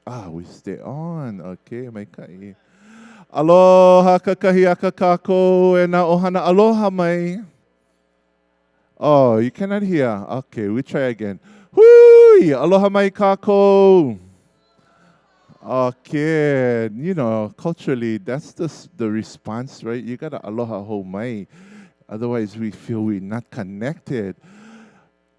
We stay on. Okay, mai kai. Aloha kakahiaka kako e na ohana aloha mai. Oh, you cannot hear. Okay, we try again. Hui! Aloha mai kako. Okay, culturally, that's the response, right? You gotta aloha ho mai. Otherwise, we feel we're not connected.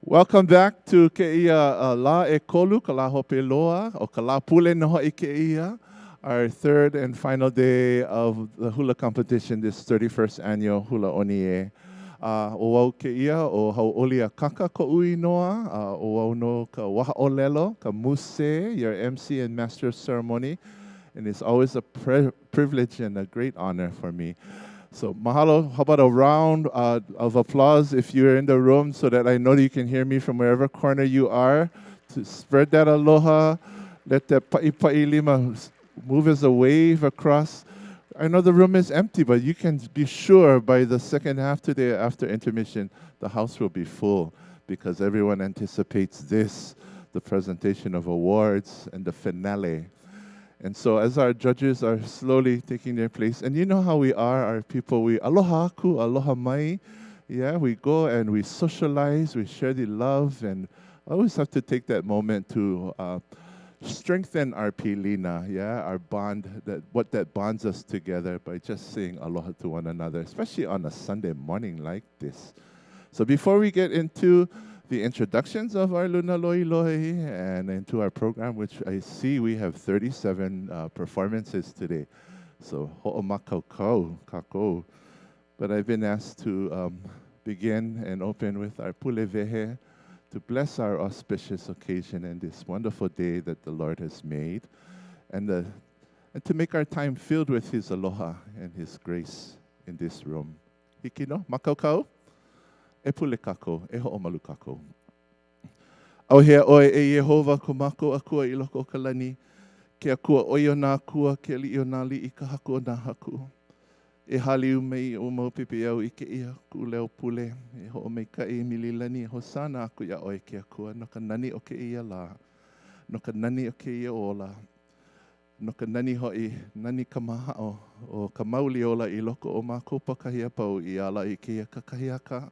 Welcome back to Keia La E Kolu, Kala Hope Loa, o Kala Pule Noho I Keia, our third and final day of the hula competition, this 31st annual Hula Oni E. O wau Keia, o hau oli a kaka ko ui noa, o wau no ka waha o lelo, ka muse, your MC and master of ceremony, and it's always a privilege and a great honor for me. So mahalo, how about a round of applause if you're in the room so that I know that you can hear me from wherever corner you are. To spread that aloha, let that pa'i lima move as a wave across. I know the room is empty, but you can be sure by the second half today after intermission, the house will be full because everyone anticipates this, the presentation of awards and the finale. And so as our judges are slowly taking their place, and you know how we are, our people, we aloha aku, aloha mai. Yeah, we go and we socialize, we share the love, and I always have to take that moment to strengthen our pilina, yeah, our bond, what that bonds us together by just saying aloha to one another, especially on a Sunday morning like this. So before we get into the introductions of our Luna Loi Loi and into our program, which I see we have 37 performances today. So ho'omakau kako. But I've been asked to begin and open with our pulevehe to bless our auspicious occasion and this wonderful day that the Lord has made, and to make our time filled with His aloha and His grace in this room. Hiki no, makau. E pule kako, e ho'omalu kako. Au hea oe e Yehova ko mako akua I loko o ka lani, ke akua oio nā akua, ke li o nā li I ka haku o nā haku. E hali umei o mau pipi au I ke ia ku leo pule, e ho'omei kai mili lani, ho sana aku ia oe ke akua, no ka nani o ke ia la, no ka nani o ke ia ola, no ka nani hoi, nani ka mahao, o ka mauli ola I loko o mako pakahia pau I ala I ke ia kakahiaka,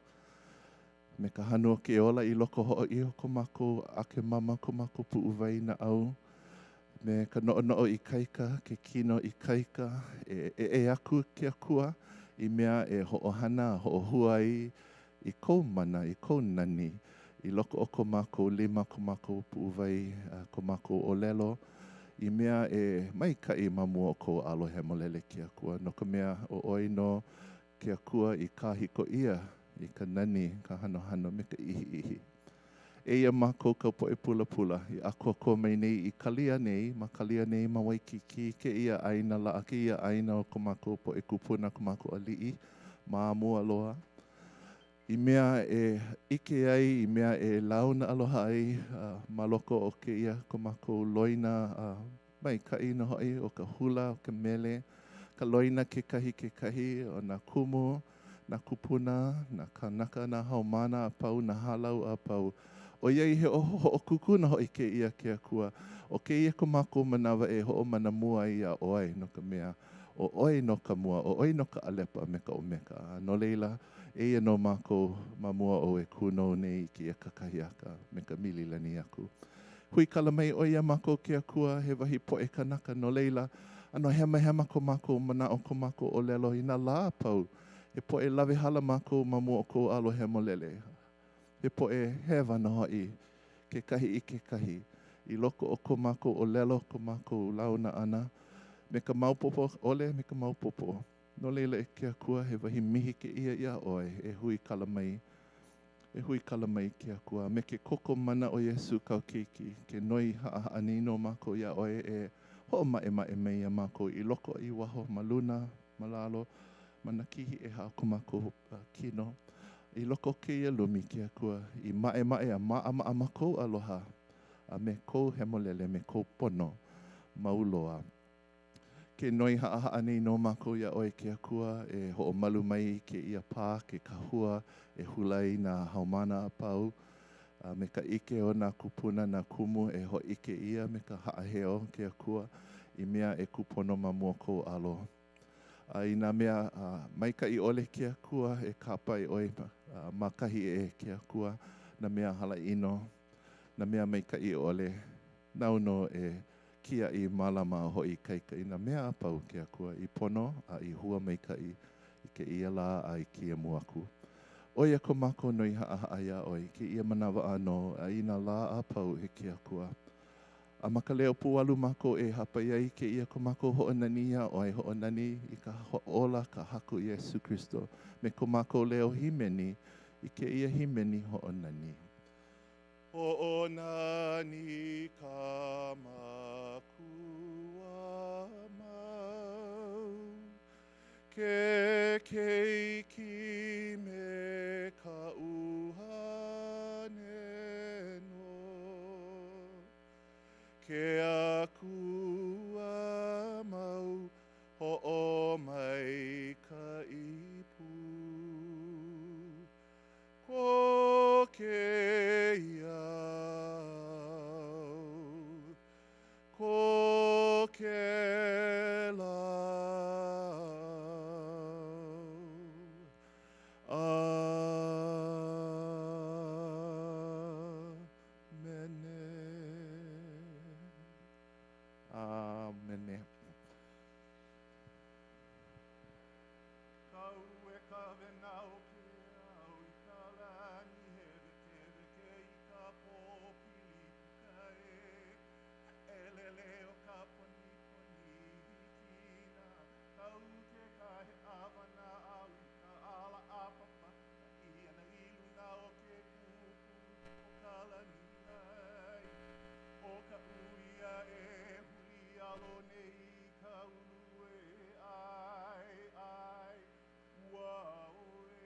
me ka hanua ke ola I loko ho I ko mako ake mama ko mako pu'uwai na au. Me ka no'o I kaika, ke kino I kaika, e aku ke akua, I mea e ho'ohana, ho'ohuai, I kou mana, I kou nani, I loko o ko mako lima ko mako pu'uwai, ko mako o lelo, I mea e maikai mamua o ko alohe molele ke akua. No ka mea o oino ke akua I kahiko ia, I ka nani, ka hano me ka ihi. Eia mako ka poe pula pula. I ako ko mai nei I kalia nei, ma kalia nei ma Waikiki, ke ia aina la, ke ia aina o ko mako poe kupuna ko mako ali'i, ma mua loa. I mea e ike ai, I mea e launa aloha ai, ma loko o ke ia ko mako loina, mai ka ina hoi o ka hula, o ka mele, ka loina ke kahi, o na kumu, na kupuna, na kanaka na haumana a pau, na halau a pau. O iai he o kukuna hoi ke ia ke akua. O ke ia ko mako manawa e ho o mana mua I a oe no ka mea. O oe no ka mua, o oe no ka alepa me ka omeka. No leila, e ia no mako mamua o e kuno nei ki ia kakahiaka me ka mili lani aku. Hui kala mai o ia mako ke akua, he wahi po e kanaka no leila. Ano hema ko mako mana o ko mako o lelo I na la pau. He po e lawe hala mako mamua o ko alohe molele. He po e hewa na hoi, ke kahi I ke kahi. I loko o ko mako o lelo, ko mako launa ana. Me ka maupopo ole, me ka maupopo. No leila e ke akua, he wahi mihi ke ia oe, e hui kalamai. E hui kalamai ke akua. Me ke koko mana o Yesu kau Keiki, ke noi haani no mako ia oe e ho mae mei a mako I loko I waho maluna, malalo, manakihi e hao ko mako kino. I loko ke ia lumi ke akua, I mae a maa mako aloha, a me kou hemolele, me kou pono, mauloa. Ke noi haa nei no mako ia oe ke akua, e ho o malu mai ke ia pā, ke kahua, e hulai na haumana a pau. Me ka ike o nā kupuna nā kumu e ho ike ia me ka haaheo ke akua I mea e kupono ma mua kou alo. I nā mea maika I ole ke akua e kapa I oi makahi e ke akua nā mea hala ino, nā mea maika I ole, nauno e kia I malama hoi kaika I nā mea apau ke akua I pono a I hua maika I ke ia la a I kia muaku. Oia ko mako noi haa ia oi, ke ia manawa ano, a ina la a pau he ke akua. A maka leo pualu mako e hapa iai ke ia ko mako ho'onani ia oi, ho'onani I ka ho'ola ka haku Iesu Kristo. Me ko mako leo himeni, I ke ia himeni ho'onani. Ho'onani ka makua mau, ke keiki me ka uhane no, ke akua mau ho'o mai ka ipu. Ko ke iau, ko ke lau. Amen. Kau e ka venau ke au I ka lani hewe kewe ke I ka pōpili pukai. Elele o ka poni poni hikina. Kau ke kahe auana au I ka ala apapa. Na ia na iluina o ke kupu o ka lani ai. O ka uia e huli alo nei ka ulu e ai ai. Wow e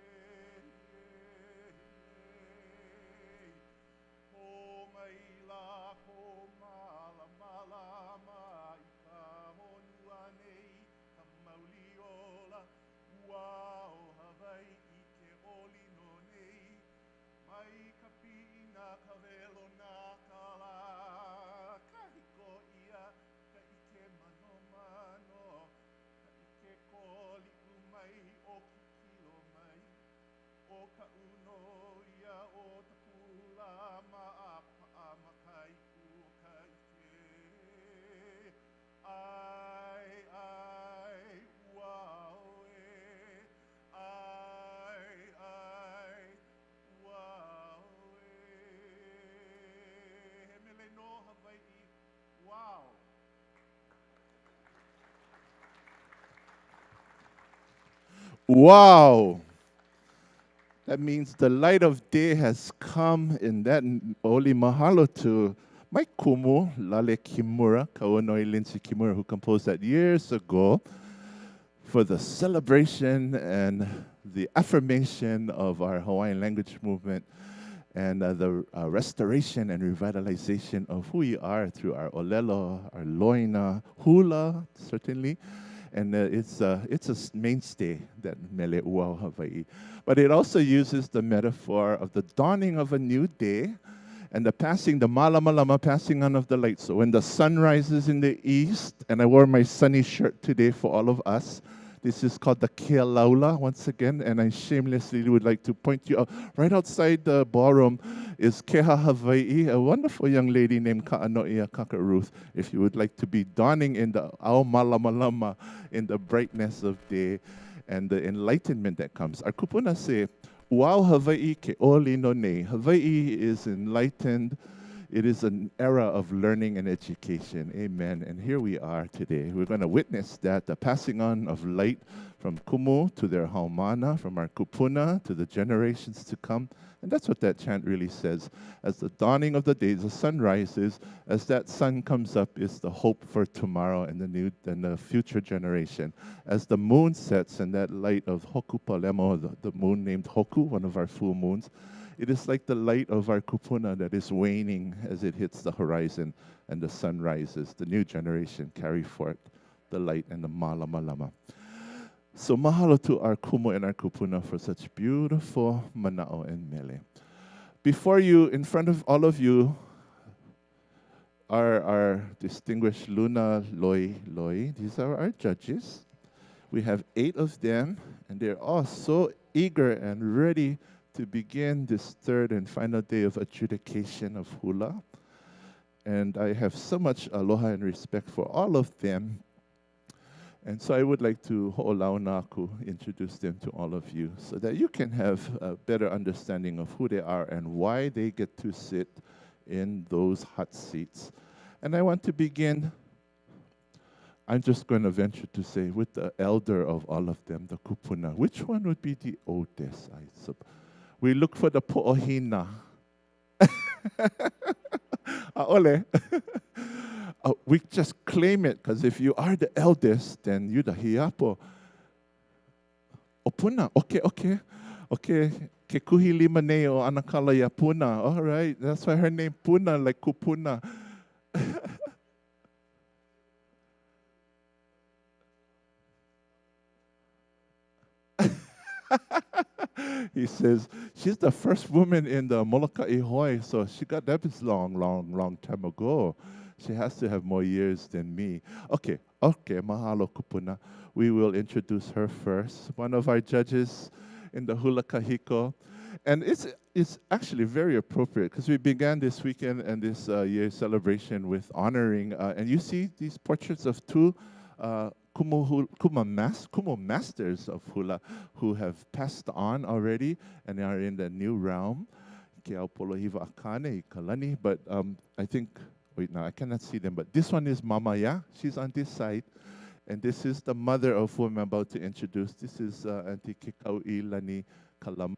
Ko mai la ko mala mala mai ka honua nei ka mauli ola. Wow Hawaii ke olino nei. Mai ka pina ka velo na ka la. Kahiko ia ka ike mano mano. Ka ike koli umai o kikilo mai. O ka uno ia o ta pula maapa a makaiku o ka ike. Ai, ai, wow e. Ai, ai, wow e. He mele no Hawaii. Wow. Wow. That means the light of day has come in that oli mahalo to my kumu, Lale Kimura, Kawanoi Lindsay Kimura, who composed that years ago for the celebration and the affirmation of our Hawaiian language movement and the restoration and revitalization of who we are through our olelo, our loina, hula, certainly. And it's a mainstay, that mele ua Hawaii. But it also uses the metaphor of the dawning of a new day and the malamalama passing on of the light. So when the sun rises in the east, and I wore my sunny shirt today for all of us, this is called the Kia Laula once again, and I shamelessly would like to point you out. Right outside the ballroom is Keha Hawaii, a wonderful young lady named Ka'anoia Kakaruth, if you would like to be dawning in the ao malamalama, in the brightness of day and the enlightenment that comes. Our kupuna say, Wow Hawaii ke oli no nei. Hawaii is enlightened. It is an era of learning and education. Amen. And here we are today. We're going to witness that, the passing on of light from Kumu to their haumana, from our kupuna to the generations to come. And that's what that chant really says. As the dawning of the day, the sun rises, as that sun comes up is the hope for tomorrow and the future generation. As the moon sets and that light of Hoku Palemo, the moon named Hoku, one of our full moons, it is like the light of our kupuna that is waning as it hits the horizon and the sun rises. The new generation carry forth the light and the malamalama. So mahalo to our kumu and our kupuna for such beautiful mana'o and mele. Before you, in front of all of you, are our distinguished Luna Loi. These are our judges. We have 8 of them, and they're all so eager and ready to begin this third and final day of adjudication of hula. And I have so much aloha and respect for all of them. And so I would like to ho'olaunaku introduce them to all of you so that you can have a better understanding of who they are and why they get to sit in those hot seats. And I want to begin, I'm just going to venture to say, with the elder of all of them, the Kupuna. Which one would be the oldest? We look for the po'ohina. Ole. We just claim it, because if you are the eldest, then you're the hiapo. Opuna, okay. Ke kuhi lima nei o anakala ya Puna. All right, that's why her name Puna, like Kupuna. He says, she's the first woman in the Molokai Ihoi, so she got that is long time ago. She has to have more years than me. Okay, mahalo kupuna. We will introduce her first. One of our judges in the Hula Kahiko. And it's actually very appropriate because we began this weekend and this year's celebration with honoring, and you see these portraits of 2 kumu masters of hula who have passed on already and are in the new realm. But I think, wait, now I cannot see them, but this one is Mama, yeah? She's on this side. And this is the mother of whom I'm about to introduce. This is Auntie Kikauilani Kalam,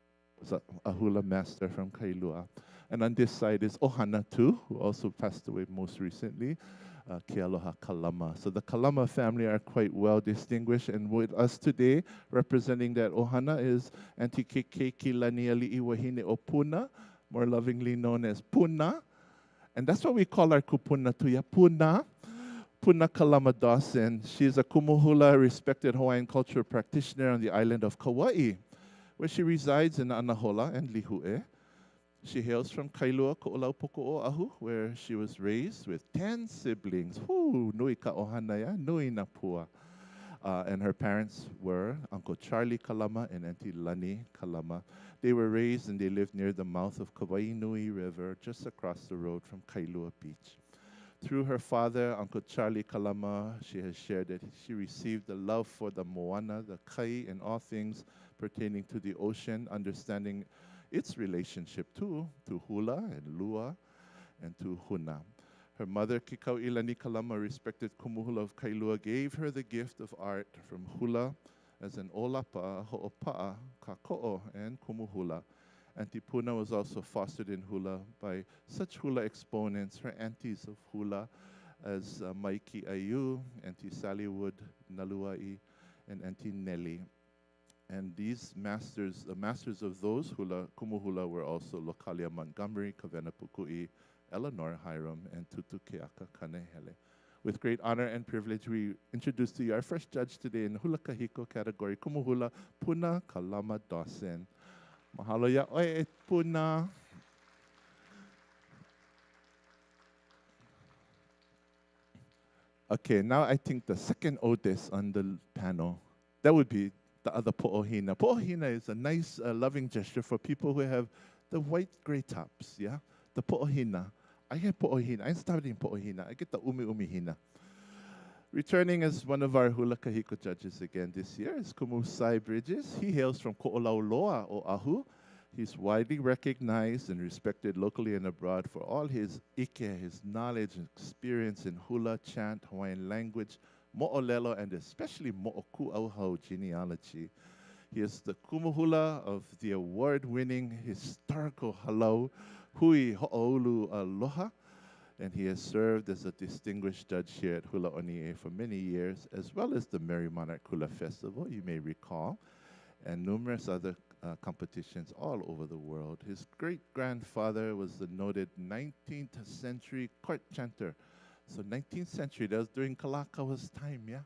a hula master from Kailua. And on this side is Ohana too, who also passed away most recently. Kealoha Kalama. So the Kalama family are quite well distinguished, and with us today, representing that Ohana is Auntie Keiki Laniali'i Wahine o Puna, more lovingly known as Puna. And that's what we call our Kupuna tuya, Puna. Puna Kalama Dawson. She's a kumuhula, respected Hawaiian cultural practitioner on the island of Kauai, where she resides in Anahola and Lihue. She hails from Kailua, Ko'olaupoko'oahu, where she was raised with 10 siblings. Whoo, nui ka ohana ya, nui na pua. And her parents were Uncle Charlie Kalama and Auntie Lani Kalama. They were raised and they lived near the mouth of Kawainui River, just across the road from Kailua Beach. Through her father, Uncle Charlie Kalama, she has shared that she received the love for the moana, the kai, and all things pertaining to the ocean, understanding its relationship to hula and lua and to huna. Her mother, Kikauilani Kalama, respected kumuhula of Kailua, gave her the gift of art from hula as an olapa, ho'opa'a, kako'o, and kumuhula. Auntie Puna was also fostered in hula by such hula exponents, her aunties of hula, as Maiki Ayu, Auntie Sally Wood, Naluai, and Auntie Nelly. And these masters, the masters of those hula, kumuhula, were also Lokalia Montgomery, Kavena Pukui, Eleanor Hiram, and Tutu Keaka Kanehele. With great honor and privilege, we introduce to you our first judge today in the Hula Kahiko category, Kumuhula, Puna Kalama Dawson. Mahalo ya oe Puna. Okay, now I think the second oldest on the panel, that would be the other po'ohina. Po'ohina is a nice, loving gesture for people who have the white gray tops, yeah? The po'ohina. I have po'ohina. I'm studying po'ohina. I get the umi hina. Returning as one of our Hula Kahiko judges again this year is Kumusai Bridges. He hails from Ko'olauloa, Oahu. He's widely recognized and respected locally and abroad for all his ike, his knowledge and experience in hula, chant, Hawaiian language, mo'olelo, and especially mo'oku'auhau genealogy. He is the kumuhula of the award-winning historical halau, Hui Ho'oulu Aloha, and he has served as a distinguished judge here at Hula Oni E for many years, as well as the Merry Monarch Hula Festival, you may recall, and numerous other competitions all over the world. His great-grandfather was the noted 19th century court chanter. So 19th century, that was during Kalakawa's time, yeah?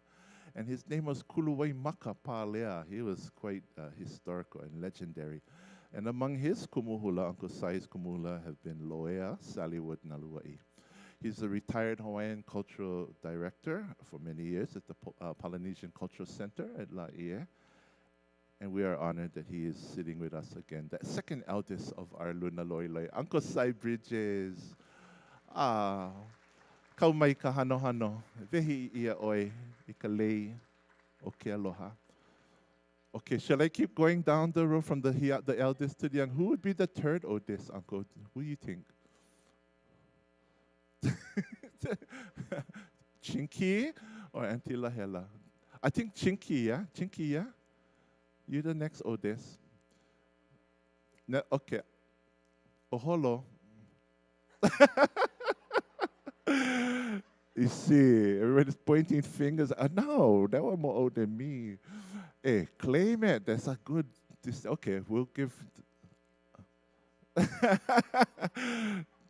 And his name was Kuluwai Maka Pa'alea. He was quite historical and legendary. And among his kumuhula, Uncle Sai's kumuhula, have been Loea, Sallywood, Nalua'i. He's a retired Hawaiian cultural director for many years at the Polynesian Cultural Center at Laie. And we are honored that he is sitting with us again. The second eldest of our Luna Loiloi, Uncle Sai Bridges. Ah, kau mai ka hano hano. Vehi ia oi, I ka lei o ke aloha. Okay, shall I keep going down the road from the eldest to the young? Who would be the third oldest, Uncle? Who do you think? Chinky or Auntie Lahela? I think Chinky, yeah? Chinky, yeah? You're the next oldest. No, okay. Oholo. You see, everybody's pointing fingers. No, that one more old than me. Hey, claim it. That's a good. Okay, we'll give.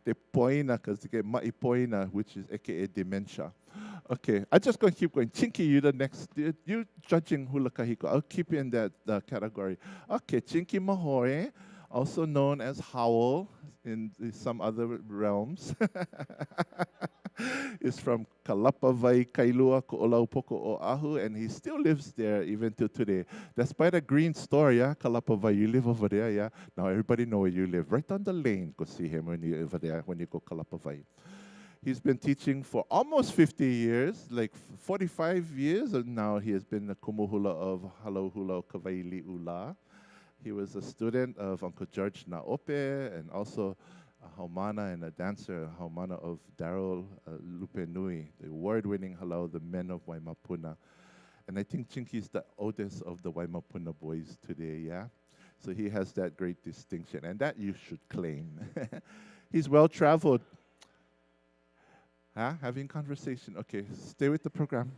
The poina, because they get ma'i poina, which is aka dementia. Okay, I'm just going to keep going. Chinky, you the next. You judging hula kahiko. I'll keep you in that category. Okay, Chinky Mahoe, also known as Howl in some other realms, is from Kalapawai, Kailua, Ko'olaupoko, Oahu, and he still lives there even till today. That's by the green store, yeah? Kalapawai, you live over there, yeah? Now everybody know where you live. Right down the lane, go see him when you're over there, when you go Kalapawai. He's been teaching for almost 50 years, like 45 years, and now he has been the kumuhula of Halohula Kawaili Ula. He was a student of Uncle George Naope and also a haumana and a dancer, a haumana of Daryl Lupenui, the award-winning halau, the men of Waimapuna. And I think Chinky's the oldest of the Waimapuna boys today, yeah? So he has that great distinction, and that you should claim. He's well-traveled. Huh? Having conversation. Okay, stay with the program.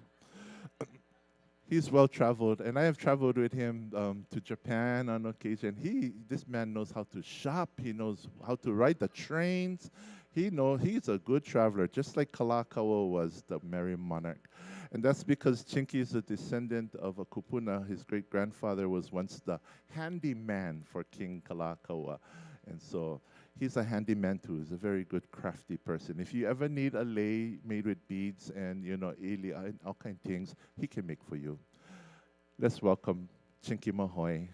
He's well traveled, and I have traveled with him to Japan on occasion. This man knows how to shop. He knows how to ride the trains. He's a good traveler, just like Kalakaua was the merry monarch. And that's because Chinky is a descendant of a Kupuna. His great-grandfather was once the handyman for King Kalakaua. And so he's a handyman too. He's a very good crafty person. If you ever need a lei made with beads and ili and all kind of things, he can make for you. Let's welcome Chinky Mahoe,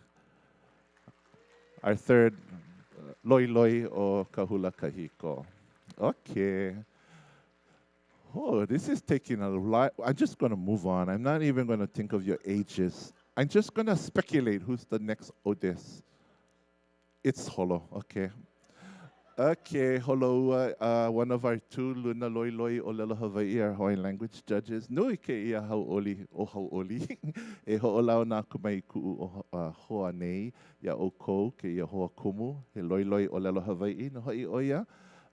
our third loi loi o kahula kahiko. Okay. Oh, this is taking a lot. I'm just going to move on. I'm not even going to think of your ages. I'm just going to speculate who's the next oldest. It's Holo, okay. Okay, Holo, one of our two Luna Loi Loi o Lelo Hawaii, our Hawaiian language judges. Nui ke ia hauoli o hauoli. E ho'olau nā kumai ku'u o hoa nei, ia o kou ke ia hoa kumu, he Loi Loi o Lelo Hawaii, no hoi oia.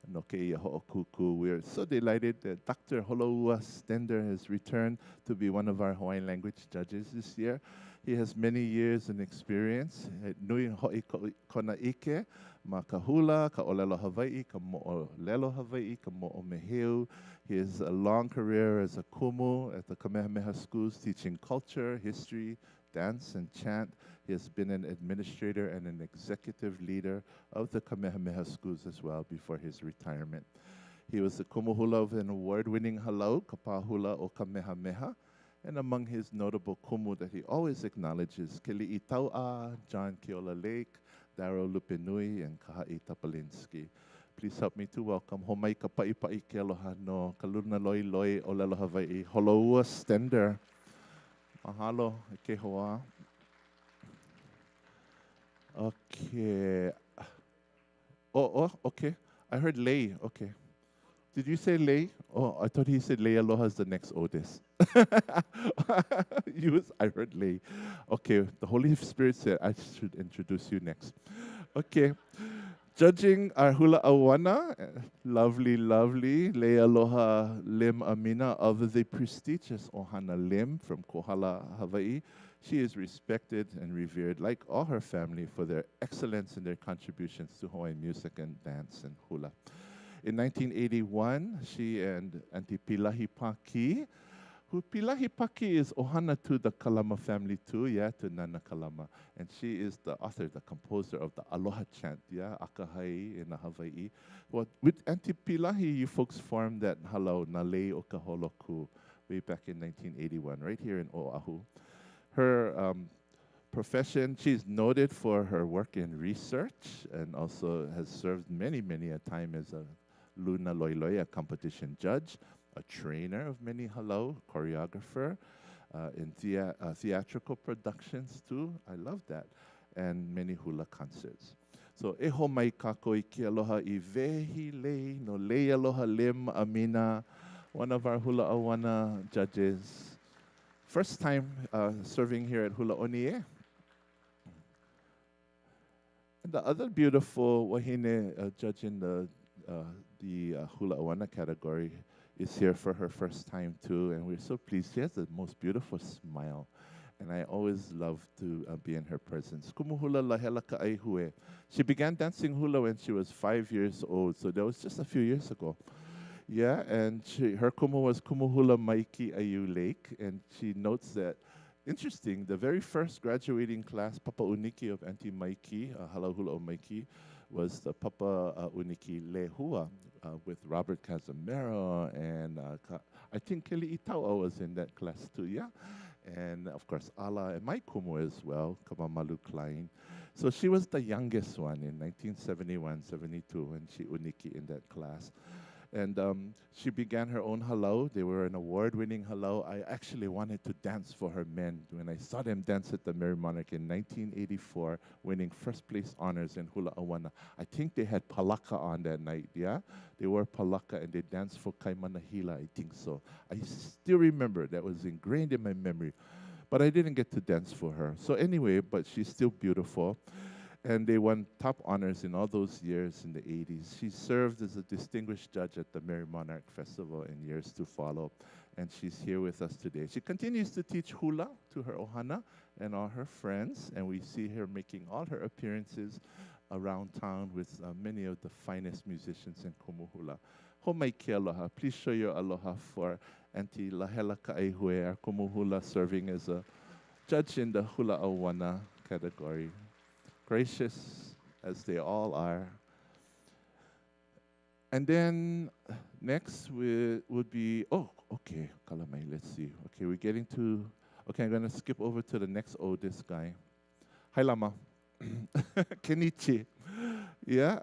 No ke ia ho'okuku. We're so delighted that Dr. Holoua Stender has returned to be one of our Hawaiian language judges this year. He has many years in experience. Nui ho'i kona ike, ma ka hula, ka olelo Hawaii, ka mo'olelo Hawaii, ka mo'omeheu. He has a long career as a kumu at the Kamehameha schools teaching culture, history, dance, and chant. He has been an administrator and an executive leader of the Kamehameha schools as well before his retirement. He was the kumuhula of an award-winning halau, Kapahula o Kamehameha, and among his notable kumu that he always acknowledges, Keli'i Tau'a, John Keola Lake, Darrow Lupenui, and Kaha'i Tapalinski. Please help me to welcome Homai ka pa'ipa'i ke aloha no Kaluna Loi Loi o Lelo Hawaii, Holoua Stender. Mahalo, ke hoa. Okay. Oh, okay. I heard Lei. Okay. Did you say Lei? Oh, I thought he said Lei Aloha is the next oldest. I heard Lei. Okay, the Holy Spirit said I should introduce you next. Okay. Judging our hula auana, lovely, lovely, Lei Aloha Lim Amina of the prestigious Ohana Lim from Kohala, Hawaii. She is respected and revered, like all her family, for their excellence in their contributions to Hawaiian music and dance and hula. In 1981, she and Auntie Pilahi Paki Pilahi Paki is ohana to the Kalama family too, yeah, to Nana Kalama. And she is the author, the composer of the Aloha chant, yeah, Akahai in Hawaii. Well, with Auntie Pilahi, you folks formed that halau Nalei o Kaholoku way back in 1981, right here in Oahu. Her profession, she's noted for her work in research and also has served many a time as a Luna Loiloia competition judge, a trainer of many halau, choreographer in theatrical productions too. I love that. And many hula concerts. So e ho mai kako I ke aloha I vehi lei no lei aloha lim amina, one of our hula auana judges. First time serving here at Hula Oni E. And the other beautiful Wahine judge in the Hula Auana category is here for her first time too, and we're so pleased. She has the most beautiful smile, and I always love to be in her presence. Kumuhula lahela ka'aihue. She began dancing hula when she was 5 years old, so that was just a few years ago. Yeah, and her kumu was Kumuhula Maiki Ayu Lake, and she notes that, interesting, the very first graduating class, Papa Uniki of Auntie Maiki, Halahula o Maiki, was the Papa Uniki Lehua with Robert Casimiro, and I think Kelly Itaua was in that class too, yeah? And of course, Ala and my kumu as well, Kamamalu Klein. So she was the youngest one in 1971, 72, when she Uniki in that class. And she began her own halau. They were an award-winning halau. I actually wanted to dance for her men when I saw them dance at the Merry Monarch in 1984, winning first place honors in hula auana. I think they had palaka on that night, yeah? They wore palaka and they danced for Kaimanahila, I think so. I still remember, that was ingrained in my memory. But I didn't get to dance for her. So anyway, but she's still beautiful. And they won top honors in all those years in the 80s. She served as a distinguished judge at the Merry Monarch Festival in years to follow. And she's here with us today. She continues to teach hula to her ohana and all her friends. And we see her making all her appearances around town with many of the finest musicians in kumu hula. Homai ke aloha. Please show your aloha for Auntie Lahela Ka'aihue, our kumu hula, serving as a judge in the hula auana category. Gracious as they all are. And then next would be, oh, okay, Kalamai, let's see. Okay, we're getting to, okay, I'm gonna skip over to the next oldest guy. Hai lama. Kenichi. Yeah.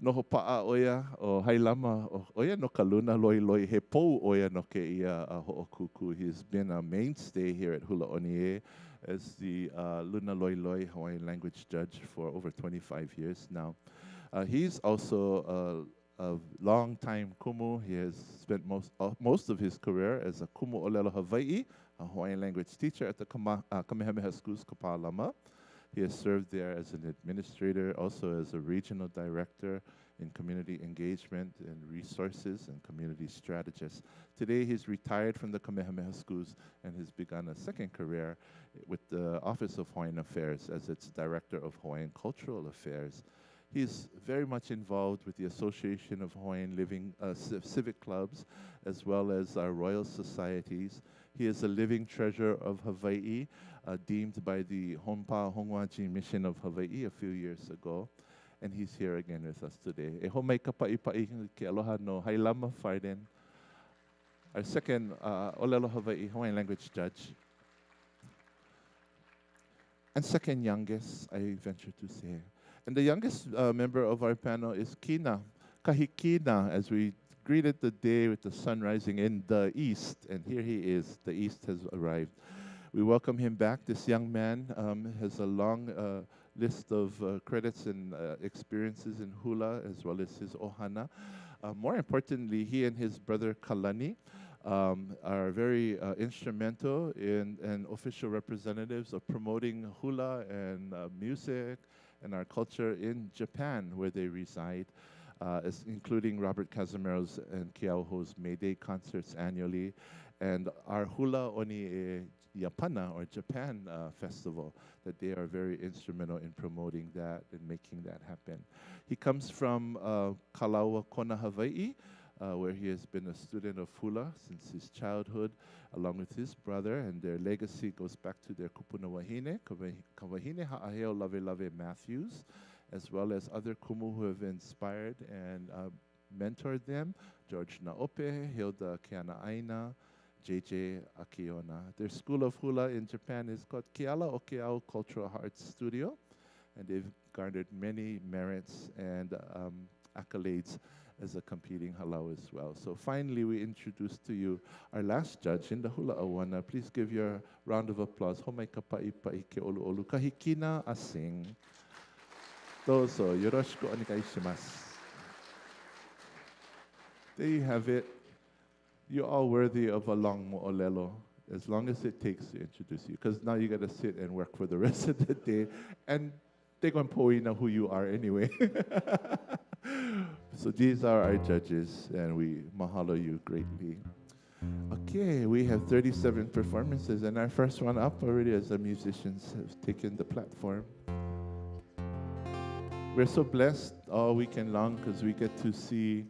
Noho pa'a oya o hai lama o oya no kaluna loi loi he pou oya no ke ia ho'okuku. He's been a mainstay here at Hula Oni E as the Luna Loi Loi Hawaiian language judge for over 25 years now. He's also a long-time kumu. He has spent most of his career as a kumu olelo Hawaii, a Hawaiian language teacher at the Kamehameha Schools Kapalama. He has served there as an administrator, also as a regional director in community engagement and resources and community strategist. Today, he's retired from the Kamehameha Schools and has begun a second career with the Office of Hawaiian Affairs as its Director of Hawaiian Cultural Affairs. He's very much involved with the Association of Hawaiian Living Civic Clubs, as well as our Royal Societies. He is a living treasure of Hawaii, deemed by the Honpa Hongwaji Mission of Hawaii a few years ago. And he's here again with us today. E ho mai ka pa'i ke aloha no Hailama Farden, our second Olelo Hawaii Hawaiian language judge. And second youngest, I venture to say. And the youngest member of our panel is Kina, Kahikina, as we greeted the day with the sun rising in the east. And here he is, the east has arrived. We welcome him back. This young man has a long list of credits and experiences in hula, as well as his ohana. More importantly, he and his brother Kalani are very instrumental and official representatives of promoting hula and music and our culture in Japan, where they reside, including Robert Casimiro's and Keauho's May Day concerts annually, and our Hula Oni E Yapana, or Japan festival, that they are very instrumental in promoting that and making that happen. He comes from Kalaua Kona, Hawaii, where he has been a student of hula since his childhood, along with his brother, and their legacy goes back to their Kupuna Wahine, Wahine Ha'aheo Lave Lave Matthews, as well as other kumu who have inspired and mentored them, George Naope, Hilda Keanaaina, JJ Akiona. Their school of hula in Japan is called Keala Okeao Cultural Arts Studio, and they've garnered many merits and accolades as a competing halau as well. So finally, we introduce to you our last judge in the hula auana. Please give your round of applause. Homai ka pa'ipa'i ke olu olu kahikina asing. Dozo, yoroshiku onegai shimasu. There you have it. You're all worthy of a long mo'olelo, as long as it takes to introduce you. Because now you got to sit and work for the rest of the day. And they're going to know who you are anyway. So these are our judges, and we mahalo you greatly. Okay, we have 37 performances, and our first one up already as the musicians have taken the platform. We're so blessed all weekend long because we get to see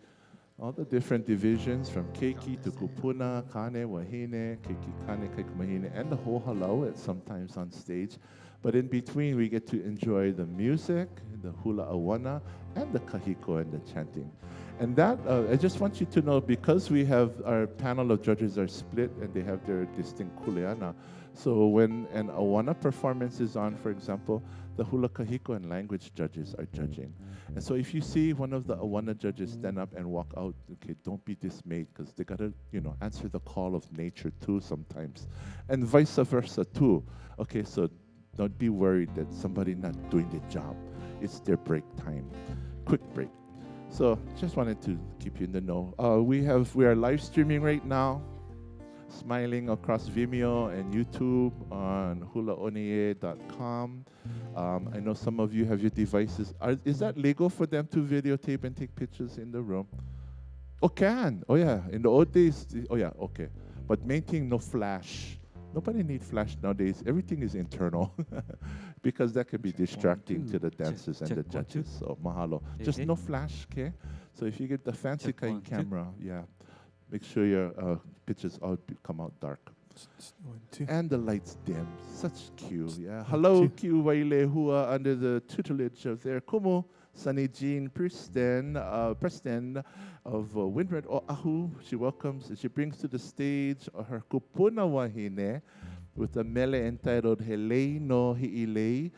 all the different divisions from Keiki to Kupuna, Kane, Wahine, Keiki, Kane, Keiki, Wahine, and the whole halau at sometimes on stage. But in between, we get to enjoy the music, the hula auana, and the kahiko and the chanting. And that, I just want you to know, because we have our panel of judges are split and they have their distinct kuleana. So when an auana performance is on, for example, the hula kahiko and language judges are judging. And so if you see one of the auana judges stand up and walk out, okay, don't be dismayed, because they gotta, answer the call of nature too sometimes. And vice versa too. Okay, so don't be worried that somebody not doing the job. It's their break time. Quick break. So just wanted to keep you in the know. We are live streaming right now, smiling across Vimeo and YouTube on hulaoniE.com. I know some of you have your devices. Is that legal for them to videotape and take pictures in the room? Oh, can. Oh, yeah. In the old days, oh, yeah, okay. But main thing, no flash. Nobody needs flash nowadays. Everything is internal because that can be distracting to the dancers and the judges. So mahalo. Just no flash, okay? So if you get the fancy kind camera, yeah, make sure your pictures all come out dark. And the lights dim. Such cue, yeah. Hello, Q Waile, who are under the tutelage of their kumu, Sunny Jean Preston of Windred Oahu. She brings to the stage her Kupuna Wahine with a mele entitled Helei no Hi'ilei.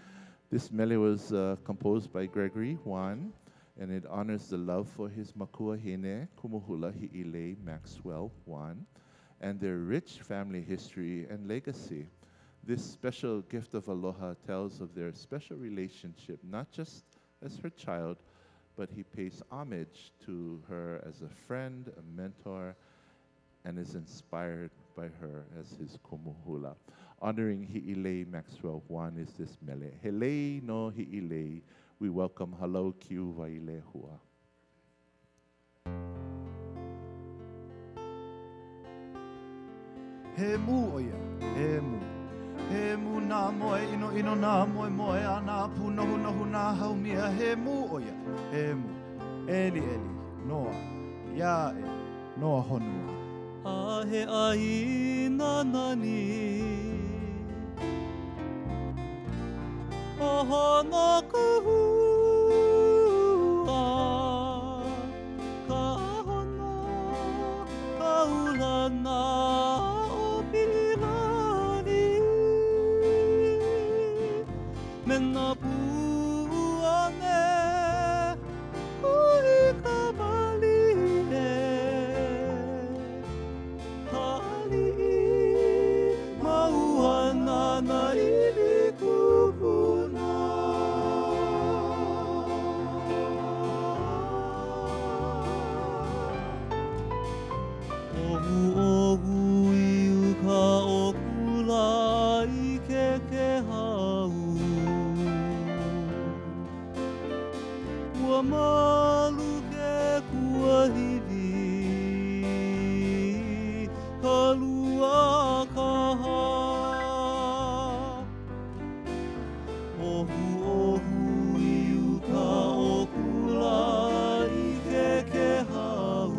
This mele was composed by Gregory Juan, and it honors the love for his Makua Hine, Kumuhula Hi'ilei Maxwell Juan, and their rich family history and legacy. This special gift of aloha tells of their special relationship, not just as her child, but he pays homage to her as a friend, a mentor, and is inspired by her as his kumuhula. Honoring Hi'ilei Maxwell Juan is this mele. Helei no Hi'ilei. We welcome Halau Kiu Waile Hua. He mu oia, he mu. He mu nā moe, ino ino nā moe moe, ana puna huna huna haumia. He mu oia, he mu. Eli eli, noa, ia e, noa honua. A he ai nā nani, o hono kuhua, ka hono, ka ulana. Mena puane, kui ka mali e, hali mauana na ili kupuna. Ohu ohu iu ka okula I ke hau. Malu ke kuahili, kalua kaha. Ohu ohu iu ka okula I ke hau.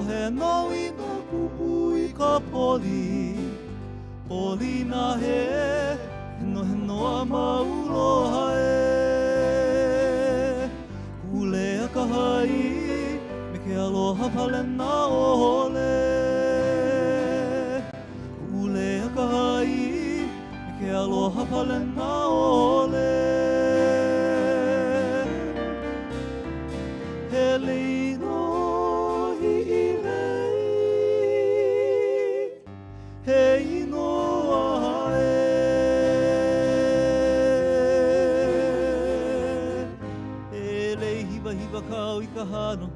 he nau I ka kupu I ka poli Poli na he Heno heno a mauloha e Kule a ka hai Me ke aloha palena o hole Kule a ka hai Me ke aloha palena o hole He leino hi I lei He inoa e E lei hiwa hiwa kau I ka hano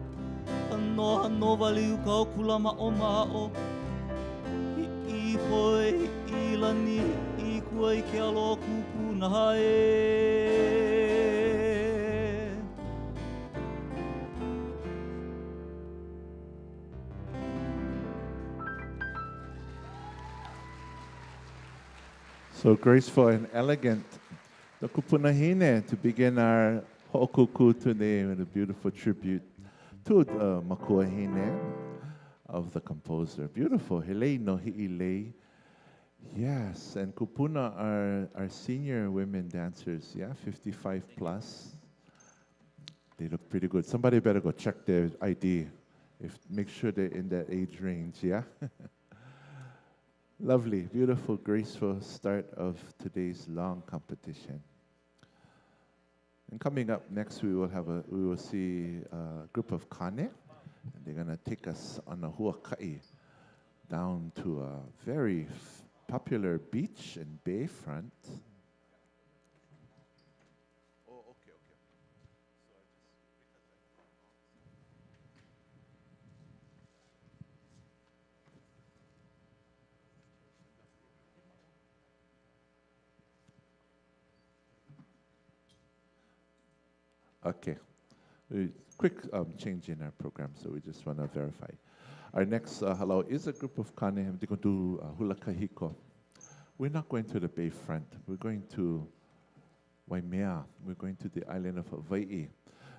Hano hano waliu kau kulama o mao I poe I lani I kua I ke alo kupuna hae So graceful and elegant. The Kupuna Hine to begin our ho'okuku today with a beautiful tribute to the Makua Hine of the composer. Beautiful. Helei no hi'ilei. Yes, and Kupuna are senior women dancers, yeah, 55 plus. They look pretty good. Somebody better go check their ID. Make sure they're in that age range, yeah? Lovely, beautiful, graceful start of today's long competition. And coming up next, we will see a group of kane. And they're gonna take us on a huakai down to a very popular beach and bayfront. Okay. Quick change in our program, so we just want to verify. Our next halau is a group of kane. They're going to do hula kahiko. We're not going to the bayfront. We're going to Waimea. We're going to the island of Hawaii.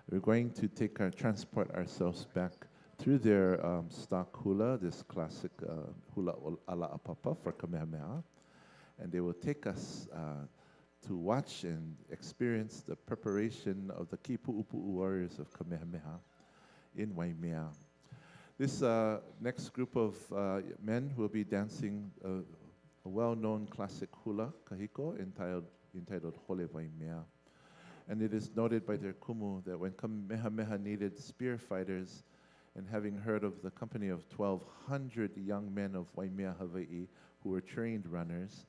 We're going to transport ourselves back through their stock hula, this classic hula ala apapa for Kamehameha. And they will take us to watch and experience the preparation of the Kipu'upu'u warriors of Kamehameha in Waimea. This next group of men will be dancing a well-known classic hula, kahiko, entitled Hole Waimea. And it is noted by their kumu that when Kamehameha needed spear fighters, and having heard of the company of 1,200 young men of Waimea, Hawaii, who were trained runners,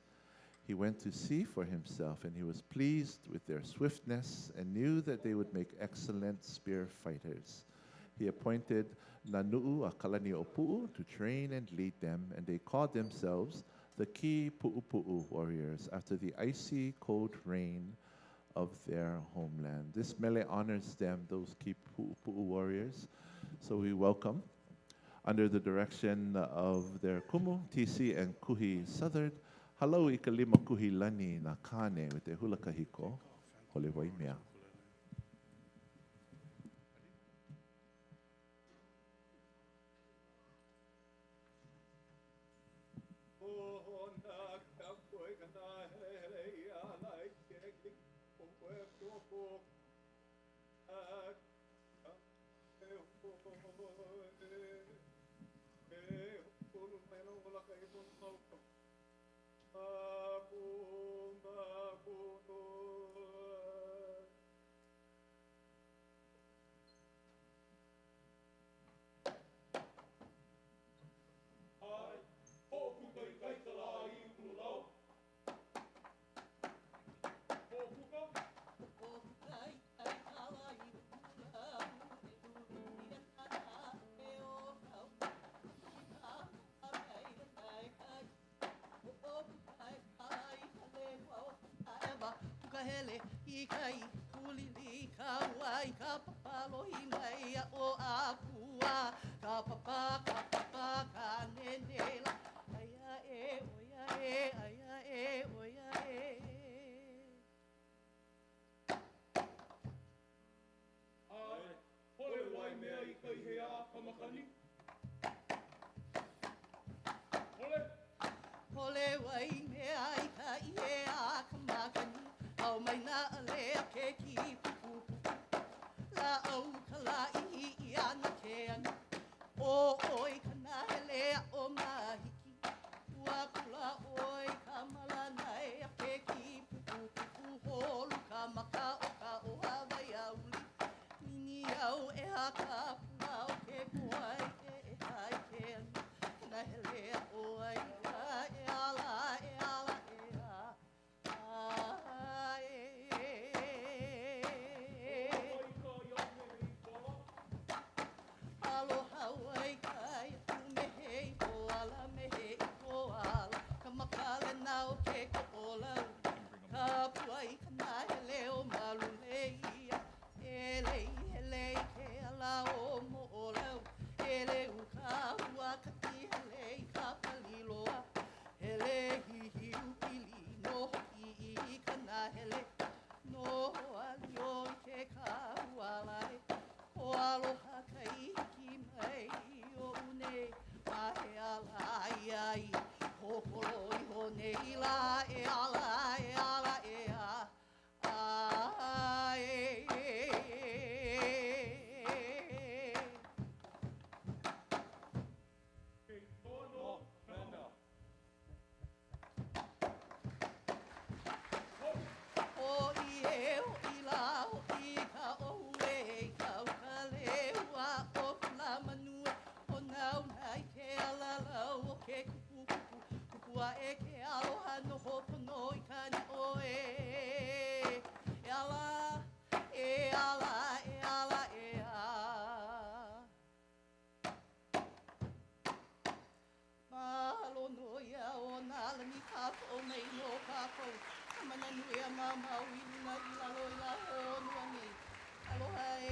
he went to see for himself, and he was pleased with their swiftness and knew that they would make excellent spear fighters. He appointed Nanu'u, a kalani o pu'u, to train and lead them, and they called themselves the Kipu'upu'u warriors, after the icy, cold rain of their homeland. This mele honors them, those Kipu'upu'u warriors. So we welcome, under the direction of their kumu, Tisi and Kuhi Southern, halau I ka lima kuhi lani na kane with the hula kahiko, Hole Waimea. Hele I kai kulili ka wai ka papalo I mai o apua ka papa ka nenela aya e oya e Ai, hoi wai mea I kai hea kamakani le wai me ai ka I he a ka makani. Au mai na le a Keiki pupu. La au ka la I ana ke ana. O oi ka na hele o mahiki. Ua kula oi ka malanai a Keiki pupu pupu holu ka maka o ka o Hawaii auli. Nini au e a ka pua o ke kuai e hai ke ana. Na hele oi ka e ala e ala e a. Aloha wai kai tu me hei ko ala me hei ko ala ka makale na o ke ko ola ka puai ka na hele o malu leia hele ke ala o mo ola hele u ka hua ka ti hele ka paliloa hele hi hi u pili no I ka na hele no ali o ke ka hua lai o aloha Keiki mai o une ahe ala ai ai hokolo I hone I la e ala e ala e a ai o I la o I ka o e ka uka lewa o kula manua o nau nai ke ala lau o ke kupu kupu kupua e ke aloha no hopono I kani o e ala e ala e ala e a mahalo no ia o nā lani kāko mai no kāko Mana nui a mamau I luna I lalo I la honua nei. Aloha e.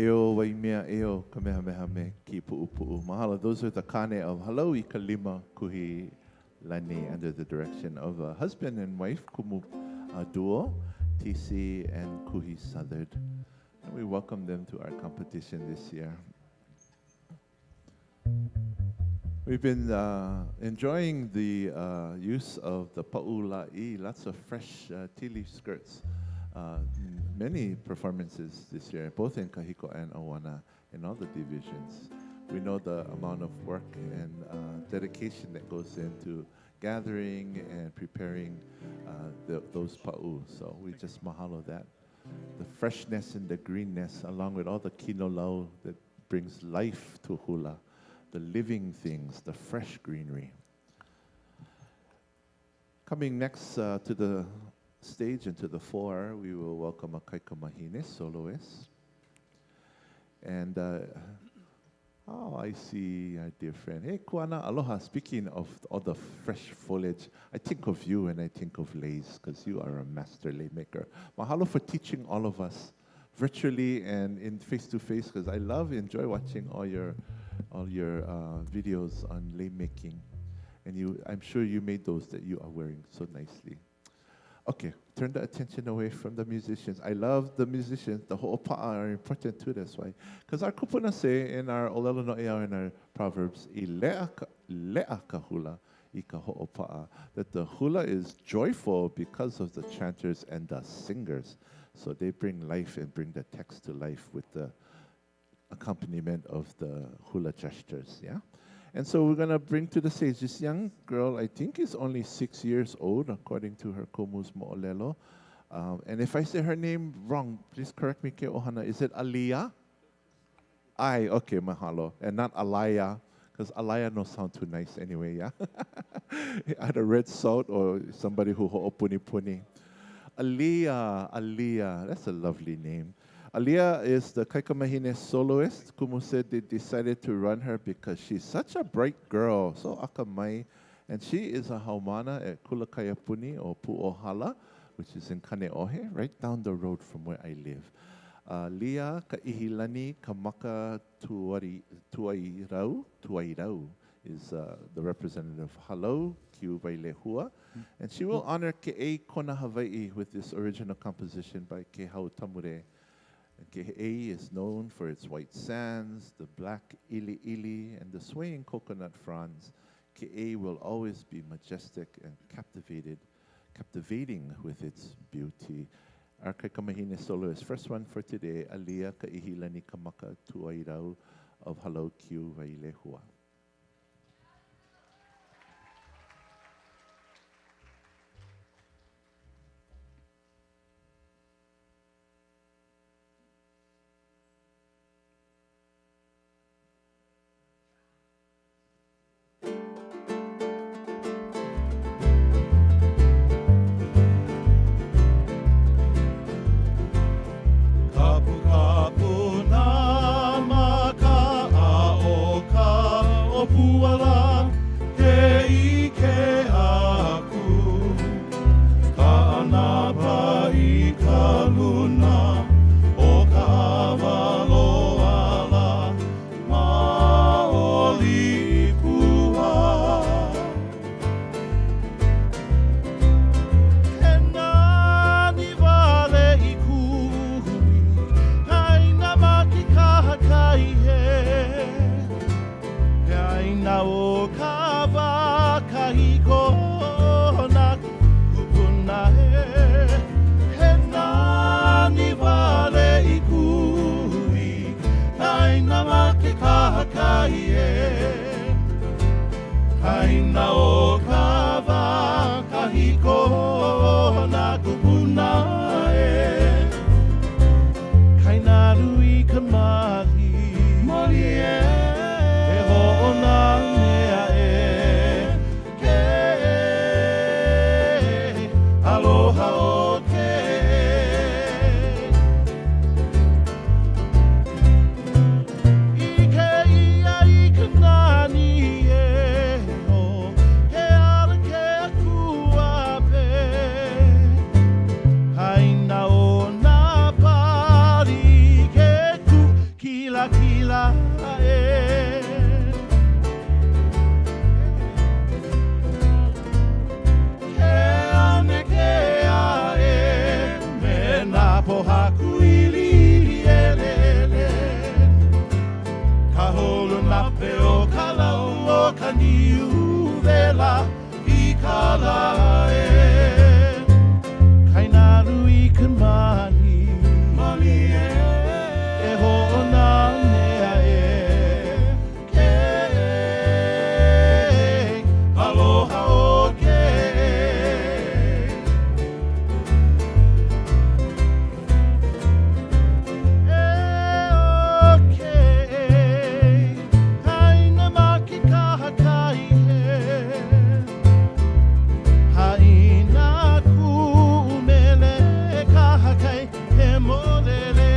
Eo wai mea eo kamehameha me ki pu'upu'u. Mahalo. Those are the kane of Halau I ka lima kuhi lani under the direction of a husband and wife, kumu duo, TC and Kuhi Southard. And we welcome them to our competition this year. We've been enjoying the use of the pa'ula'i, lots of fresh tea leaf skirts. Many performances this year, both in kahiko and auana, in all the divisions. We know the amount of work and dedication that goes into gathering and preparing those pa'u. So we just mahalo that. The freshness and the greenness, along with all the kinolau that brings life to hula. The living things, the fresh greenery. Coming next to the stage and to the fore, we will welcome a Wahine soloist. And, oh, I see our dear friend. Hey, Kuana, aloha. Speaking of all the fresh foliage, I think of you and I think of leis, because you are a master lei maker. Mahalo for teaching all of us virtually and in face-to-face, because I enjoy watching all your videos on lei making, and I'm sure you made those that you are wearing so nicely. Okay, turn the attention away from the musicians. I love the musicians. The ho'opa'a are important too, that's why. Because our kupuna say in our olelo no ea, in our proverbs, I le'a ka hula I ka ho'opa'a, that the hula is joyful because of the chanters and the singers. So they bring life and bring the text to life with the accompaniment of the hula gestures, yeah? And so we're gonna bring to the stage this young girl, I think is only 6 years old, according to her komus mo'olelo. And if I say her name wrong, please correct me, ke ohana. Is it Aliyah? Ai, okay, mahalo. And not Alaya, because Alaya no sound too nice anyway, yeah? Either red salt or somebody who ho'opuni puni. Aliyah, that's a lovely name. Aliyah is the Wahine soloist. Kumu said they decided to run her because she's such a bright girl, so akamai. And she is a haumana at Kulakayapuni or Pu'ohala, which is in Kaneohe, right down the road from where I live. Lia ka ihilani ka maka tuairau is the representative. Hello, Kiu Wailehua. And she will honor Ke'ei Kona Hawaii with this original composition by Ke Hau Tamure. Ke'ei is known for its white sands, the black ili ili, and the swaying coconut fronds. Ke'ei will always be majestic and captivating with its beauty. Our Kaikamahine soloist, first one for today, Alia Ka'ihilani Kamaka Tuairau of Halau Kiu Wailehua. Kapu kapu na maka a o ka o puala ke ike aku ka anapa I ka luna o ka awaloala ma o lipua he nani wale I kuhui aina maki kahakai he he aina o ka wa kahiko na kupuna he he nani wale I kuhui aina maki kahakai he aina o ka wa kahiko na kupuna e kainaru I ka mali e ho'ona mea e ke aloha o ke Ike ia I ka nani e ho he ara ke akua pe Haina o nā pari ke ku kila kila e Ke ane ke a e me nā pohaku I lili e lele Ka holo na pe o ka lau o ka niu vela I ka la e Kainaru I ka mali e ho'ona mea e ke aloha o ke o ke haina maki kahakai he Haina kumele kahakai he molele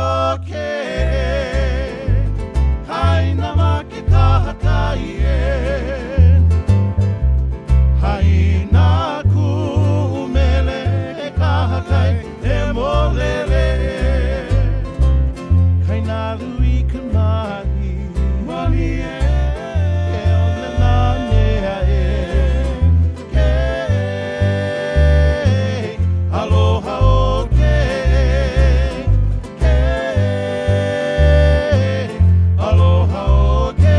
oke Haina maki kahakai e Haina kumele kahakai he molele Kainaru I ka mali e ke ona nā mea e ke aloha o ke aloha o ke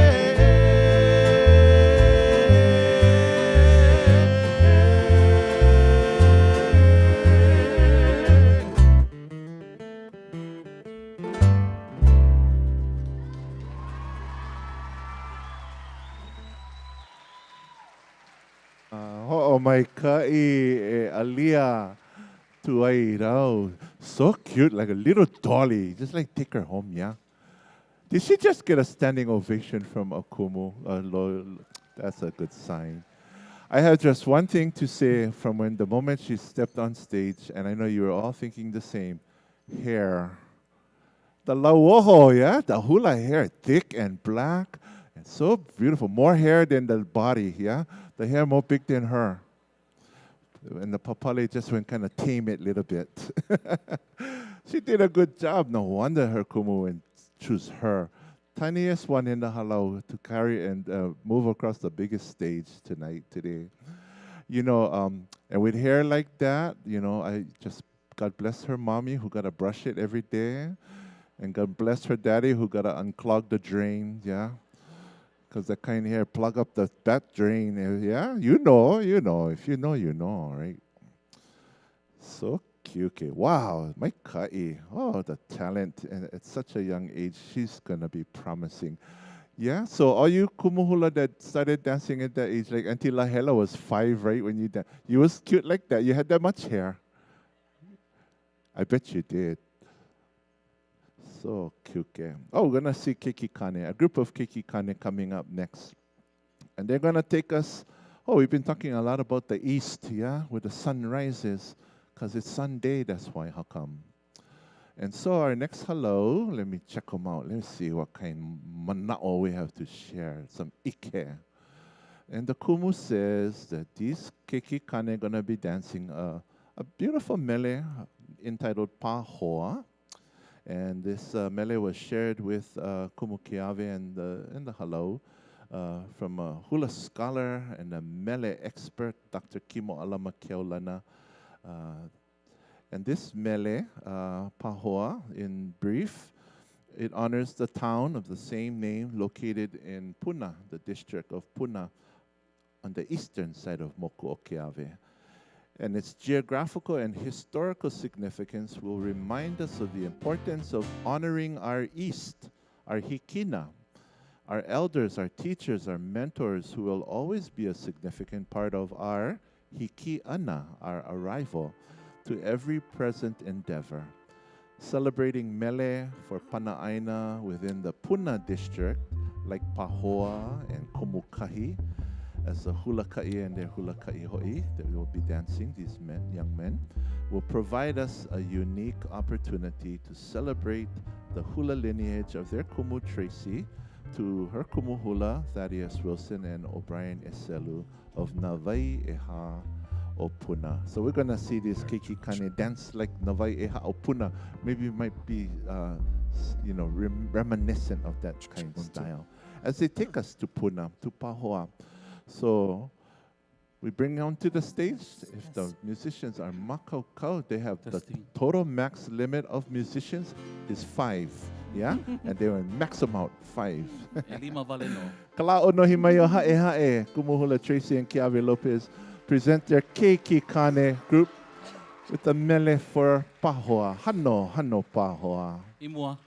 Ho'o mai ka'i e Alia Tuairau. So cute, like a little dolly. Just like take her home, yeah? Did she just get a standing ovation from Akumu? That's a good sign. I have just one thing to say from when the moment she stepped on stage, and I know you were all thinking the same. Hair. The lauoho, yeah? The hula hair, thick and black, and so beautiful. More hair than the body, yeah? The hair more big than her. And the papale just went kind of tame it a little bit. She did a good job. No wonder her kumu and choose her. Tiniest one in the halau to carry and move across the biggest stage today. You know, and with hair like that, you know, I just God bless her mommy who got to brush it every day. And God bless her daddy who got to unclog the drain, yeah? Because that kind here, plug up that drain, yeah? You know. If you know, you know, right? So cute. Wow, my ka'i. Oh, the talent. And at such a young age, she's going to be promising. Yeah, so all you kumuhula that started dancing at that age, like Auntie Lahela was 5, right? When you danced. You was cute like that. You had that much hair. I bet you did. So cute. Oh, we're going to see Keiki Kane, a group of Keiki Kane coming up next. And they're going to take us, we've been talking a lot about the east, yeah, where the sun rises, because it's Sunday, that's why, how come? And so our next hello, let me check them out. Let's see what kind of mana'o we have to share, some ike. And the kumu says that these Keiki Kane are going to be dancing a beautiful mele entitled Pahoa. And this mele was shared with Kumu Kiave and the hello from a hula scholar and a mele expert, Dr. Kimo Alama Keolana. And this mele, Pahoa, in brief, it honors the town of the same name located in Puna, the district of Puna, on the eastern side of Moku Okeave. And its geographical and historical significance will remind us of the importance of honoring our East, our Hikina, our elders, our teachers, our mentors, who will always be a significant part of our Hiki'ana, our arrival, to every present endeavor. Celebrating mele for Pana'aina within the Puna district, like Pahoa and Komukahi, as the hula ka'i and their hula ka'i ho'i that we will be dancing, these young men, will provide us a unique opportunity to celebrate the hula lineage of their kumu Tracy to her kumu hula, Thaddeus Wilson and O'Brien Eselu of Navai Eha Opuna. So we're going to see this Keiki Kane dance like Navai Eha Opuna. Maybe it might be, reminiscent of that kind of style. As they take us to Puna, to Pahoa. So we bring onto the stage, if the musicians are makau, they have the total max limit of musicians is 5. Yeah? And they will max them out 5. Kala'o no himayo ha'e, Kumuhula Tracy and Kiave Lopez present their Keiki Kane group with a mele for Pahoa. Hano Pahoa. Imua.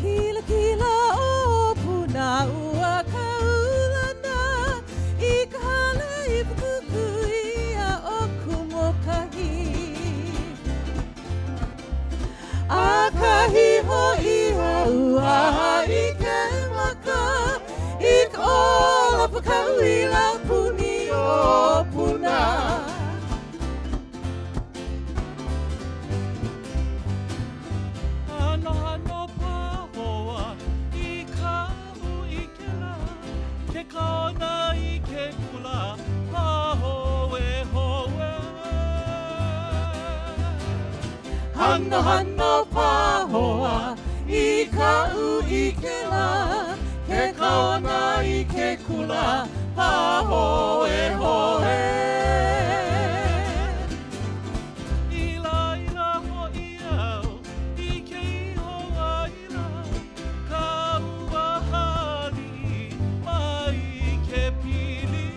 Kila kila o puna ua kaulana I kahala I pukuku ia o kumokahi A kahi ho'i ua I ke maka I ka ola pakauila puni o puna Kaona I ke kula pahoe hoe Hano pahoa I ka'u I ke la Ke kaona I ke kula pahoe hoe Ila ho'i au I ke iho aila Ka ua hali mai ke pili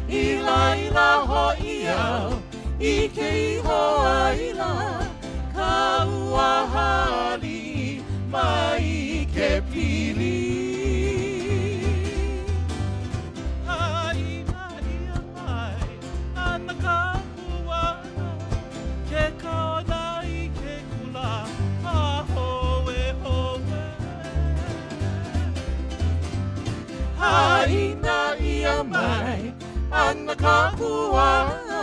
Ila ho'i au I ke iho aila Ka ua hali mai ke pili Aina ia mai ana ka auana Ke kaona I ke kula pahoe hoe Haina ia mai Ana ka kuana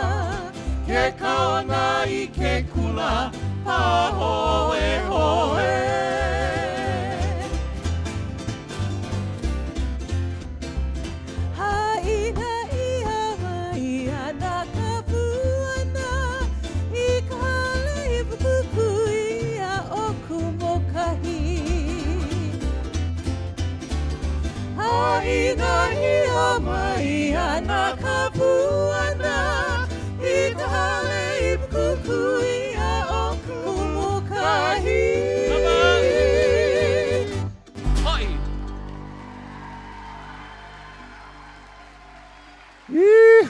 Ke kaona I ke kula pahoe hoe Haina ia mai Ana ka pū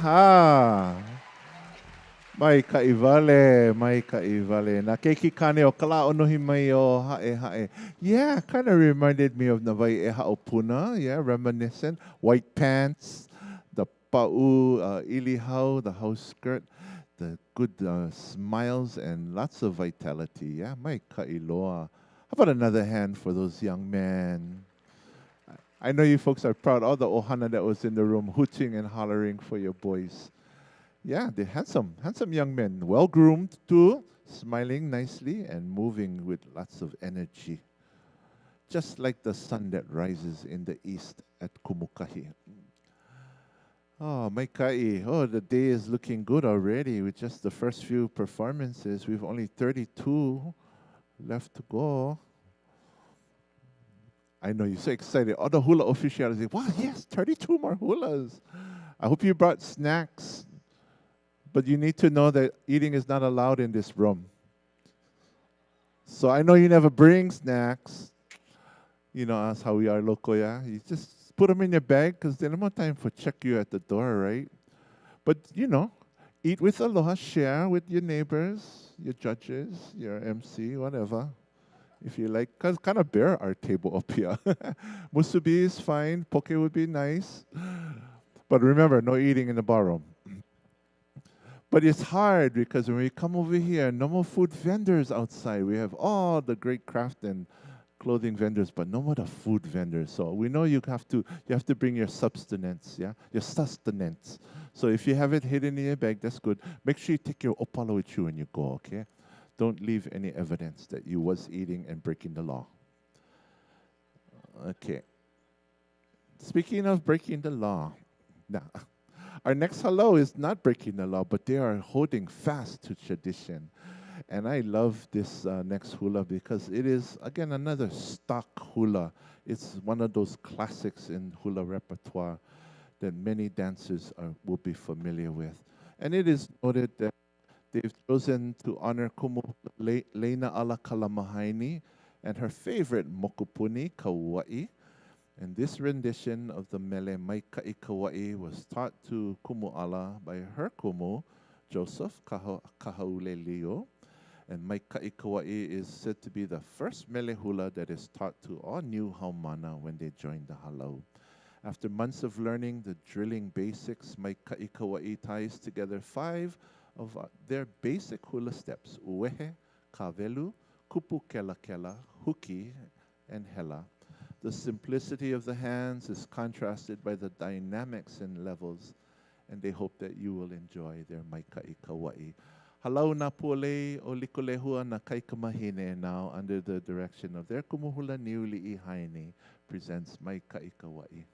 Ha. Mai ka ivale, mai ka ivale. Na keiki kane o kala onohi mai o hae hae. Yeah, kind of reminded me of Navai e Haopuna. Yeah, reminiscent. White pants, the pa'u ilihau, the house skirt, the good smiles and lots of vitality. Yeah, mai ka iloa. How about another hand for those young men? I know you folks are proud. All the ohana that was in the room hooting and hollering for your boys. Yeah, they're handsome, handsome young men, well groomed too, smiling nicely and moving with lots of energy, just like the sun that rises in the east at Kumukahi. Oh, Maikai, oh, the day is looking good already with just the first few performances. We've only 32 left to go. I know you're so excited. All the hula officials say, wow, yes, 32 more hulas. I hope you brought snacks. But you need to know that eating is not allowed in this room. So I know you never bring snacks. You know, that's how we are local, yeah? You just put them in your bag because there's no more time for check you at the door, right? But, you know, eat with aloha, share with your neighbors, your judges, your MC, whatever. If you like, because kind of bare our table up here. Musubi is fine, poke would be nice. But remember, no eating in the barroom. But it's hard because when we come over here, no more food vendors outside. We have all the great craft and clothing vendors, but no more the food vendors. So we know you have to bring your substance, yeah, your sustenance. So if you have it hidden in your bag, that's good. Make sure you take your opala with you when you go, okay? Don't leave any evidence that you was eating and breaking the law. Okay. Speaking of breaking the law, now our next hello is not breaking the law, but they are holding fast to tradition. And I love this next hula because it is, again, another stock hula. It's one of those classics in hula repertoire that many dancers will be familiar with. And it is noted that they've chosen to honor Leina Ala Kalamahaini and her favorite mokupuni, Kauai. And this rendition of the mele Maikai Kauai was taught to Kumuala by her kumu, Joseph Kahaulelio. And Maikai Kauai is said to be the first mele hula that is taught to all new haumana when they join the halau. After months of learning the drilling basics, Maikai Kauai ties together 5 of their basic hula steps: uwehe, kavelu, kupu kela kela, huki, and hela. The simplicity of the hands is contrasted by the dynamics and levels, and they hope that you will enjoy their Maikai Kauai. Halau na puolei o likolehua na kaikamahine now under the direction of their kumuhula niuli I haine presents Maikai Kauai.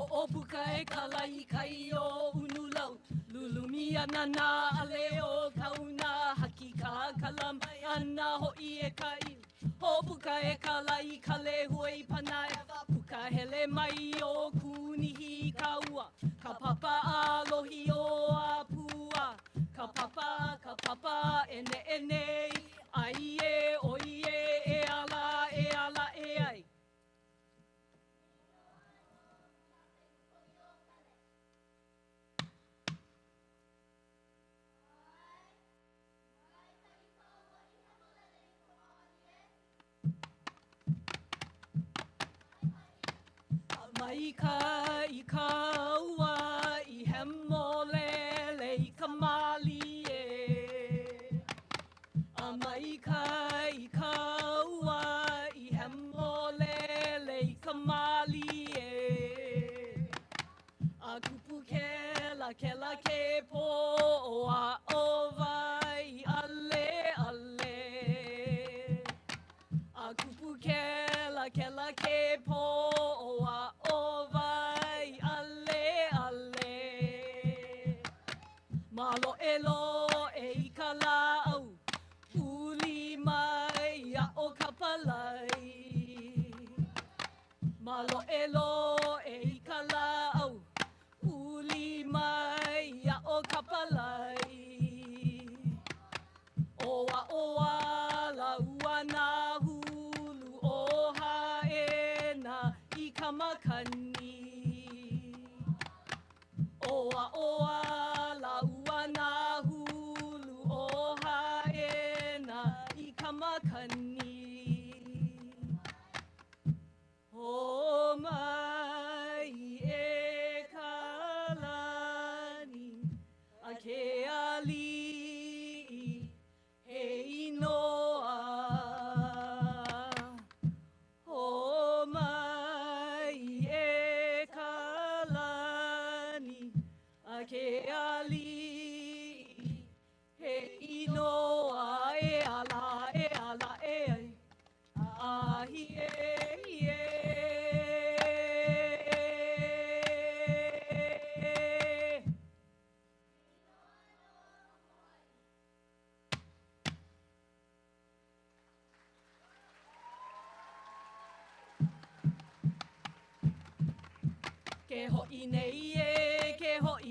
Ho'opuka e kalai kai o unulau. Lulumi ana na aleo kauna haki ka kalam ana ho'i e kai. Ho'opuka e kalai kale huai panai. Puka hele mai o kunihi kaua. Ka papa alohi o apua. Ka papa ene ai e oie e ala e ai. Mai ka I kaua I hemolele I kamali e. Mai ka I kaua I hemolele I kamali e. A kupu kela ke po o a ovai ale. A kupu kela ke po o a ovai ale. Malo elo e ikala au. Uli mai a o kapalai. Malo elo e ikala au. Uli mai a o kapalai. Oa la uana hulu o haena I kamakani. Oa la uana hulu o haena I kamakani. O mai e kalani a ke ali he inoa. O mai e kalani a ke ali he inoa e ala e ai. Ahi e. Ke ho'i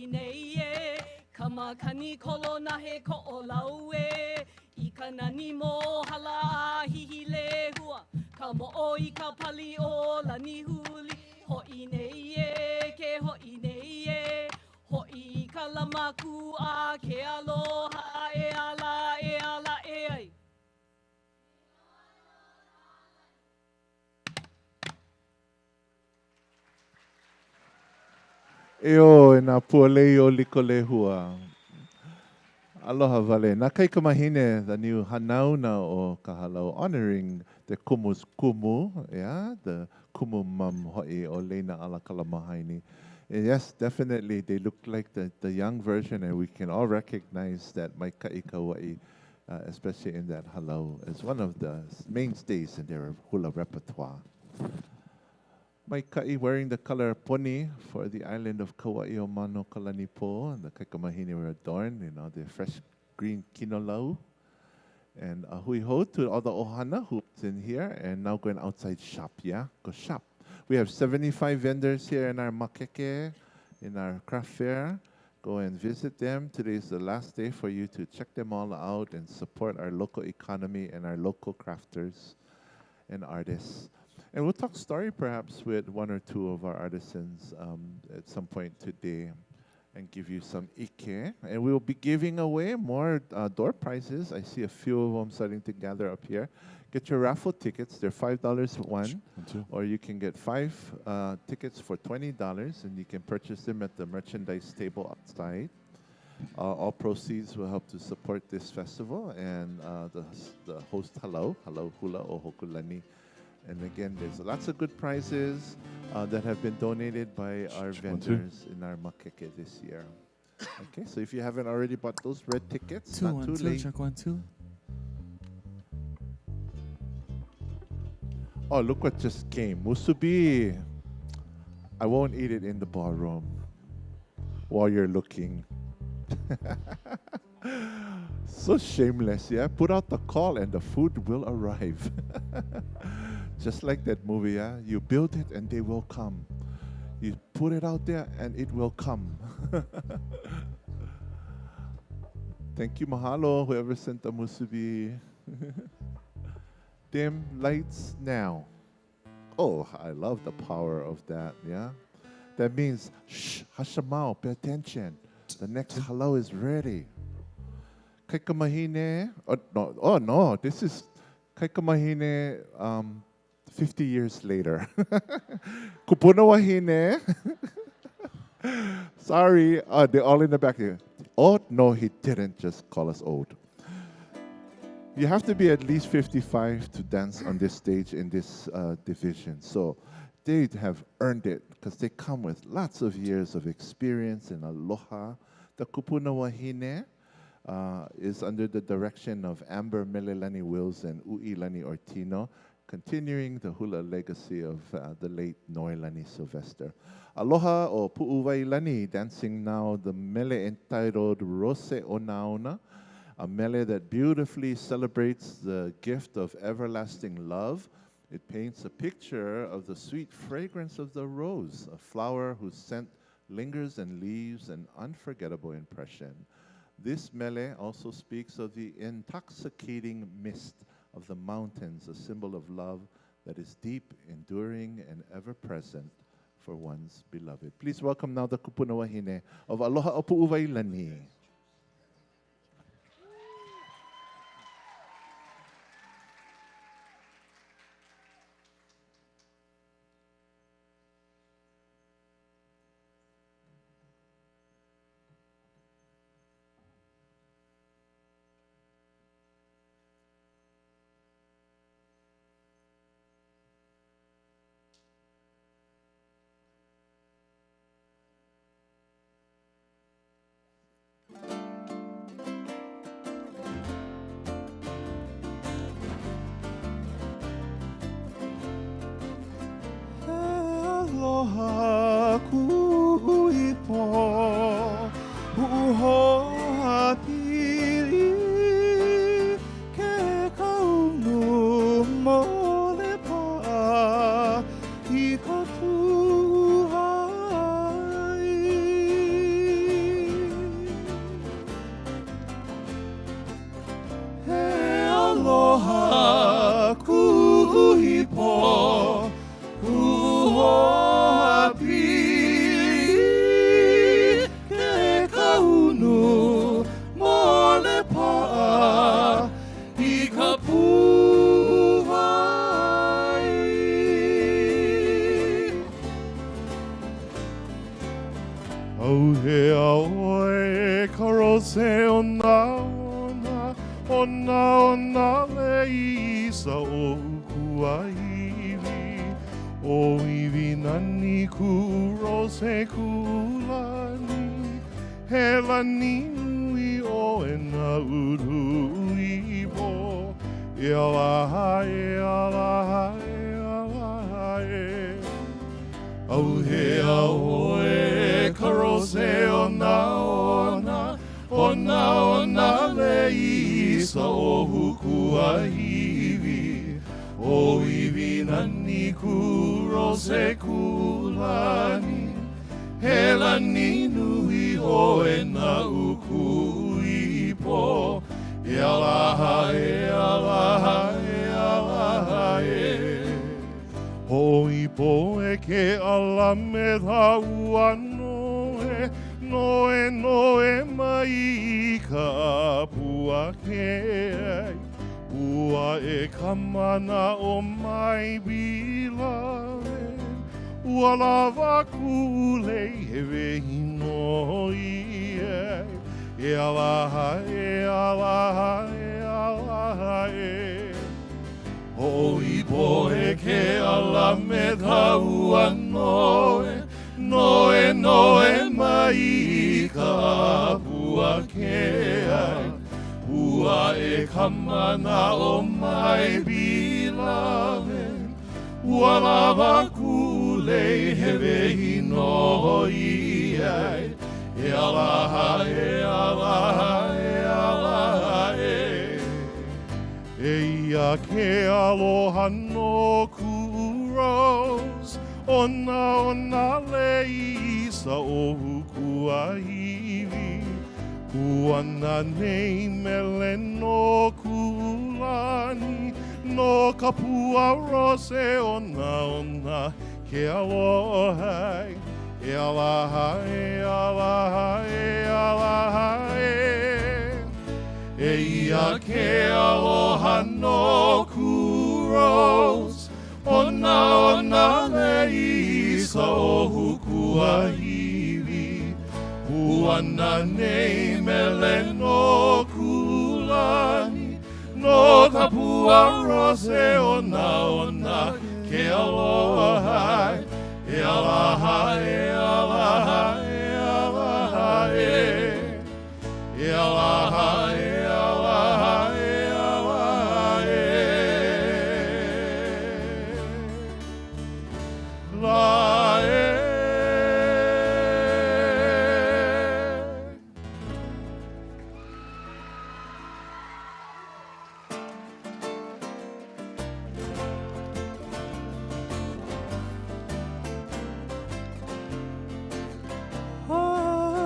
nei e, kamakani kolona he ko'olau e, I ka nani mo hala a hihi lehua, ka mo'o I ka pali o lani huli, ho'i nei e, ke ho'i nei e, ho'i I ka lamaku a ke aloha e ala e ai. Eo e nā pualei o liko lehua. Aloha vale. Nā kai ka mahine, the new hanauna o ka halau, honoring the kumu's kumu, yeah, the kumu mam ho'i o leina ala kalamahaini. And yes, definitely, they look like the young version, and we can all recognize that mai ka'i kaua'i, especially in that halau, is one of the mainstays in their hula repertoire. Mai ka'i wearing the color poni for the island of Kauai o Mano Kalanipo, and the kaikamahine were adorned, the fresh green kinolau. And hui ho to all the ohana who's in here, and now going outside shop, yeah? Go shop. We have 75 vendors here in our makeke, in our craft fair. Go and visit them. Today is the last day for you to check them all out and support our local economy and our local crafters and artists. And we'll talk story perhaps with one or two of our artisans at some point today and give you some ike. And we'll be giving away more door prizes. I see a few of them starting to gather up here. Get your raffle tickets. They're $5 one. Or you can get 5 tickets for $20, and you can purchase them at the merchandise table outside. All proceeds will help to support this festival and the host Hula o Hokulani. And again, there's lots of good prizes that have been donated by our vendors in our makeke this year. Okay, so if you haven't already bought those red tickets, not too late. Check 1, 2. Oh, look what just came. Musubi. I won't eat it in the ballroom while you're looking. So shameless, yeah? Put out the call and the food will arrive. Just like that movie, yeah? You build it and they will come. You put it out there and it will come. Thank you, mahalo, whoever sent the musubi. Dim lights now. Oh, I love the power of that, yeah? That means, shh, hashamao, pay attention. The next hello is ready. Kaikamahine, oh no, this is Kaikamahine 50 years later. Kupuna Wahine. Sorry, they're all in the back here. Oh, no, he didn't just call us old. You have to be at least 55 to dance on this stage in this division. So they have earned it because they come with lots of years of experience in aloha. The Kupuna Wahine is under the direction of Amber Melelani Wills and Uilani Ortino, continuing the hula legacy of the late Noelani Sylvester. Aloha o Pu'uwailani, dancing now the mele entitled Rose Onaona, a mele that beautifully celebrates the gift of everlasting love. It paints a picture of the sweet fragrance of the rose, a flower whose scent lingers and leaves an unforgettable impression. This mele also speaks of the intoxicating mist of the mountains, a symbol of love that is deep, enduring, and ever present for one's beloved. Please welcome now the Kupuna Wahine of Aloha o Pu'uwailani. Aloha kuipo uhoa pili ke kaunu mole pa I ka puhai. He aloha kuipo uhoa pili ke kaunu mole pa I ka puhai. Au he aoe ka rose ona le isa o kuaiwi. O iwi nani ku rose kulani, he lani nui o e na uru ipo. E alahae, alahae, alahae. Au he aoe ka rose ona le isa o hukuaiwi. O iwi nani ku rose kulani, he lani nui o e na uku ipo. E alahae, alahae, alahae. Ho ipo e ke ala me haua noe, noe, noe mai I ka apua ke ai. Ua e kamana o mai beloved. Ua lava kule he wehino I e. E alahae, alahae, alahae. Ho ipo e ke ala me haua noe, noe, noe mai I ka apua ke ai. Ua e kamana o my beloved. Ua lava kule he wehi ai. E alaha, e alaha, e alaha, e. E ia ke aloha no ku'u rose, ona le isa o hukuahiwi. Kuana nei mele no kulani, no kapua rose ona ke aloha. E alaha, e alaha, e alaha, e. E ia ke aloha no kuros, ona le isa o hukuahiwi. Kuana nei mele no kulani, no kapua rose ona ke aloha. E alaha, e alaha, e alaha, e. E alaha, e alaha, e alaha, e. La e.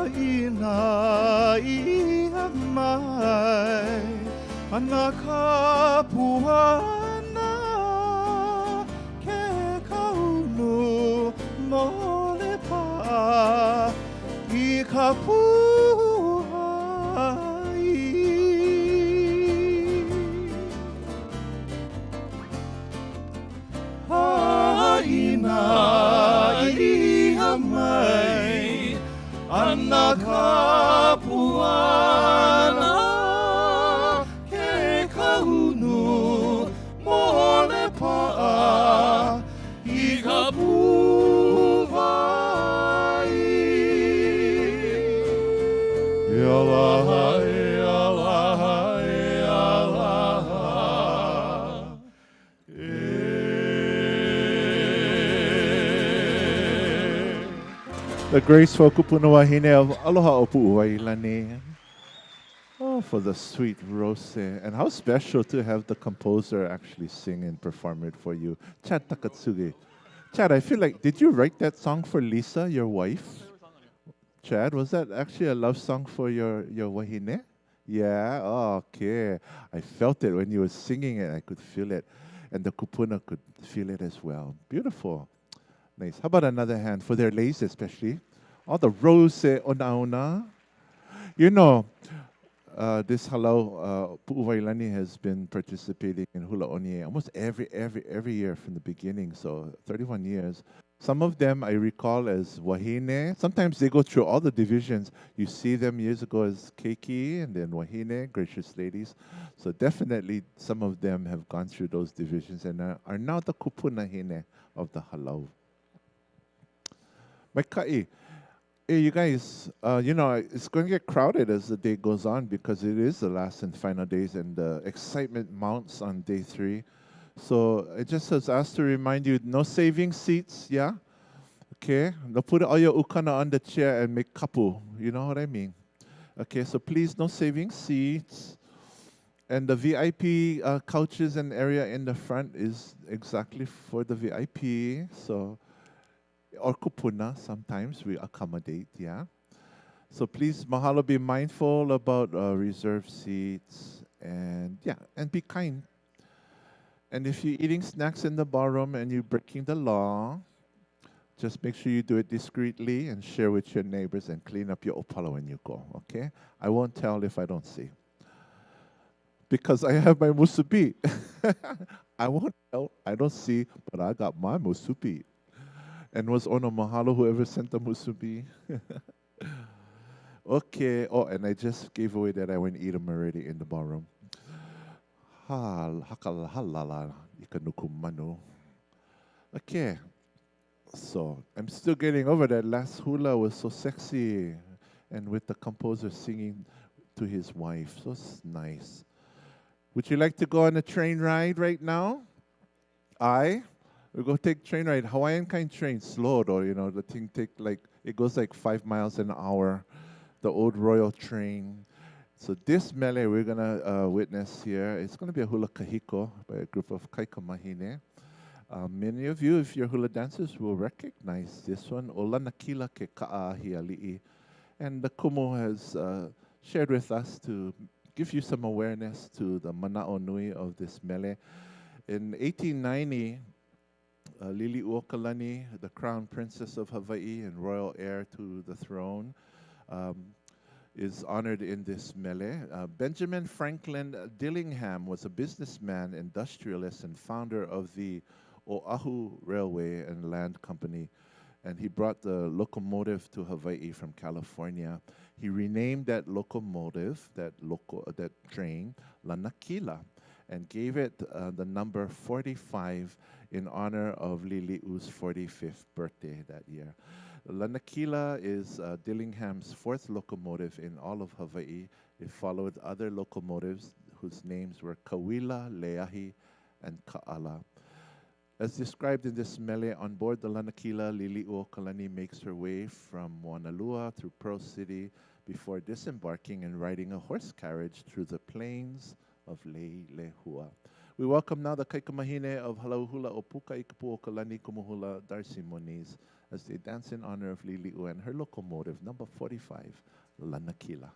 Haina ia mai, ana kapuana, ke kaunu mole pa, I kapuai. Haina ia mai, ana kapuana, ke kaunu mole pa'a, I kapuai. E alaha, e alaha, e alaha, e. The graceful Kupuna Wahine of Aloha Opu Wailane. Oh, for the sweet rose. And how special to have the composer actually sing and perform it for you. Chad Takatsugi. Chad, I feel like, did you write that song for Lisa, your wife? Chad, was that actually a love song for your Wahine? Yeah? Oh, okay. I felt it when you were singing it. I could feel it. And the Kupuna could feel it as well. Beautiful. Nice. How about another hand for their lace, especially? All the rose auana. You know, this halau Pu'uwailani has been participating in Hula Oni E almost every year from the beginning. So 31 years. Some of them I recall as Wahine. Sometimes they go through all the divisions. You see them years ago as Keiki and then Wahine, gracious ladies. So definitely some of them have gone through those divisions and are now the Kupuna Hine of the halau. Maikai, hey, you guys, it's going to get crowded as the day goes on because it is the last and final days and the excitement mounts on day 3. So it just has asked to remind you, no saving seats, yeah? Okay, no put all your ukana on the chair and make kapu, you know what I mean? Okay, so please no saving seats. And the VIP couches and area in the front is exactly for the VIP, so or kupuna, sometimes we accommodate, yeah? So please, mahalo, be mindful about reserved seats and be kind. And if you're eating snacks in the ballroom and you're breaking the law, just make sure you do it discreetly and share with your neighbors and clean up your opala when you go, okay? I won't tell if I don't see. Because I have my musubi. I won't tell, I don't see, but I got my musubi. And was ono mahalo whoever sent the musubi. Okay. Oh, and I just gave away that I went eat them already in the ballroom. Halala ikanukumano. Okay. So I'm still getting over that. Last hula was so sexy, and with the composer singing to his wife, so nice. Would you like to go on a train ride right now? We'll go take train ride. Hawaiian kind train, slow though, the thing take like It goes like 5 miles an hour, the old royal train. So this mele we're going to witness here, it's going to be a hula kahiko by a group of Wahine. Many of you, if you're hula dancers, will recognize this one, Olanakila ke ka'ahi ali'i. And the kumu has shared with us to give you some awareness to the mana'o nui of this mele. In 1890, Lili'uokalani, the crown princess of Hawaii and royal heir to the throne, is honored in this mele. Benjamin Franklin Dillingham was a businessman, industrialist, and founder of the Oahu Railway and Land Company, and he brought the locomotive to Hawaii from California. He renamed that locomotive, that train, Lanakila, and gave it the number 45 in honor of Lili'u's 45th birthday that year. Lanakila is Dillingham's fourth locomotive in all of Hawaii. It followed other locomotives whose names were Kawila, Leahi, and Ka'ala. As described in this mele, on board the Lanakila, Lili'uokalani makes her way from Moanalua through Pearl City before disembarking and riding a horse carriage through the plains of Leilehua. We welcome now the Kaikamahine of Halauhula Opuka Ikapuokalani Kumuhula Darcy Moniz as they dance in honor of Lili'u and her locomotive, number 45, Lanakila.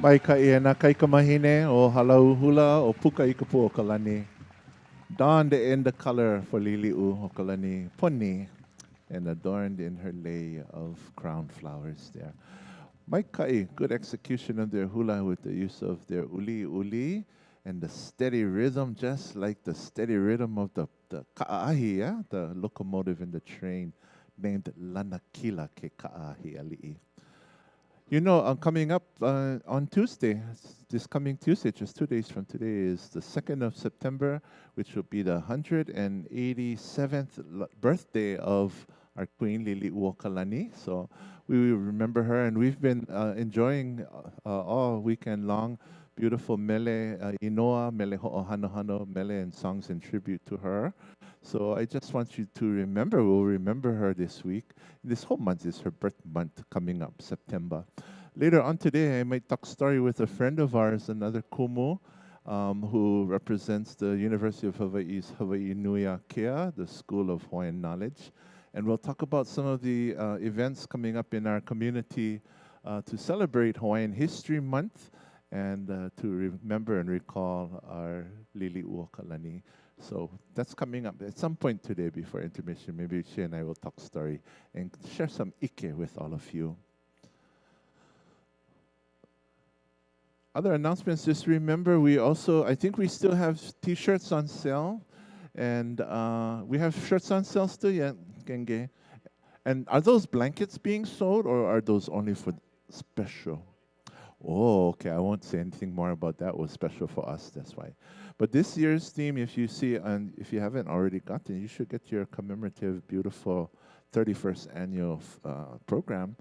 Mai ka ia na kaika mahine o halau hula o puka i ka pu o ka lani. Donned in the color for lili'u o ka lani poni and adorned in her lei of crown flowers there. Mai kai, good execution of their hula with the use of their uli and the steady rhythm, just like the steady rhythm of the ka'ahi, yeah? The locomotive in the train named Lanakila ke ka'ahi ali'i. You know, coming up on Tuesday, this coming Tuesday, just 2 days from today, is the 2nd of September, which will be the 187th birthday of our Queen Lili Uokalani. So we will remember her, and we've been enjoying all weekend long beautiful mele inoa, mele ho'ohanohano, mele, and songs in tribute to her. So I just want you to remember, we'll remember her this week. This whole month is her birth month coming up, September. Later on today, I might talk story with a friend of ours, another kumu, who represents the University of Hawaii's Hawaii Nui Akea, the School of Hawaiian Knowledge. And we'll talk about some of the events coming up in our community to celebrate Hawaiian History Month and to remember and recall our Lili Uokalani. So that's coming up at some point today before intermission. Maybe she and I will talk story and share some ike with all of you. Other announcements, just remember we also, I think we still have t-shirts on sale. And we have shirts on sale still, yeah, Genge. And are those blankets being sold or are those only for special? Oh, okay, I won't say anything more about that. It was special for us, that's why. But this year's theme, if you see, and if you haven't already gotten, you should get your commemorative, beautiful 31st annual program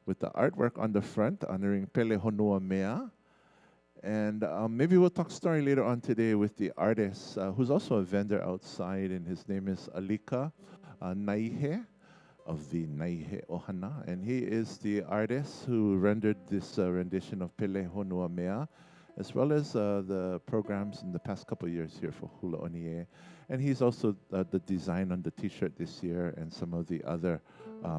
with the artwork on the front honoring Pele Honua Mea. And maybe we'll talk story later on today with the artist, who's also a vendor outside, and his name is Alika Naihe of the Naihe Ohana. And he is the artist who rendered this rendition of Pele Honua Mea, as well as the programs in the past couple of years here for Hula Oni E. And he's also the design on the t-shirt this year and some of the other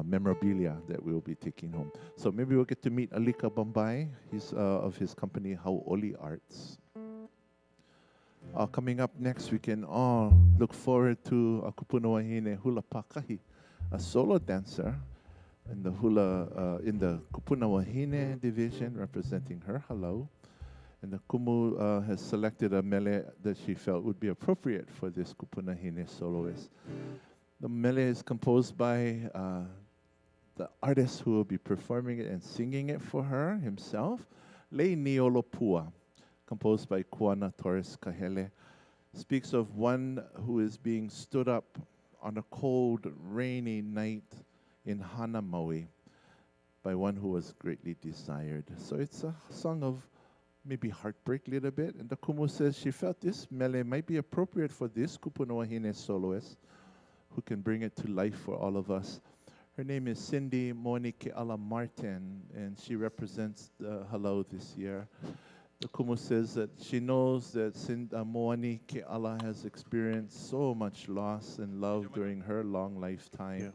memorabilia that we will be taking home. So maybe we'll get to meet Alika Bombay. He's of his company Hau'oli Arts. Coming up next, we can all look forward to a Kupuna Wahine Hula Pakahi, a solo dancer in the in the Kupuna Wahine division representing her halau. And the Kumu has selected a mele that she felt would be appropriate for this Kupuna Hine soloist. The mele is composed by the artist who will be performing it and singing it for her himself, Lei Niolopua, composed by Kuana Torres Kahele, speaks of one who is being stood up on a cold, rainy night in Hanamaui by one who was greatly desired. So it's a song of maybe heartbreak a little bit. And the Kumu says she felt this mele might be appropriate for this Kupuna Wahine soloist who can bring it to life for all of us. Her name is Cindy Monike'ala Martin, and she represents the halau this year. The Kumu says that she knows that Moani Ke'ala has experienced so much loss and love during her long lifetime.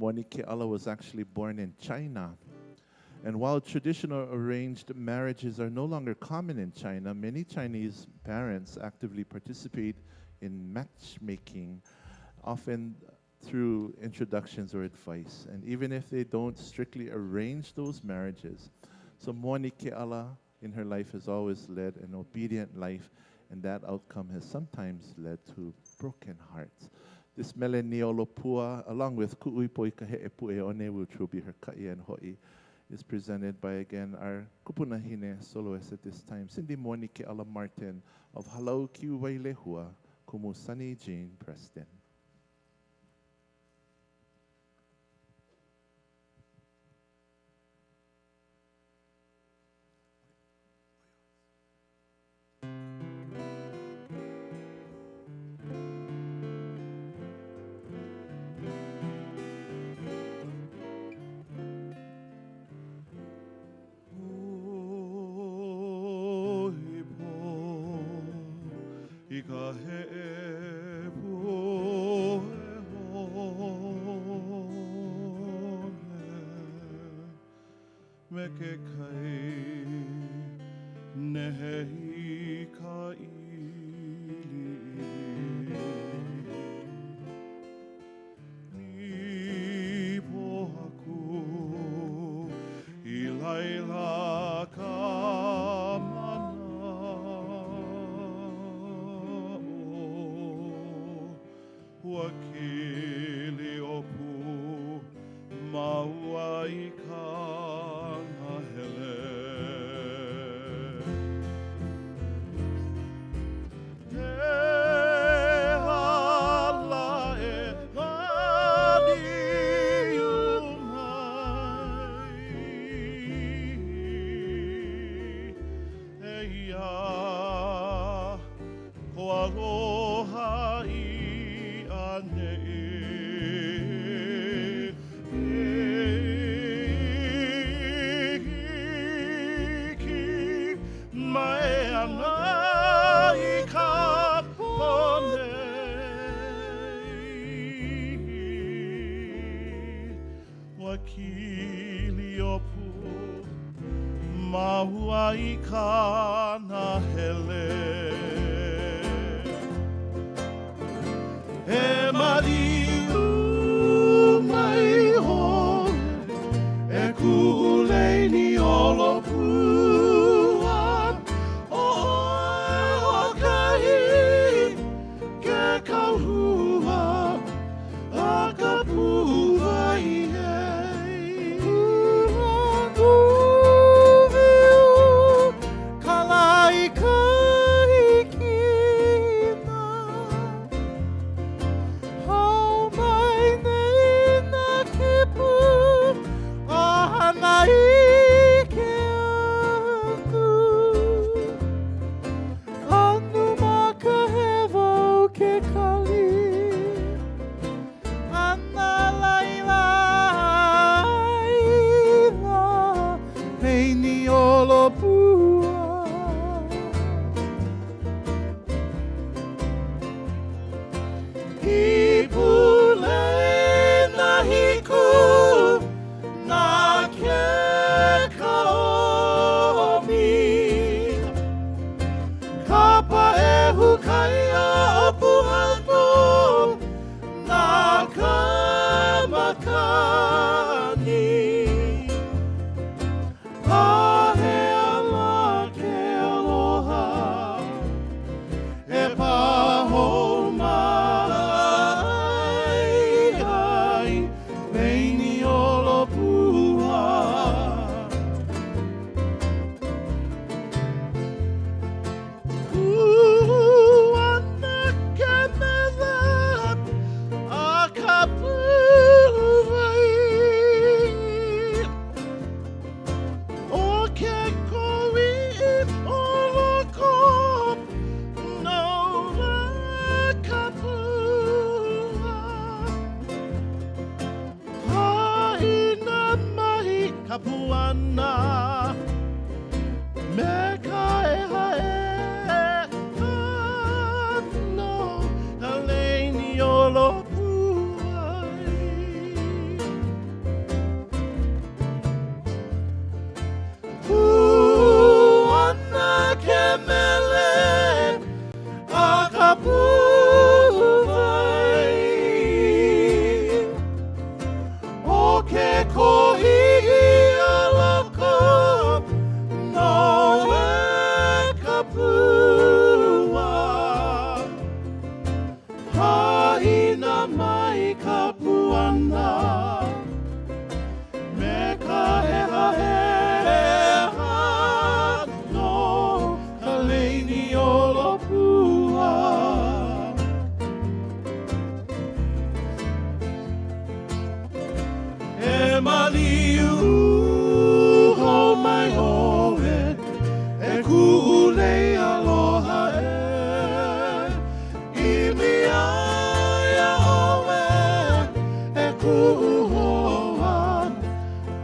Moani Ke'ala was actually born in China. And while traditional arranged marriages are no longer common in China, many Chinese parents actively participate in matchmaking, often through introductions or advice. And even if they don't strictly arrange those marriages, so Moani Ke'ala in her life has always led an obedient life, and that outcome has sometimes led to broken hearts. This mele Niolopua, along with Ku'uipoi Kahe'epu'eone, which will be her ka'i and ho'i, is presented by, again, our Kupuna Hine soloist at this time, Cindy Moani Ke'ala Martin of Halau Kiu Wailehua, Kumu Sunny Jean Preston. Me ke kai Wakili opu maua I kana hele. E hala e gani umai. E ia ko aloha I ane Keiki mai ana I ka pone Wakili opu maua I kana hele E mariu mai hon E kuleini olopua O kahi ke kauhua A ka puva I hei Kalai kahikina Hau mai nei na kipu Ahana I ke anu Anu makahewa o ke kali Ana laila ila Heini olopua Hipule na hiku na ke kaomi Kapa e hukaia opuhano na kamakani Ahe ala ke aloha E paho mai ai Peini olopua Kuana ke mele A ka puwai O ke kowi I oloko No ka puwa Haina mahi ka puana Me ka hae no ka leini olopuai Kuana ke mele a ka puwai O ke kohi I aloko No e ka puwa Haina mai ka puana Me ka heha no ka leini olopua E maliu ho mai hoe E kuulei aloha I mia ia oe E kuuhoa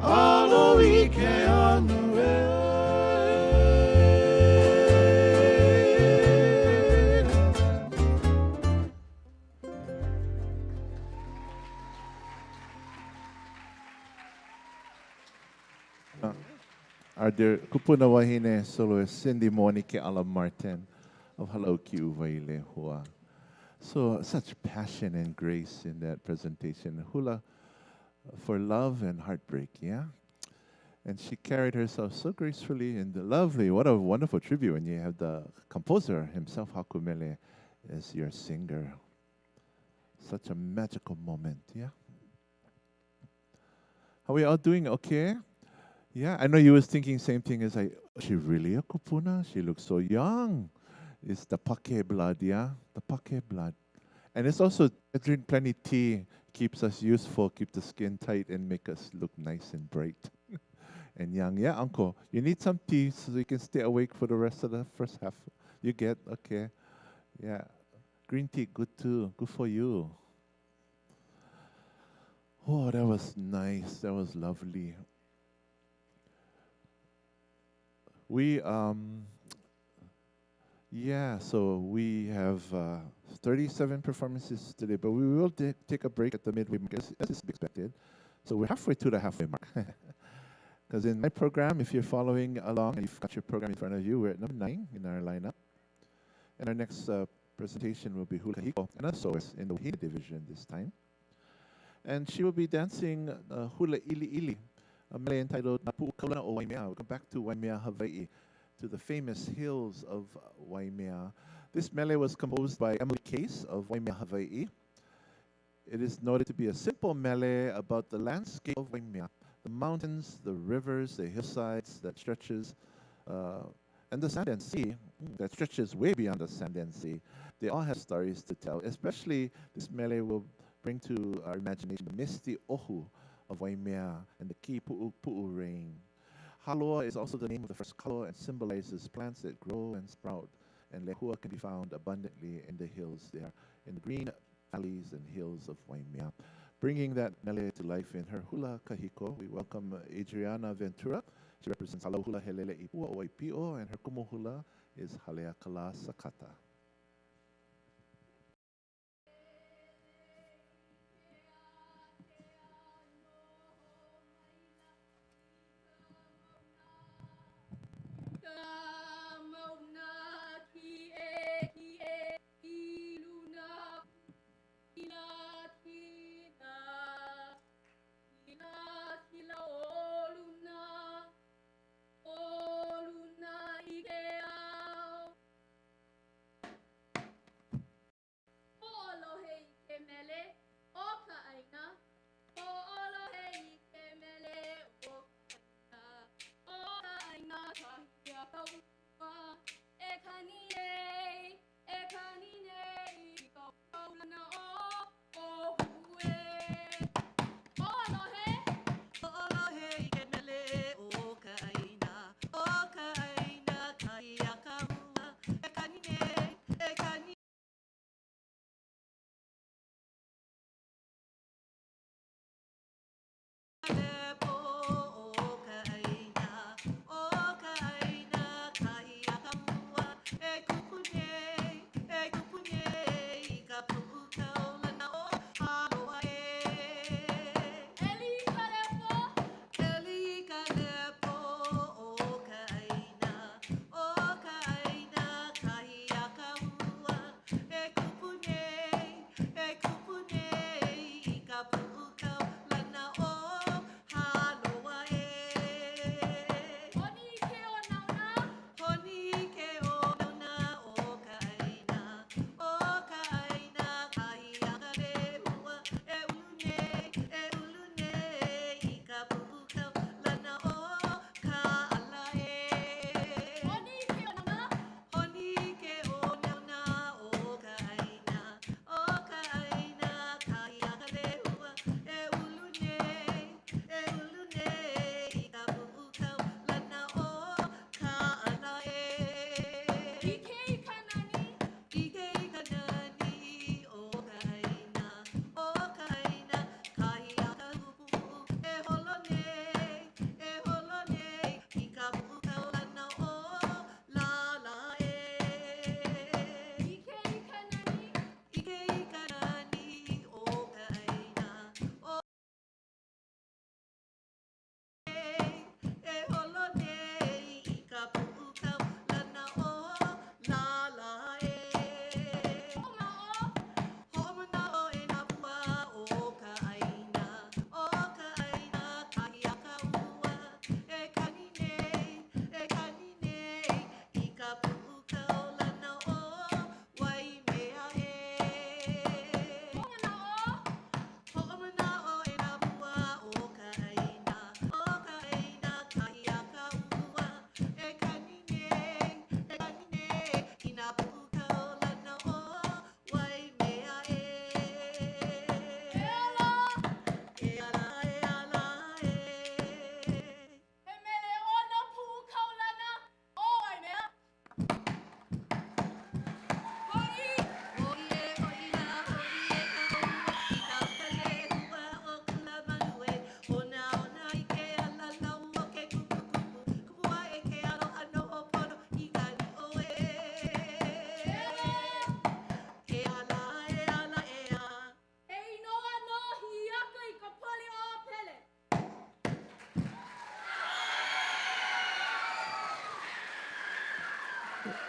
Alo I ke anu Our dear Kupuna Wahine soloist Cindy Monike Ala Martin of Halauki Uvaile Hua. So such passion and grace in that presentation. Hula for love and heartbreak, yeah? And she carried herself so gracefully and lovely. What a wonderful tribute when you have the composer himself, Hakumele, as your singer. Such a magical moment, yeah? How are we all doing? Okay? Yeah, I know you was thinking same thing as I. She really a kupuna? She looks so young. It's the pake blood, yeah? The pake blood. And it's also, I drink plenty tea, keeps us useful, keep the skin tight, and make us look nice and bright and young. Yeah, uncle, you need some tea so you can stay awake for the rest of the first half. You get? Okay. Yeah. Green tea, good too. Good for you. Oh, that was nice. That was lovely. We, yeah, so we have 37 performances today, but we will take a break at the midway mark, as is expected. So we're halfway to the halfway mark. Because in my program, if you're following along and you've got your program in front of you, we're at number 9 in our lineup. And our next presentation will be Hula Kahiko, another soloist in the Wahine division this time. And she will be dancing Hula Ili Ili, a melee entitled Kupuna o Waimea. We'll come back to Waimea, Hawaii, to the famous hills of Waimea. This melee was composed by Emily Case of Waimea, Hawaii. It is noted to be a simple melee about the landscape of Waimea, the mountains, the rivers, the hillsides that stretches, and the sand and sea that stretches way beyond the sand and sea. They all have stories to tell. Especially this melee will bring to our imagination the misty ohu of Waimea and the ki pu'u pu'u rain. Haloa is also the name of the first kalo and symbolizes plants that grow and sprout. And lehua can be found abundantly in the hills there, in the green valleys and hills of Waimea. Bringing that melee to life in her hula kahiko, we welcome Adriana Ventura. She represents Halau Hula Helele Ipua o Ipio, and her kumu hula is Halea Kala Sakata.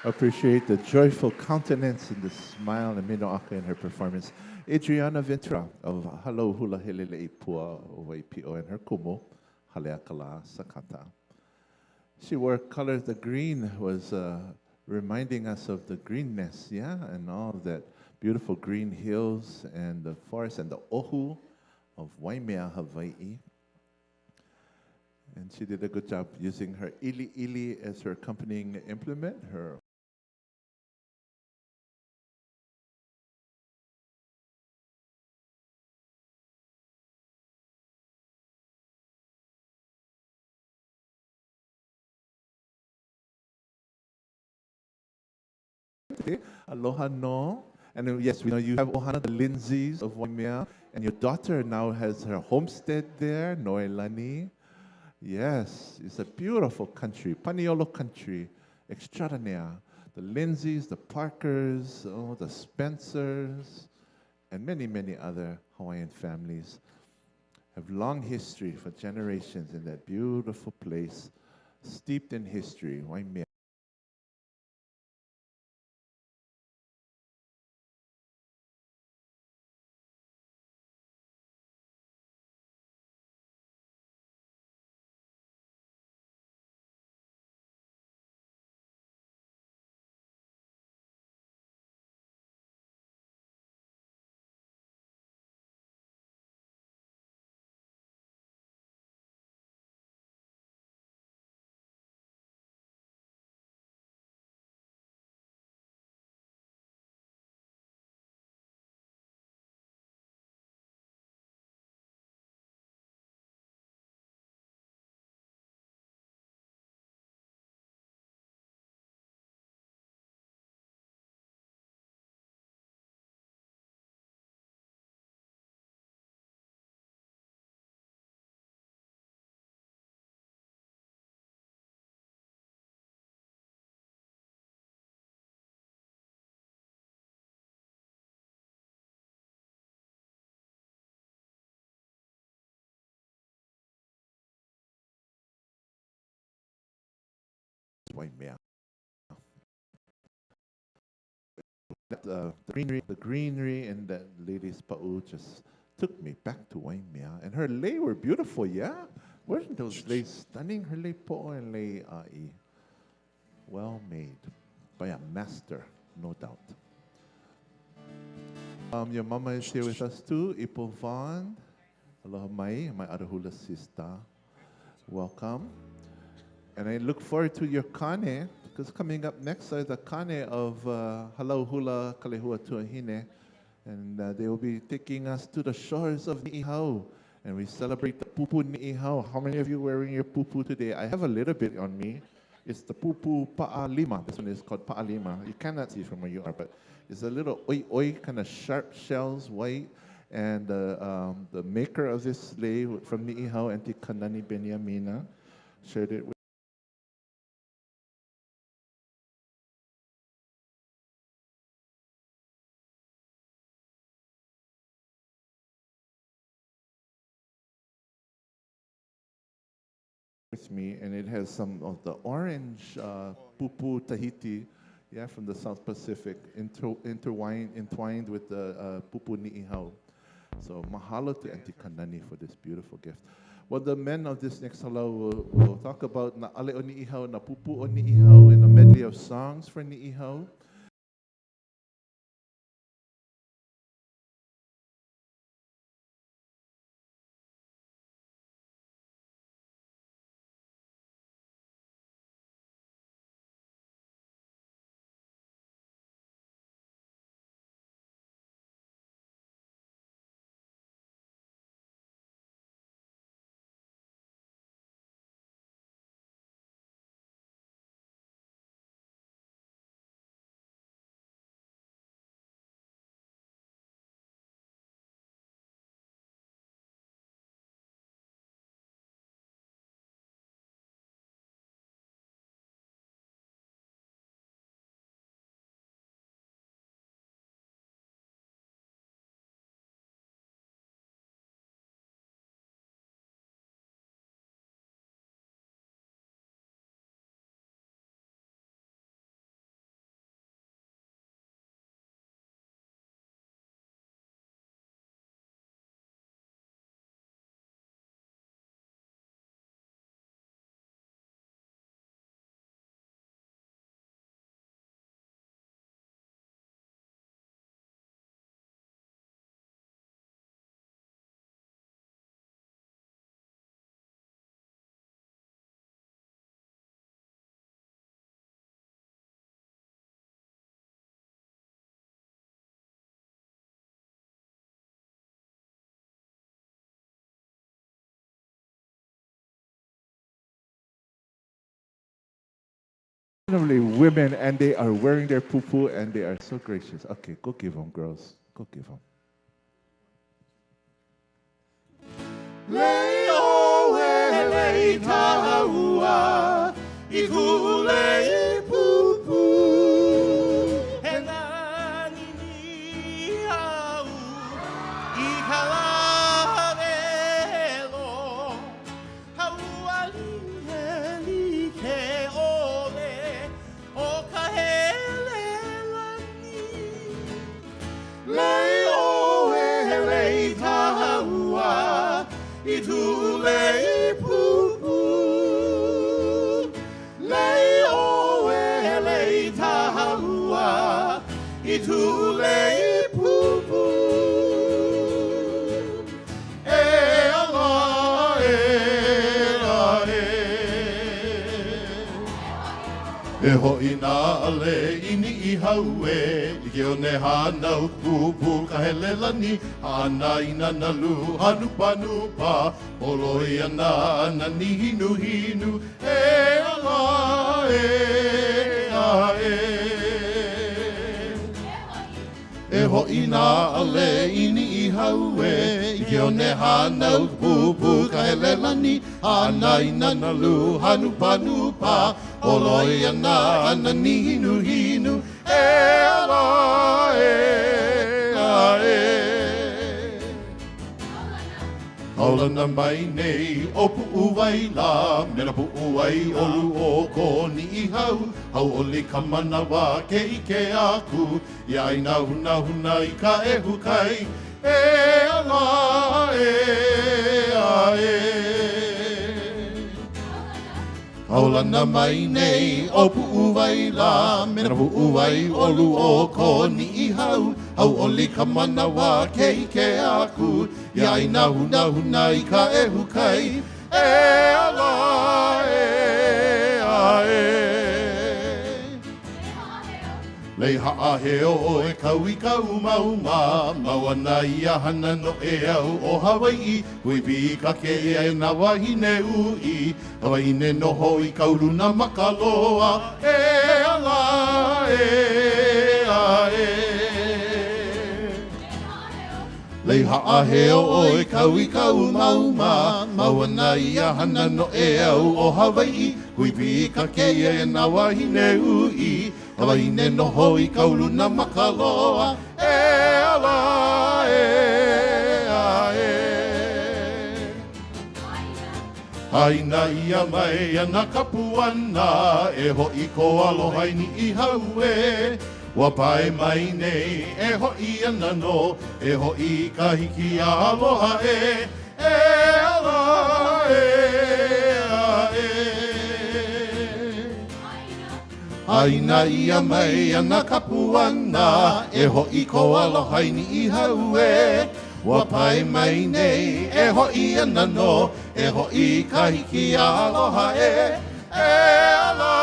Appreciate the joyful countenance and the smile and Minoaka in her performance. Adriana Ventura of Halo Hula Helele Pua Waipio and her kumu, Haleakala Sakata. She wore colors, the green was reminding us of the greenness, yeah, and all of that beautiful green hills and the forest and the ohu of Waimea, Hawaii. And she did a good job using her ili ili as her accompanying implement, her aloha no. And then, yes, we know you have Ohana, the Lindsays of Waimea, and your daughter now has her homestead there, Noelani. Yes, it's a beautiful country, Paniolo country, extraordinaire. The Lindsays, the Parkers, oh, the Spencers, and many, many other Hawaiian families have long history for generations in that beautiful place, steeped in history, Waimea. Waimea. The greenery and that lady's pa'u just took me back to Waimea. And her lei were beautiful, yeah? Weren't those leis stunning? Her lei po'o and lei a'i. Well made by a master, no doubt. Your mama is here with us too, Ipo Vaughn. Aloha mai, my Arahula sister. Welcome. And I look forward to your kane, because coming up next are the kane of Halau Hula Kalehua Tuahine. And they will be taking us to the shores of Ni'ihau. And we celebrate the pupu Ni'ihau. How many of you are wearing your pupu today? I have a little bit on me. It's the pupu pa'alima. This one is called pa'alima. You cannot see from where you are, but it's a little oi kind of sharp shells, white. And the maker of this sleigh from Ni'ihau, Auntie Kanani Benyamina, shared it with me, and it has some of the orange pupu Tahiti, yeah, from the South Pacific, entwined with the pupu ni'ihau. So mahalo to Auntie Kanani for this beautiful gift. Well, the men of this next halau will talk about na ale o ni'ihau, na pupu o ni'ihau, and a medley of songs for ni'ihau. Lovely women, and they are wearing their poo-poo, and they are so gracious. Okay, go give them, girls. Go give them. Leo e lei taua I kule I pupu He nani ni au I kalarelo Haua li ke ole O ka hele lani Leo e lei taua I tule I pupu Leo e lei tahua I tule I pupu E ala E hoi nā ale ini I haue I ke o ne hanau pupu ka hele lani Ana ina na lu hanu panupa Oloi ana ana ni hinu hinu E ala E hoi nā ale ini I haue I ke o ne hanau pupu ka hele lani Ana ina na lu hanu panupa Oloi ana ana ni hinu hinu E ala Haulana mai nei o pu'uai la Mena pu'uai olu o ko ni I hau Hau oli ka manawa ke ike aku Ia ina huna huna I ka ehu kai E ala Haulana mai nei o pu'uai la Mena pu'uai olu o ko ni I hau Hau oli ka manawa ke ike aku Ia ina huna huna I ka ehu kai E ala Lei haa heo o e kau I kau mauma Mawana ia hana no e au o Hawaii Hui pi ka ke e na wahine ui Wahine noho I kauruna makaloa E ala Lei haa heo o e kau I kau mauma Mawana ia hana no e au o Hawaii Hui pi ka ke e na wahine ui Wahine noho I kauruna makaloa E ala Haina ia mai ana kapuana E hoi ko aloha ni I haue Wa pai mai nei e hoi ana no E hoi kahiki a aloha E ala Aina ia mai ana kapuana E hoi ko aloha ni I haue Wa pai mai nei e hoi ana no E hoi kahiki a aloha E ala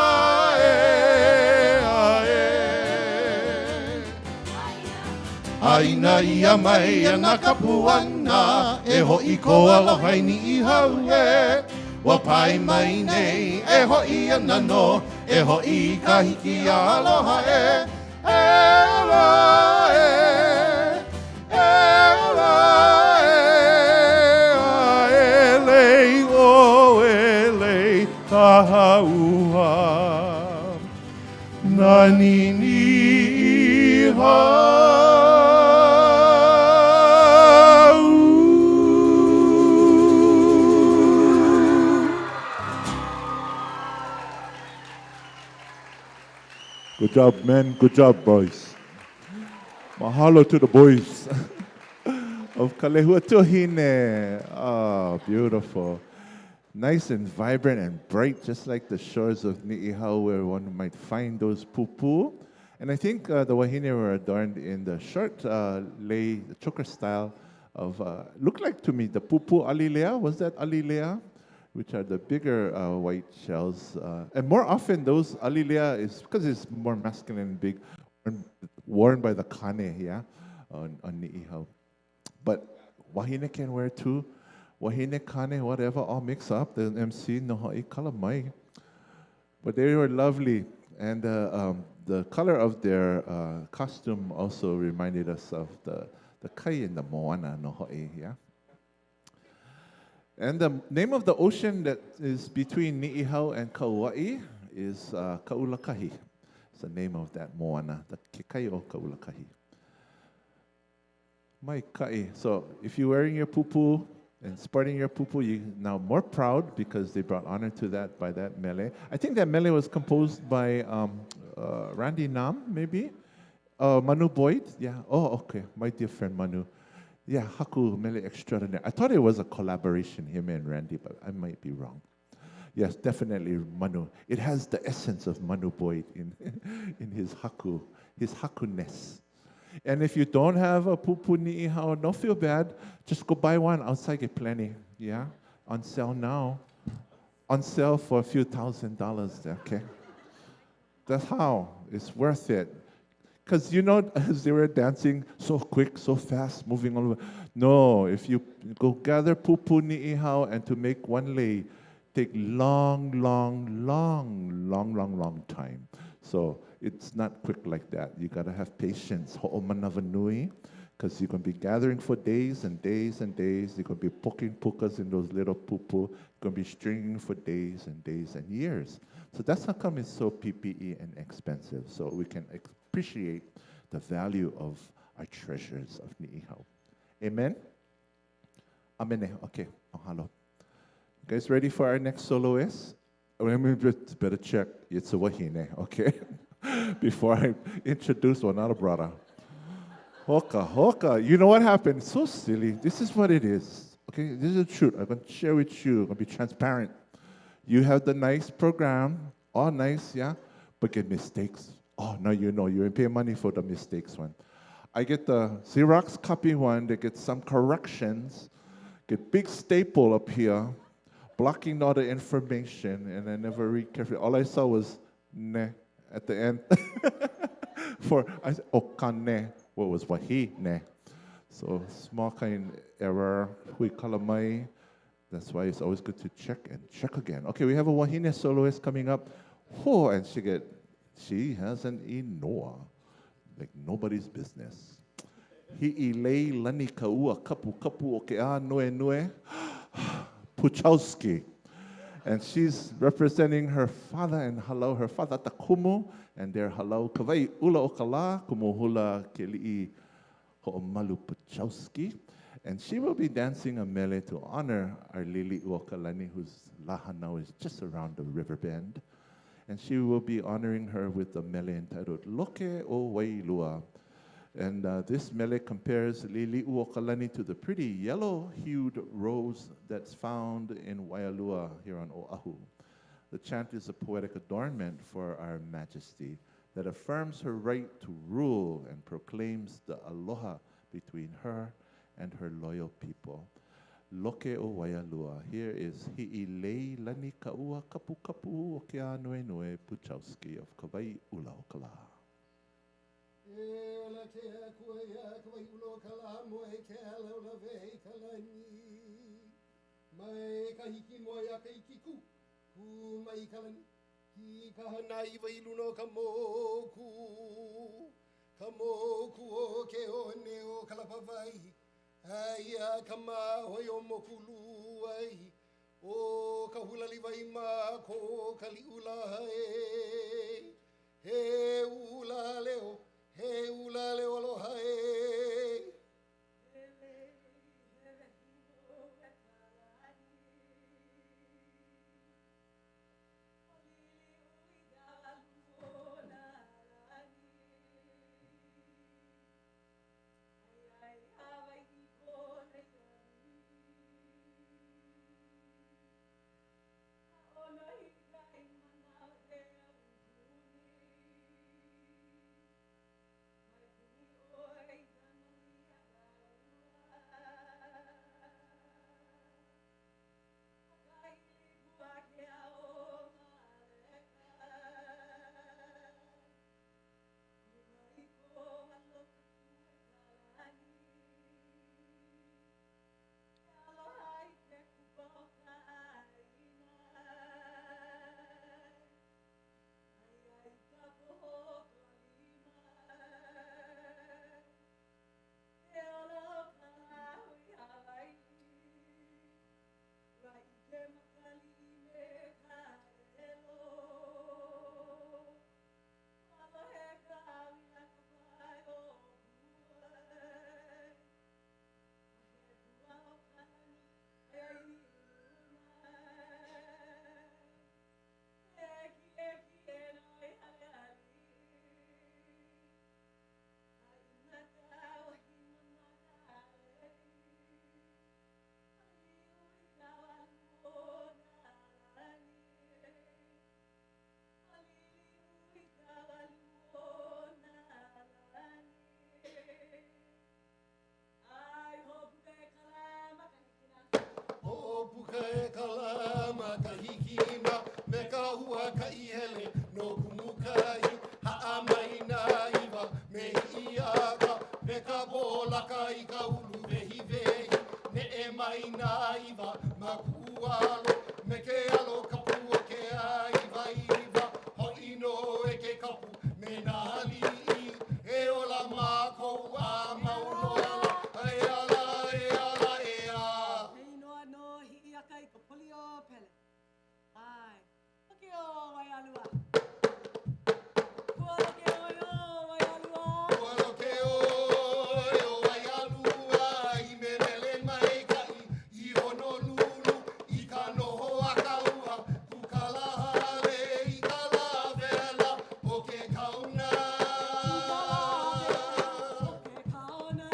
Aina ia mai ana kapuana E hoi ko aloha ni I haue Wa pai mai nei e hoi ana no E hoi kahiki a aloha E ala lei o lei tahauha Nani ni Good job, men. Good job, boys. Mahalo to the boys of Kalehua Tuhine. Ah, beautiful. Nice and vibrant and bright, just like the shores of Ni'ihau, where one might find those pupu. And I think the Wahine were adorned in the short lei, the choker style of, looked like to me the pupu alilea. Was that alilea? Which are the bigger white shells. And more often those alilea is, because it's more masculine and big, worn by the kane, yeah, on Ni'ihau. But Wahine can wear too. Wahine, kane, whatever, all mix up. The MC, no ha'i kalamai. But they were lovely. And the color of their costume also reminded us of the kai in the moana no ho'e, yeah? And the name of the ocean that is between Ni'ihau and Kauai is Kaulakahi. It's the name of that moana, the Kekai o Kaulakahi. Mai kai. So if you're wearing your pupu and sporting your pupu, you're now more proud because they brought honor to that by that mele. I think that mele was composed by Randy Nam, maybe? Manu Boyd, yeah. Oh, okay. My dear friend Manu. Yeah, Haku Mele Extraordinaire. I thought it was a collaboration, him and Randy, but I might be wrong. Yes, definitely Manu. It has the essence of Manu Boyd in, in his haku-ness. And if you don't have a pupu ni'ihau, don't feel bad. Just go buy one outside, get plenty. Yeah, on sale now. On sale for a few $1,000s, okay? That's how. It's worth it. Because you know, as they were dancing so quick, so fast, moving all over. No, if you go gather pupu ni'ihau and to make one lei, take long time. So it's not quick like that. You gotta have patience. Ho'omanavanui, because you're gonna be gathering for days and days and days. You're gonna be poking pukas in those little pupu. You're gonna be stringing for days and days and years. So that's how come it's so PPE and expensive. So we can appreciate the value of our treasures of ni'ihau. Amen? Amen. Okay. Mahalo. You guys ready for our next soloist? Let me better check. It's a wahine, okay? Before I introduce another brother. Hoka. You know what happened? So silly. This is what it is. Okay, this is the truth. I'm going to share with you. I'm going to be transparent. You have the nice program, all nice, yeah, but get mistakes. Oh, now you know. You pay money for the mistakes one. I get the Xerox copy one. They get some corrections. Get big staple up here, blocking all the information, and I never read carefully. All I saw was ne at the end. I said, okane, what was wahine? So small kind error, hui kalamai. That's why it's always good to check and check again. Okay, we have a wahine soloist coming up. Oh, and she has an inoa, like nobody's business. Hi'i lei lani kaua kapu o ke a noe. Puchowski. And she's representing her father and halau, her father Takumu, and their halau kawai ula okala, kumu hula keli'i ho'omalu Puchowski. And she will be dancing a mele to honor our Lili Uokalani, whose lahanau is just around the river bend. And she will be honoring her with a mele entitled Loke o Wailua. And this mele compares Lili Uokalani to the pretty yellow-hued rose that's found in Waialua here on Oahu. The chant is a poetic adornment for our Majesty that affirms her right to rule and proclaims the aloha between her and her loyal people. Loke o Waialua. Here is Hi'i lei lani kaua kapu kapu o ke a noe noe Puchowski of Kawai Ula Okala. E ola te a kua ia kawai ulo kala moe ke ala ola vei kalani. Mai kahiki moe a Keiki ku mai kalani. Ki kahana I wailuno ka moku. Ka moku o ke one o kalapawai. Aia kama hoi o mokulu ai. O ka hulali wai ma ko kaliula hai. He ula leo. He ula leo aloha e. Oi, aka I ka ulu vehi vehi, ne e mai nā iwa, ma kualo, me ke alo kapu o ke aiwa iwa, ho ino e ke kapu, me nā li'i, e ola mākou a mauloala, e ala, e ala, e a. Hei noa no hi a kai ka poli o pele. Ai. Oke o wai alua. Kua loke o yo wai alua. Kualo ke oi o ai alua, I me mele mai kai, I Honolulu, I ka noho a kaua, ku ka lahale, I ka la vela, o ke kauna. Oke kaona.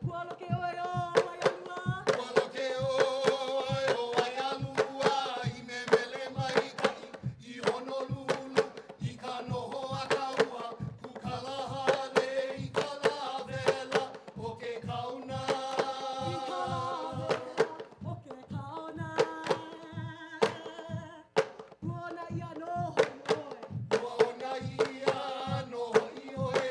Kua loke o yo wai alua. Kualo ke oi o ai alua, I me mele mai kai, I Honolulu, I ka noho a kaua, ku ka lahale, I ka la vela, o ke kauna. Oke kaona. Kuona ia no hoi oe. Auana ia no hoi oe,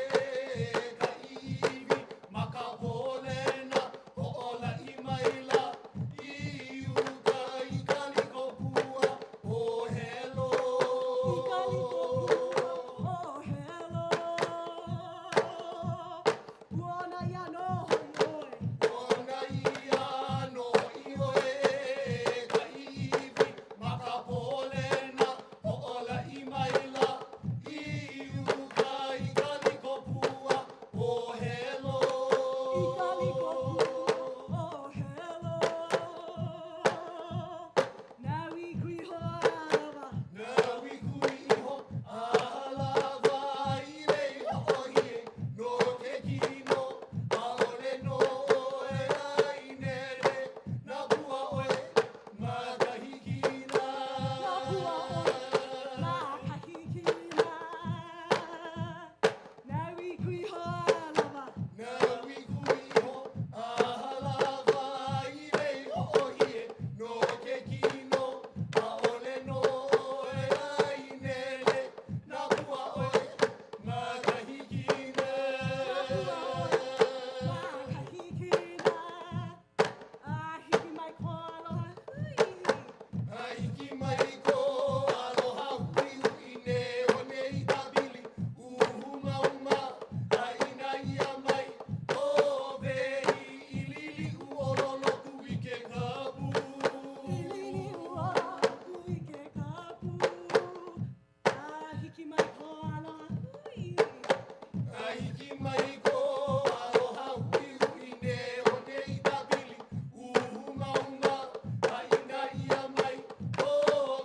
ka iwi, ma ka polena, o ola I maila, I uka I kaliko pua, o helo. Oh, hello. Kuona ia no hoi oe. Auana ia no hoi oe, ka iwi, ma ka polena, o ola I maila, I uka I kaliko pua, o helo. Oh, hello. Now we kui hoa alava. Nā wiku iho, ālava I rei ho'ohie, no ke kino, aole no oe ai nere, nā pua oe, mā kahikina. Nā pua oe, mā kahikina. Now we kui hoa alava. Nā wiku iho, ālava I rei ho'ohie, no ke kino, aole no oe ai nere, nā pua oe, mā kahikina. Aiki mai ko aloha hui hui ne one I tabili uhu mauma aina ia mai o vehi I lili uololo kui ke kapu. Aiki mai ko aloha hui hui ne one I tabili uhu mauma aina ia mai o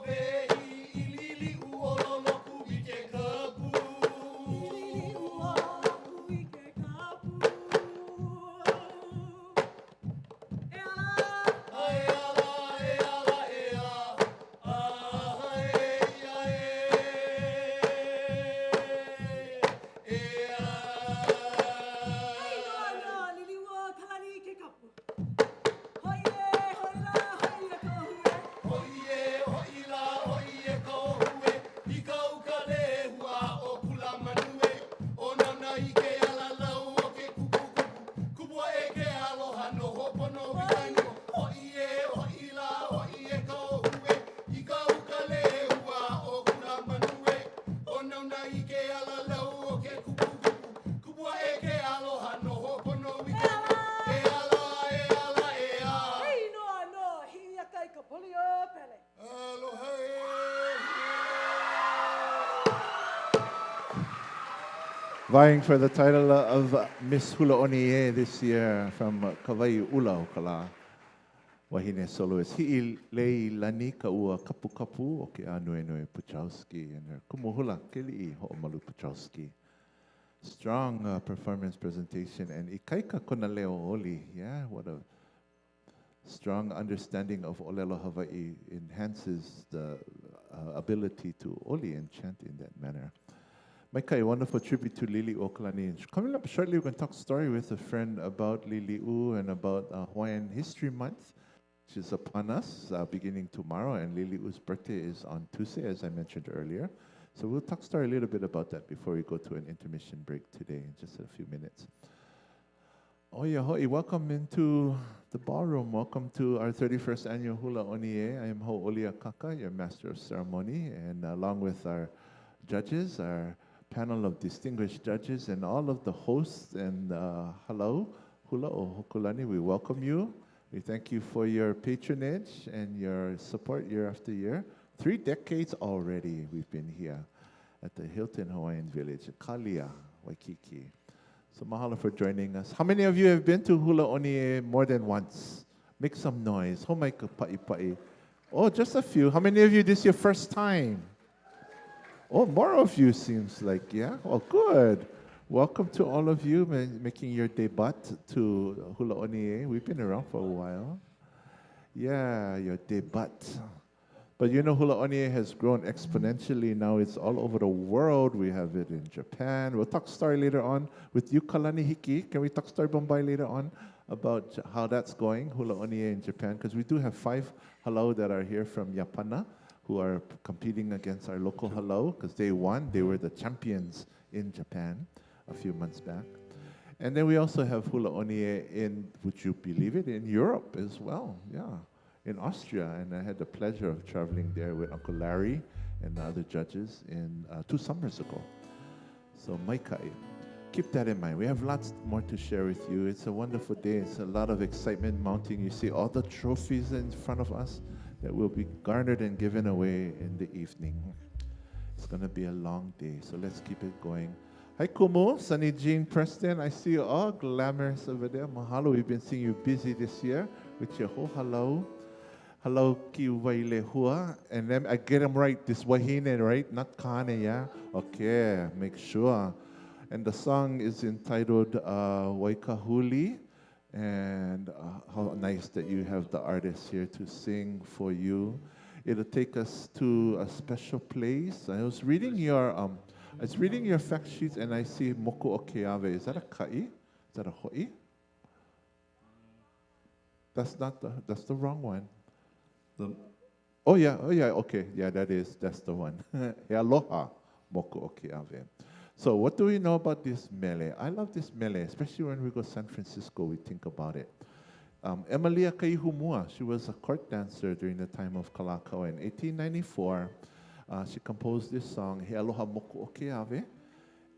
vehi I lili uololo kui ke kapu. Ai ala e ala e a, ah e ia e a. Hoie hoila hoie kohue, I ka uka lehua o pula manue, o nana I ke ala lau o ke kupu kupu, kupua e ke aloha no hopono wikaino, hoie hoila hoie kohue, I ka uka lehua o pula manue, o nana I ke ala lau o ke kupu kupu, kupua e ke aloha no hopono wikaino, e ala e ala e a. Aloha e. Vying for the title of Miss Hula Oni E this year from Kauai Ula o Kala. Wahine soloist. Hi'i lei lani ka ua kapu kapu o ke Anuenue Puchowski and her kumuhula keli'i ho'omalu Puchowski. Strong performance presentation and ikaika kona leo oli. Yeah, what a strong understanding of Olelo Hawaii enhances the ability to oli and chant in that manner. Maikai, wonderful tribute to Lili Okalani. Coming up shortly, we're going to talk story with a friend about Lili U and about Hawaiian History Month, which is upon us beginning tomorrow. And Lili U's birthday is on Tuesday, as I mentioned earlier. So we'll start a little bit about that before we go to an intermission break today in just a few minutes. Oia hoi, welcome into the ballroom. Welcome to our 31st annual Hula Oni E. I am Ho'olia Kaka, your master of ceremony, and along with our judges, our panel of distinguished judges, and all of the hosts, and hello, Hula o Hokulani, we welcome you. We thank you for your patronage and your support year after year. 3 decades already we've been here at the Hilton Hawaiian Village, Kalia, Waikiki. So mahalo for joining us. How many of you have been to Hula Oni E more than once? Make some noise. Homaika pa'i pa'i. Oh, just a few. How many of you this is your first time? Oh, more of you seems like, yeah? Oh, good. Welcome to all of you making your debut to Hula Oni E. We've been around for a while. Yeah, your debut. But you know, Hula Oni E has grown exponentially. Now it's all over the world. We have it in Japan. We'll talk story later on with you, Kalani Hiki. Can we talk story Bombay later on about how that's going, Hula Oni E in Japan? Because we do have 5 halau that are here from Yapana who are competing against our local halau because they won. They were the champions in Japan a few months back. And then we also have Hula Oni E in, would you believe it, in Europe as well. Yeah. In Austria, and I had the pleasure of traveling there with Uncle Larry and the other judges in 2 summers ago. So Maikai, keep that in mind. We have lots more to share with you. It's a wonderful day. It's a lot of excitement mounting. You see all the trophies in front of us that will be garnered and given away in the evening. It's going to be a long day, so let's keep it going. Hi Kumu, Sunny Jean Preston. I see you all glamorous over there. Mahalo, we've been seeing you busy this year with your whole halau. Hello, ki waile hua. And then I get them right. This Wahine, right? Not Kane, yeah? Okay, make sure. And the song is entitled Waikahuli. And how nice that you have the artists here to sing for you. It'll take us to a special place. I was reading your fact sheets and I see Moku Okeave. Is that a kai? Is that a hoi? That's the wrong one. Oh yeah, okay. Yeah, that's the one. He aloha, moku okeave. So what do we know about this mele? I love this mele, especially when we go to San Francisco, we think about it. Emilia Kaihumua, she was a court dancer during the time of Kalakaua. In 1894, she composed this song, He aloha moku okeave,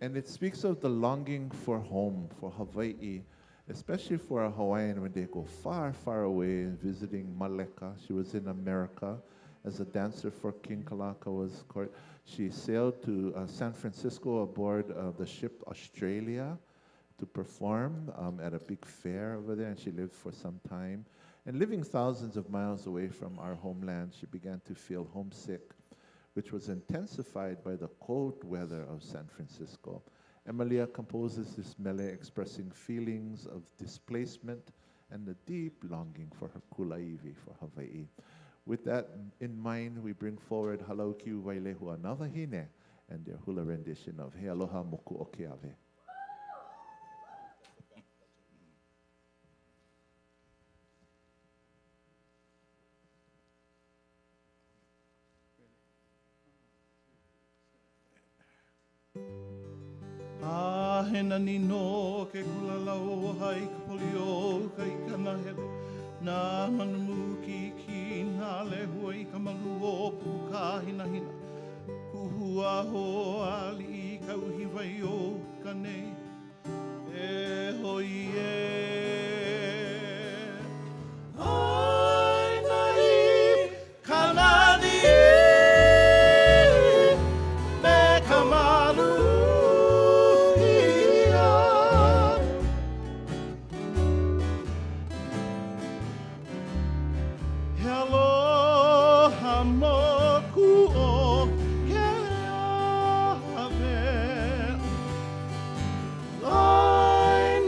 and it speaks of the longing for home, for Hawaii, especially for a Hawaiian when they go far, far away visiting Maleka. She was in America as a dancer for King Kalakaua's court. She sailed to San Francisco aboard the ship Australia to perform at a big fair over there, and she lived for some time. And living thousands of miles away from our homeland, she began to feel homesick, which was intensified by the cold weather of San Francisco. Emilia composes this mele expressing feelings of displacement and the deep longing for her kulaiwi, for Hawaii. With that in mind, we bring forward Halau Kiu Wailehua Wahine and their hula rendition of He Aloha Moku Okeave. Hena ni no ke kulalau hai ka polio kai kana hele na manu ki na le hui ka malu o puka hina hina kuhua ho ali ka uhi vai o kane e hoi ai nai kanani me kamalu I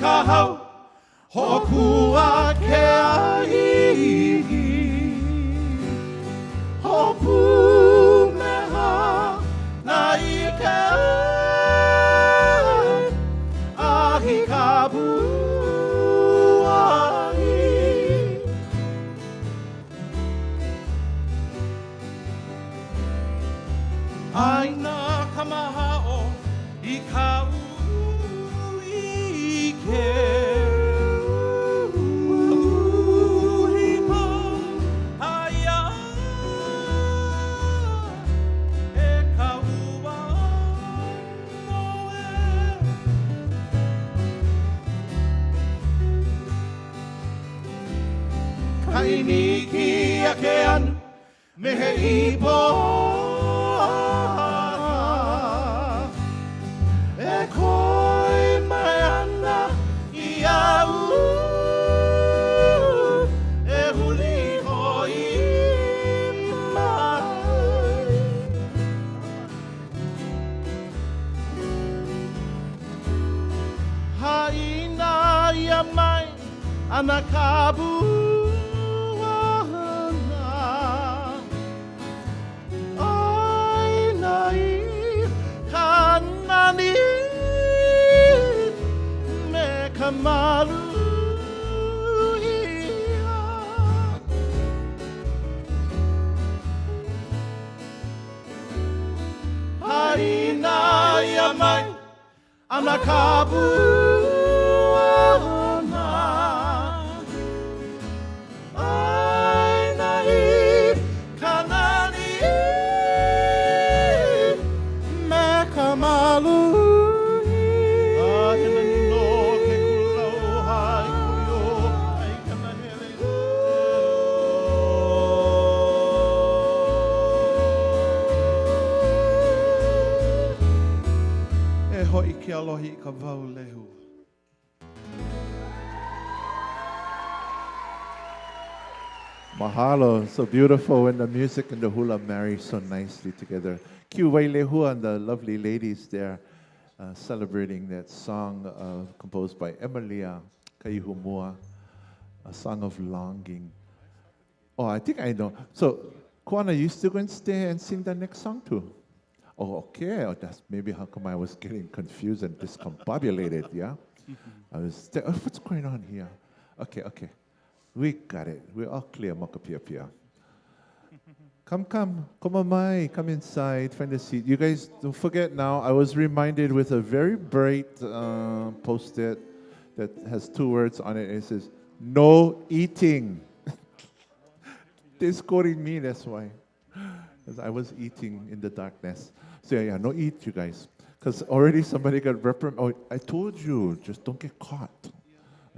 ka hau, hokua ke ai. Hopu meha na ike ahi ka buahi. Aina ka mahao I ka uike. Uhipa aia e ka ua noe. Kainiki a ke anu me he ipo e koi mai ana I au e huli hoi mai. Haina ia mai ana ka buana. Aina I ka nani me ka malu ia. Haina ia mai ana ka buana. Aina I ka nani me ka malu ia. Ahina ni no ke kulau hai kuyo ai kana hele. E hoi ke alohi I ka wau lehu. Mahalo, so beautiful when the music and the hula marry so nicely together. Kiu Wailehua and the lovely ladies there celebrating that song composed by Emilia Kaihumua, a song of longing. Oh, I think I know. So, Kuana, you still going to stay and sing the next song too? Oh, okay. Oh, that's maybe how come I was getting confused and discombobulated, yeah? I was, what's going on here? Okay, okay. We got it. We're all clear, Mokapia. Come, come mai, come inside, find a seat. You guys, don't forget now, I was reminded with a very bright post-it that has 2 words on it. It says, no eating. They're scoring me, that's why. Because I was eating in the darkness. So yeah, no eat, you guys. Because already somebody got reprimanded. Oh, I told you, just don't get caught.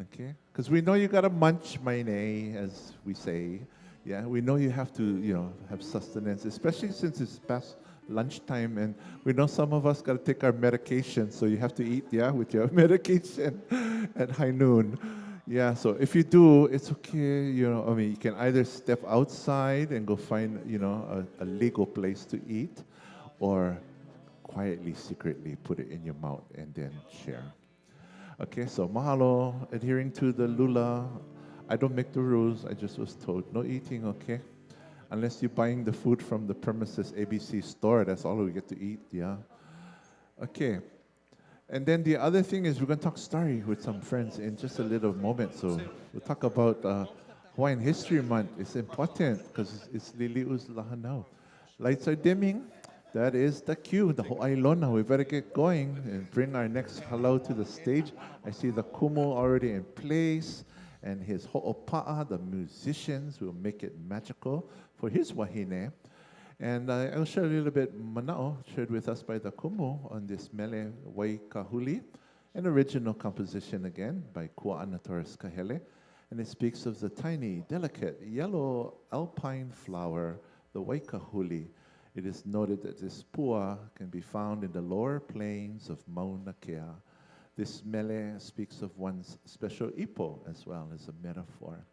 Okay? Because we know you got to munch maine, as we say. Yeah, we know you have to, have sustenance, especially since it's past lunchtime, and we know some of us got to take our medication, so you have to eat, with your medication at high noon. Yeah, so if you do, it's okay, you can either step outside and go find, a legal place to eat, or quietly, secretly put it in your mouth and then share. Okay, so mahalo, adhering to the lula. I don't make the rules, I just was told, no eating, okay? Unless you're buying the food from the premises ABC store, that's all we get to eat, yeah? Okay. And then the other thing is we're going to talk story with some friends in just a little moment. So we'll talk about Hawaiian History Month. It's important because it's Lili'u's Lahanau. Lights are dimming. That is the cue, the Ho'ailona. We better get going and bring our next halau to the stage. I see the kumu already in place, and his ho'opa'a, the musicians, will make it magical for his wahine. And I'll share a little bit mana'o, shared with us by the kumu on this mele waikahuli, an original composition again by Kua'ana Torres Kahele. And it speaks of the tiny, delicate, yellow alpine flower, the waikahuli. It is noted that this pua can be found in the lower plains of Mauna Kea. This mele speaks of one's special ipo as well as a metaphor.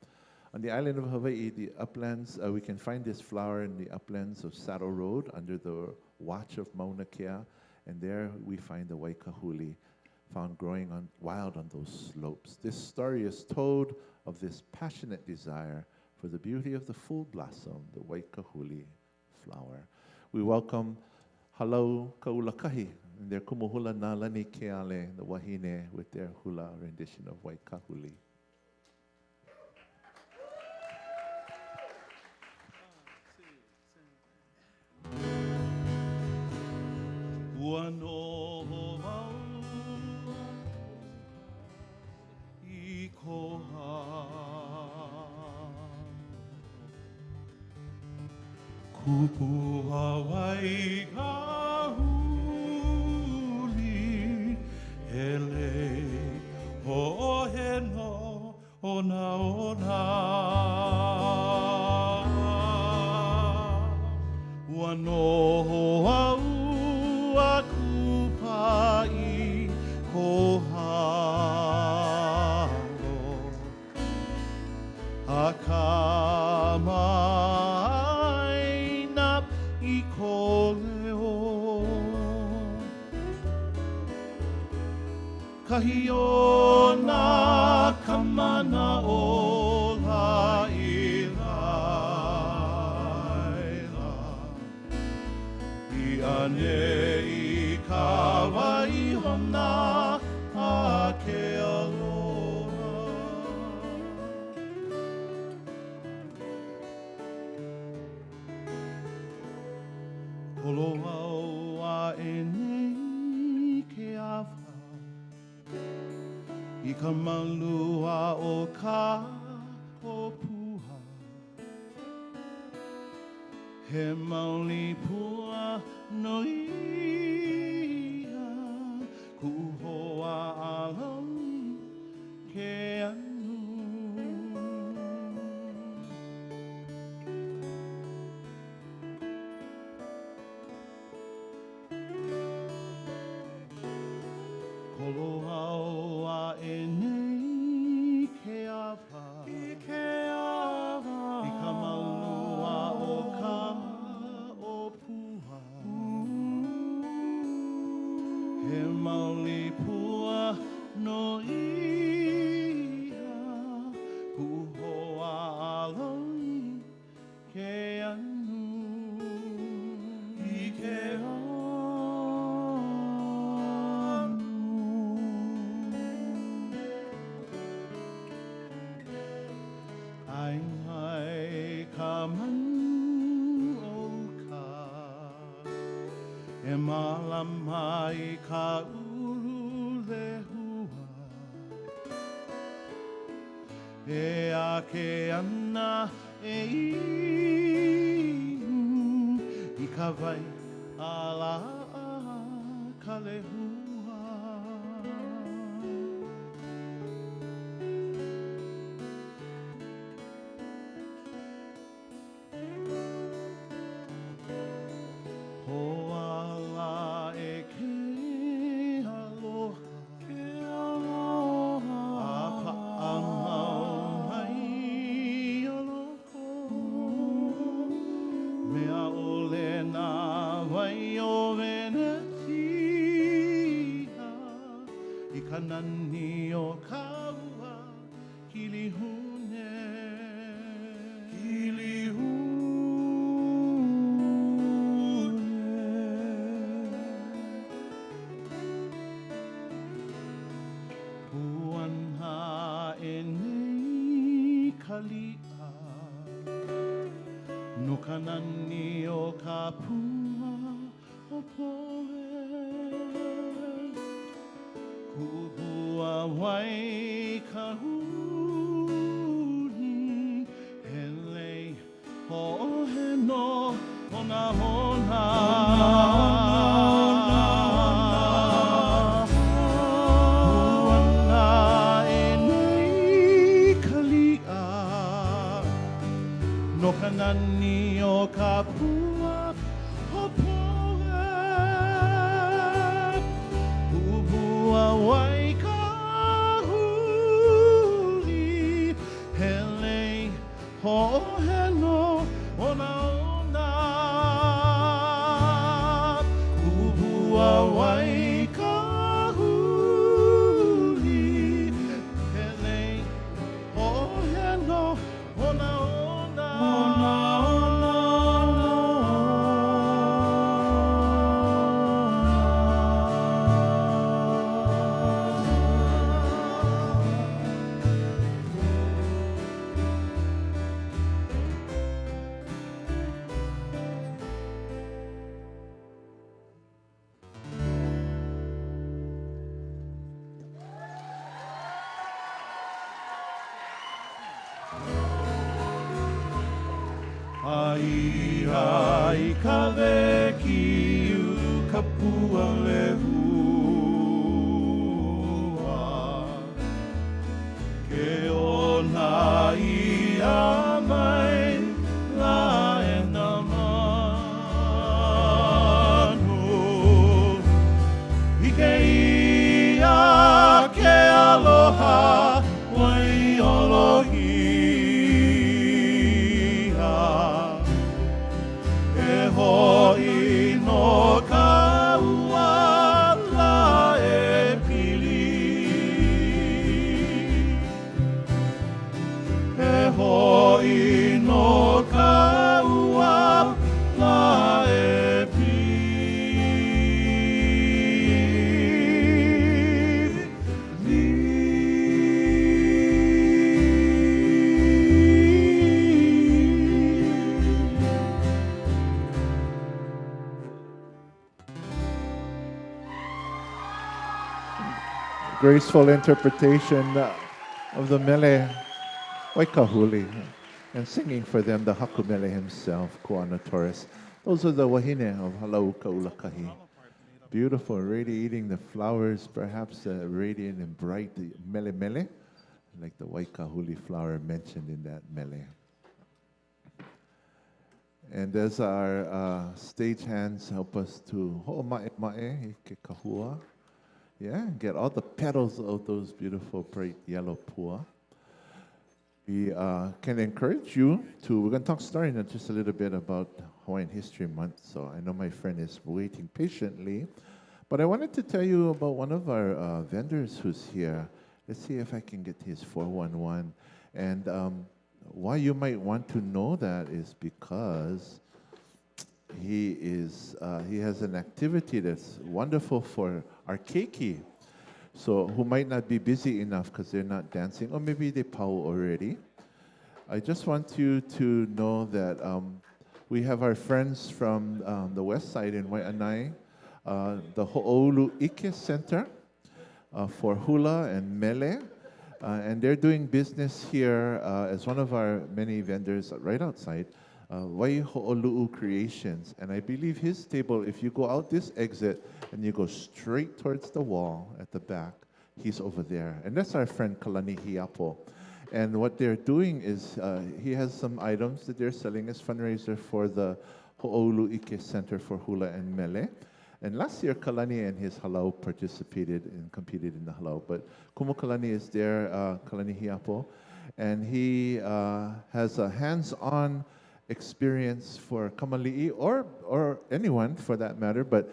On the island of Hawaii, the uplands, we can find this flower in the uplands of Saddle Road under the watch of Mauna Kea, and there we find the waikahuli found growing wild on those slopes. This story is told of this passionate desire for the beauty of the full blossom, the Waikiki flower. We welcome Halau Kaulakahi and their kumuhula nalani keale, the Wahine, with their hula rendition of Waikiki. Wano au I koha Kupu Hawaii ka huli Hele hohe no ona ona Wano au akupai kohalo akamai nap I koleo kahio na kamana o la Iane I kawai hona a ke alona Kolo au a e nei ke awha I ka malua o ka o puha He mauli pua no ia kuhoa alami ke anu Kolo au a e nei ke awha I ka maulua o ka He mauli pua no ia kuhoa aloi ke anu I ke anu Ai mai ka manu o ka E malama I ka uru lehua E ake ana e inu I ka vai ala ka lehua Kanani o kaua kilihune Puanha e nei kalia No kanani o ka pua o poe Kupua wai ka huli Hele hohe no hona hona Puana e nei kalia No kanani o ka pua o poe Kupua wai ka huli Hele hohe no ona ona Kupua wai ka huli lave ki u kapua lehua. Ke ona ia mai la e na manu. Ike ia ke aloha wai olohia. E hoi no ka ua la e pili. E hoi no ka ua la e Graceful interpretation of the mele Waikahuli, and singing for them the hakumele himself, Kuana Torres. Those are the wahine of Halau Kaulakahi. Beautiful, radiating the flowers, perhaps radiant and bright, the mele mele, like the Waikahuli flower mentioned in that mele. And as our stage hands help us to ho'omae mae ke kahua, yeah, get all the petals of those beautiful bright yellow pua. We can encourage you to, we're going to talk starting in just a little bit about Hawaiian History Month, so I know my friend is waiting patiently, but I wanted to tell you about one of our vendors who's here. Let's see if I can get his 411. And why you might want to know that is because he has an activity that's wonderful for our Keiki, so who might not be busy enough because they're not dancing, or maybe they pau already. I just want you to know that we have our friends from the west side in Waianae, the Ho'olu Ike Center for Hula and Mele, and they're doing business here as one of our many vendors right outside. Waiho'olu'u Creations, and I believe his table, if you go out this exit and you go straight towards the wall at the back, he's over there. And that's our friend Kalani Hiapo. And what they're doing is he has some items that they're selling as fundraiser for the Ho'olu Ike Center for Hula and Mele. And last year, Kalani and his halau participated and competed in the halau. But Kumu Kalani is there, Kalani Hiapo, and he has a hands-on experience for kamali'i or anyone for that matter, but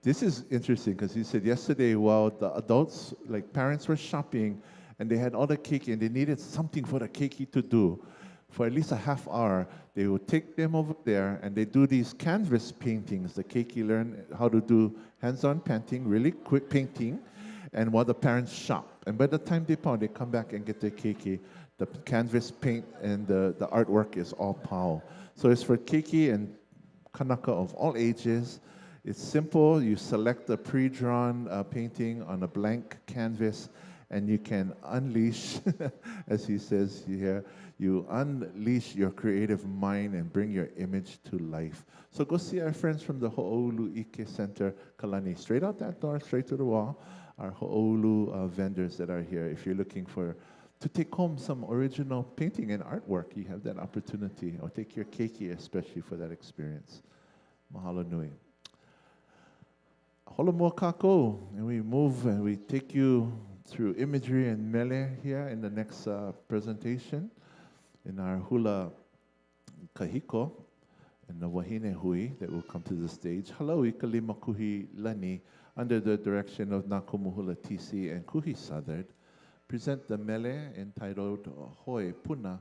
this is interesting because he said yesterday while the adults, like parents, were shopping and they had all the keiki and they needed something for the keiki to do for at least a half hour, they would take them over there and they do these canvas paintings. The keiki learn how to do hands-on painting, really quick painting, and while the parents shop. And by the time they pound, they come back and get their keiki. The canvas paint and the artwork is all pau. So it's for keiki and kanaka of all ages. It's simple. You select a pre-drawn painting on a blank canvas, and you can unleash, as he says here, you unleash your creative mind and bring your image to life. So go see our friends from the Ho'olu Ike Center, Kalani. Straight out that door, straight to the wall, our Ho'olu vendors that are here. If you're looking to take home some original painting and artwork, you have that opportunity. Or take your keiki especially for that experience. Mahalo nui. Holomoa kako, and we move and we take you through imagery and mele here in the next presentation in our hula kahiko and the wahine hui that will come to the stage. Halau ikalima kuhi lani under the direction of Nakumuhula TC and Kuhi Southern. Present the mele entitled Hoi Puna.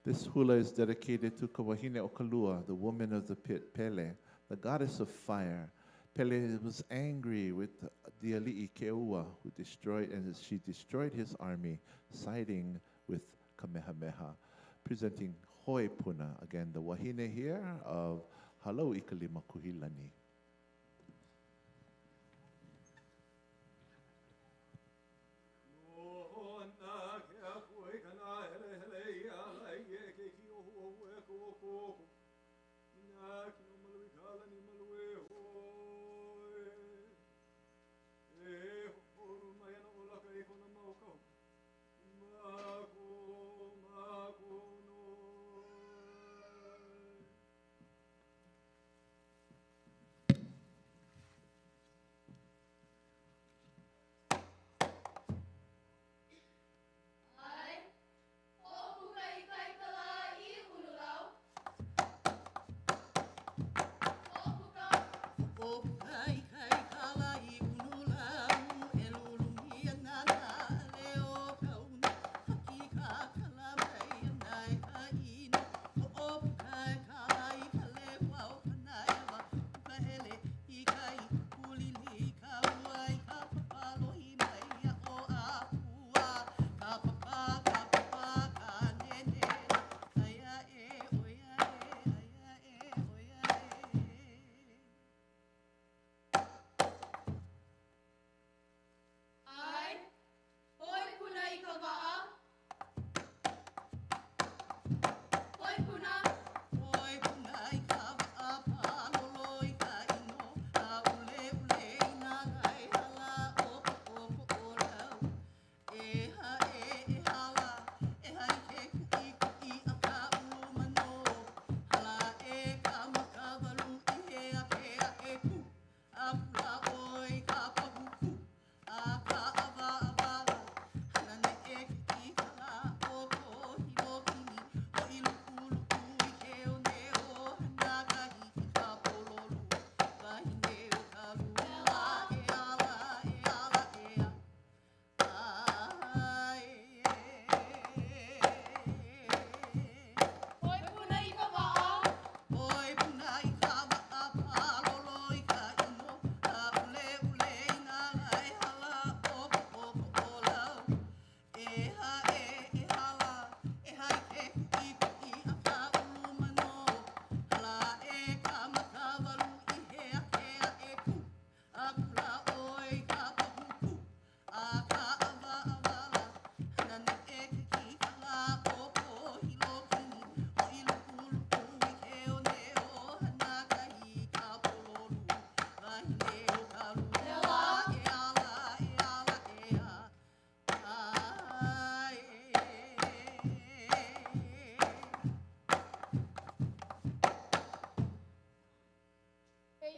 This hula is dedicated to Kawahine Okalua, the woman of the pit, Pele, the goddess of fire. Pele was angry with the Ali'i Keua, who she destroyed his army, siding with Kamehameha. Presenting Hoi Puna, again, the wahine here of Halau Ikalima Kuhilani. Keiki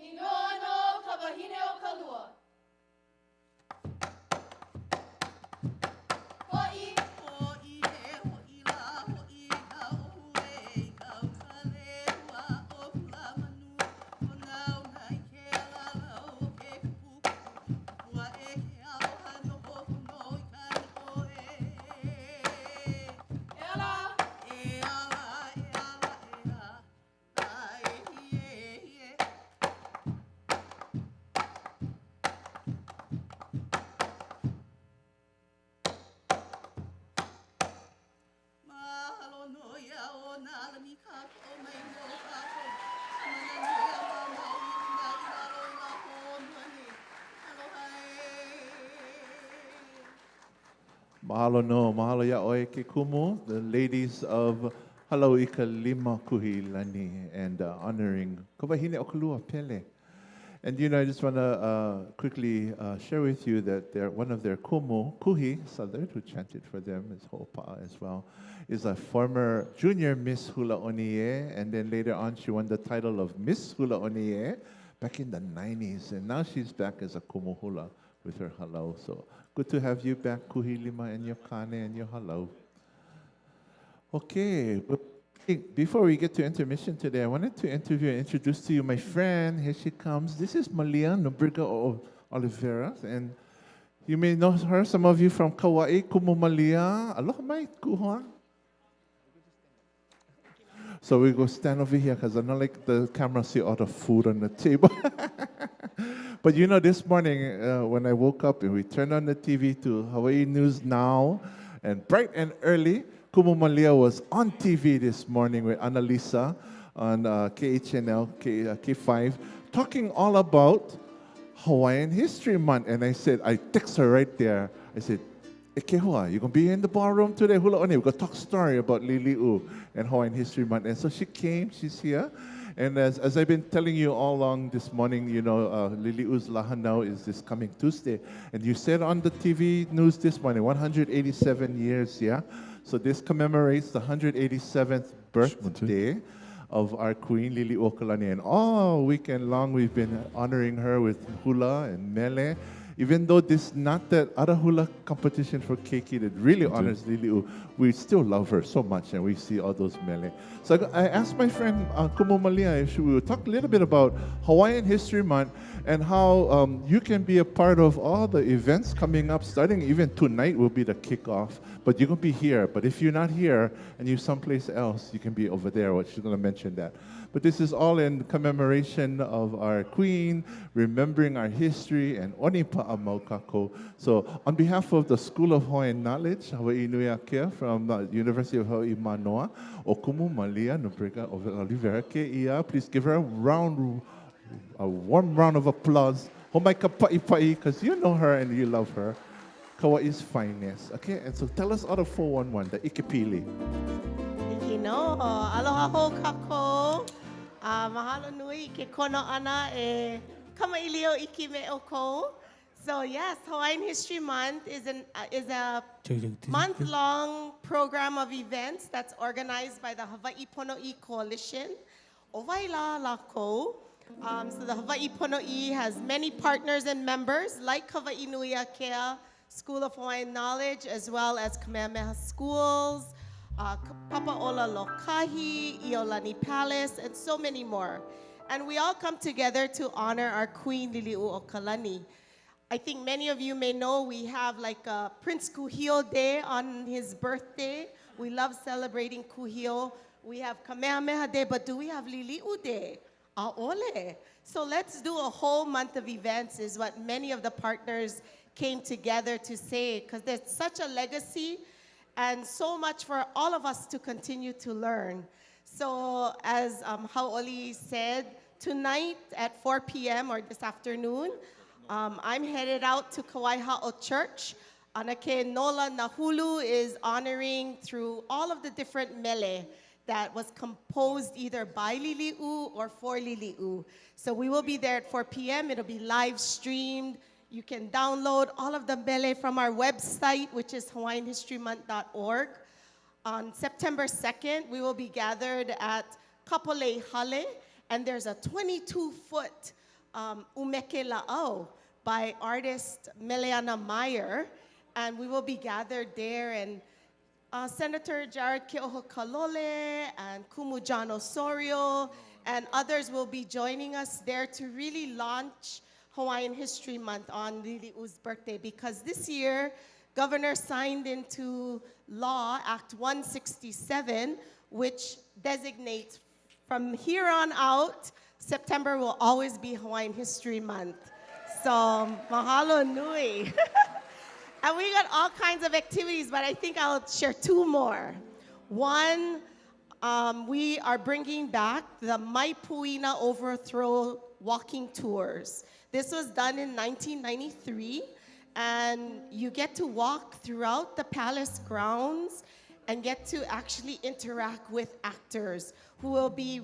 Inono ka wahine o ka lua. Ho'i. Ho'i he, ho'i la, ho'i ka oue, ka ukalehua o hula manu. O ngau nai ke alalau o ke kupu. Ua e ke aloha no ho'uno I ka oe. E ala. E ala, e ala, e ala. Ai, hie, hie. Mahalo no ia o nā lani kako mai no kako. Mana no ia mamau I una I lalo I la honua ni. Aloha e. Mahalo ya oe ke kumu, the ladies of Halauika Lima Kuhilani, and honoring Kawahine Okalua Pele. And I just want to quickly share with you that one of their kumu, Kuhi Southern, who chanted for them, is Hopa as well, is a former junior Miss Hula Oni E, and then later on she won the title of Miss Hula Oni E back in the 90s, and now she's back as a kumu hula with her halau. So good to have you back, Kuhi Lima, and your kane and your halau. Okay, but before we get to intermission today, I wanted to interview and introduce to you my friend. Here she comes. This is Malia Nobriga Oliveira, and you may know her, some of you from Kauai, Kumu Malia. Aloha mai, kuhua. So we go stand over here because I don't like the camera see all the food on the table. But this morning when I woke up and we turned on the TV to Hawaii News Now, and bright and early, Kumu Malia was on TV this morning with Annalisa on KHNL, K5, talking all about Hawaiian History Month. And I said, I text her right there. I said, Kehua, you going to be in the ballroom today, Hula Oni? We're going to talk story about Lili'u and Hawaiian History Month. And so she came, she's here. And as I've been telling you all along this morning, Lili'u's Lahanau is this coming Tuesday. And you said on the TV news this morning, 187 years, yeah? So this commemorates the 187th birthday of our queen, Lili'u Okalani. And all weekend long, we've been honoring her with hula and mele. Even though this is not that other hula competition for Keiki that really honors Lili'u, we still love her so much, and we see all those mele. So I asked my friend Kumu Malia if we would talk a little bit about Hawaiian History Month and how you can be a part of all the events coming up, starting even tonight will be the kickoff. But you're going to be here. But if you're not here and you're someplace else, you can be over there. She's going to mention that. But this is all in commemoration of our queen, remembering our history, and Onipa'a Maukako. So on behalf of the School of Hawaiian Knowledge, Hawaii Nui Akea from the University of Hawaii Manoa, Okumu Malia Nobriga Oliveira Keia, please give her a warm round of applause. Homai ka pa'i, because you know her and you love her. Kauai's finest. Okay, and so tell us all the 411, the Ikipili. Aloha ho kako. Mahalo nui ke kono ana e kamailio iki me oko. So yes, Hawaiian History Month is a month-long program of events that's organized by the Hawaii Pono'i Coalition. Ovaila lako. So the Hawaii Pono'i has many partners and members like Hawaii Nui Akea School of Hawaiian Knowledge, as well as Kamehameha Schools, Papaola Lokahi, Iolani Palace, and so many more. And we all come together to honor our Queen Lili'u Okalani. I think many of you may know we have like a Prince Kuhio Day on his birthday. We love celebrating Kuhio. We have Kamehameha Day, but do we have Lili'u Day? Aole. So let's do a whole month of events is what many of the partners came together to say, because there's such a legacy and so much for all of us to continue to learn. So as Hau'oli said, tonight at 4 p.m. or this afternoon, I'm headed out to Kauai Ha'o Church. Anake Nola Nahulu is honoring through all of the different mele that was composed either by Lili'u or for Lili'u. So we will be there at 4 p.m. It'll be live streamed. You can download all of the mele from our website, which is hawaiianhistorymonth.org. On September 2nd, we will be gathered at Kapolei Hale, and there's a 22-foot Umeke La'o by artist Meleana Meyer, and we will be gathered there, and Senator Jared Keohokalole and Kumujan Osorio and others will be joining us there to really launch Hawaiian History Month on Lili'u's birthday, because this year, Governor signed into law Act 167, which designates from here on out, September will always be Hawaiian History Month. So, mahalo nui. And we got all kinds of activities, but I think I'll share two more. One, we are bringing back the Maipuina Overthrow walking tours. This was done in 1993, and you get to walk throughout the palace grounds and get to actually interact with actors who will be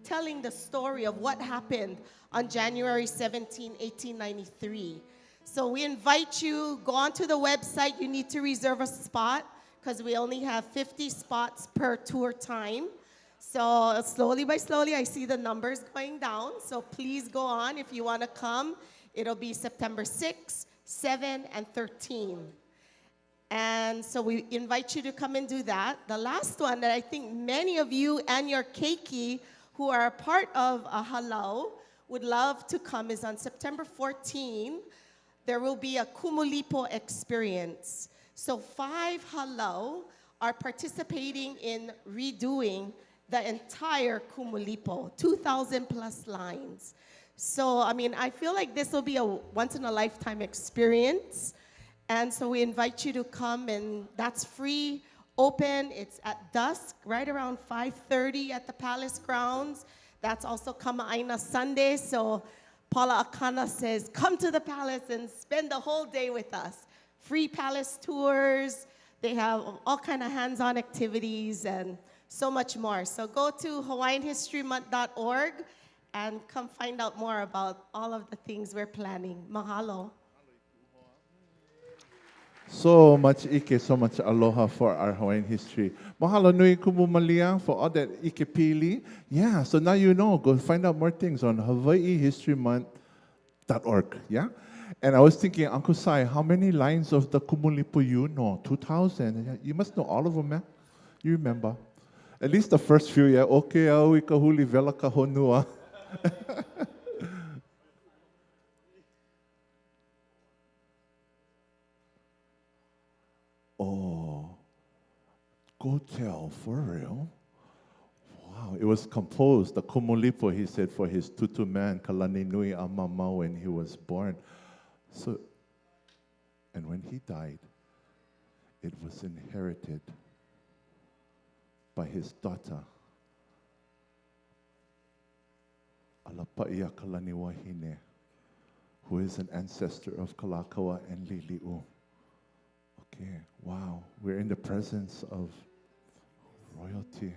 telling the story of what happened on January 17, 1893. So we invite you, go onto the website. You need to reserve a spot because we only have 50 spots per tour time. So slowly by slowly, I see the numbers going down. So please go on if you want to come. It'll be September 6, 7, and 13. And so we invite you to come and do that. The last one that I think many of you and your Keiki who are a part of a halau would love to come is on September 14. There will be a Kumulipo experience. So 5 halau are participating in redoing the entire Kumulipo, 2,000 plus lines. So, I mean, I feel like this will be a once-in-a-lifetime experience. And so we invite you to come, and that's free, open. It's at dusk, right around 5:30 at the palace grounds. That's also Kama'aina Sunday. So Paula Akana says, come to the palace and spend the whole day with us. Free palace tours. They have all kind of hands-on activities and so much more. So go to hawaiianhistorymonth.org and come find out more about all of the things we're planning. Mahalo. So much ike, so much aloha for our Hawaiian history. Mahalo nui kumu malia for all that ike pili. Yeah, so now you know. Go find out more things on hawaiihistorymonth.org. Yeah? And I was thinking, Uncle Sai, how many lines of the Kumulipo you know? 2,000. You must know all of them, man. You remember. At least the first few, yeah. Okay, au ikahuli vela ka honua. Oh, go tell, for real? Wow, it was composed, the Kumulipo, he said, for his tutu man, Kalani Nui Amama, when he was born. So, and when he died, it was inherited by his daughter, Alapaia Kalani Wahine, who is an ancestor of Kalakaua and Lili'u. Okay, wow, we're in the presence of royalty.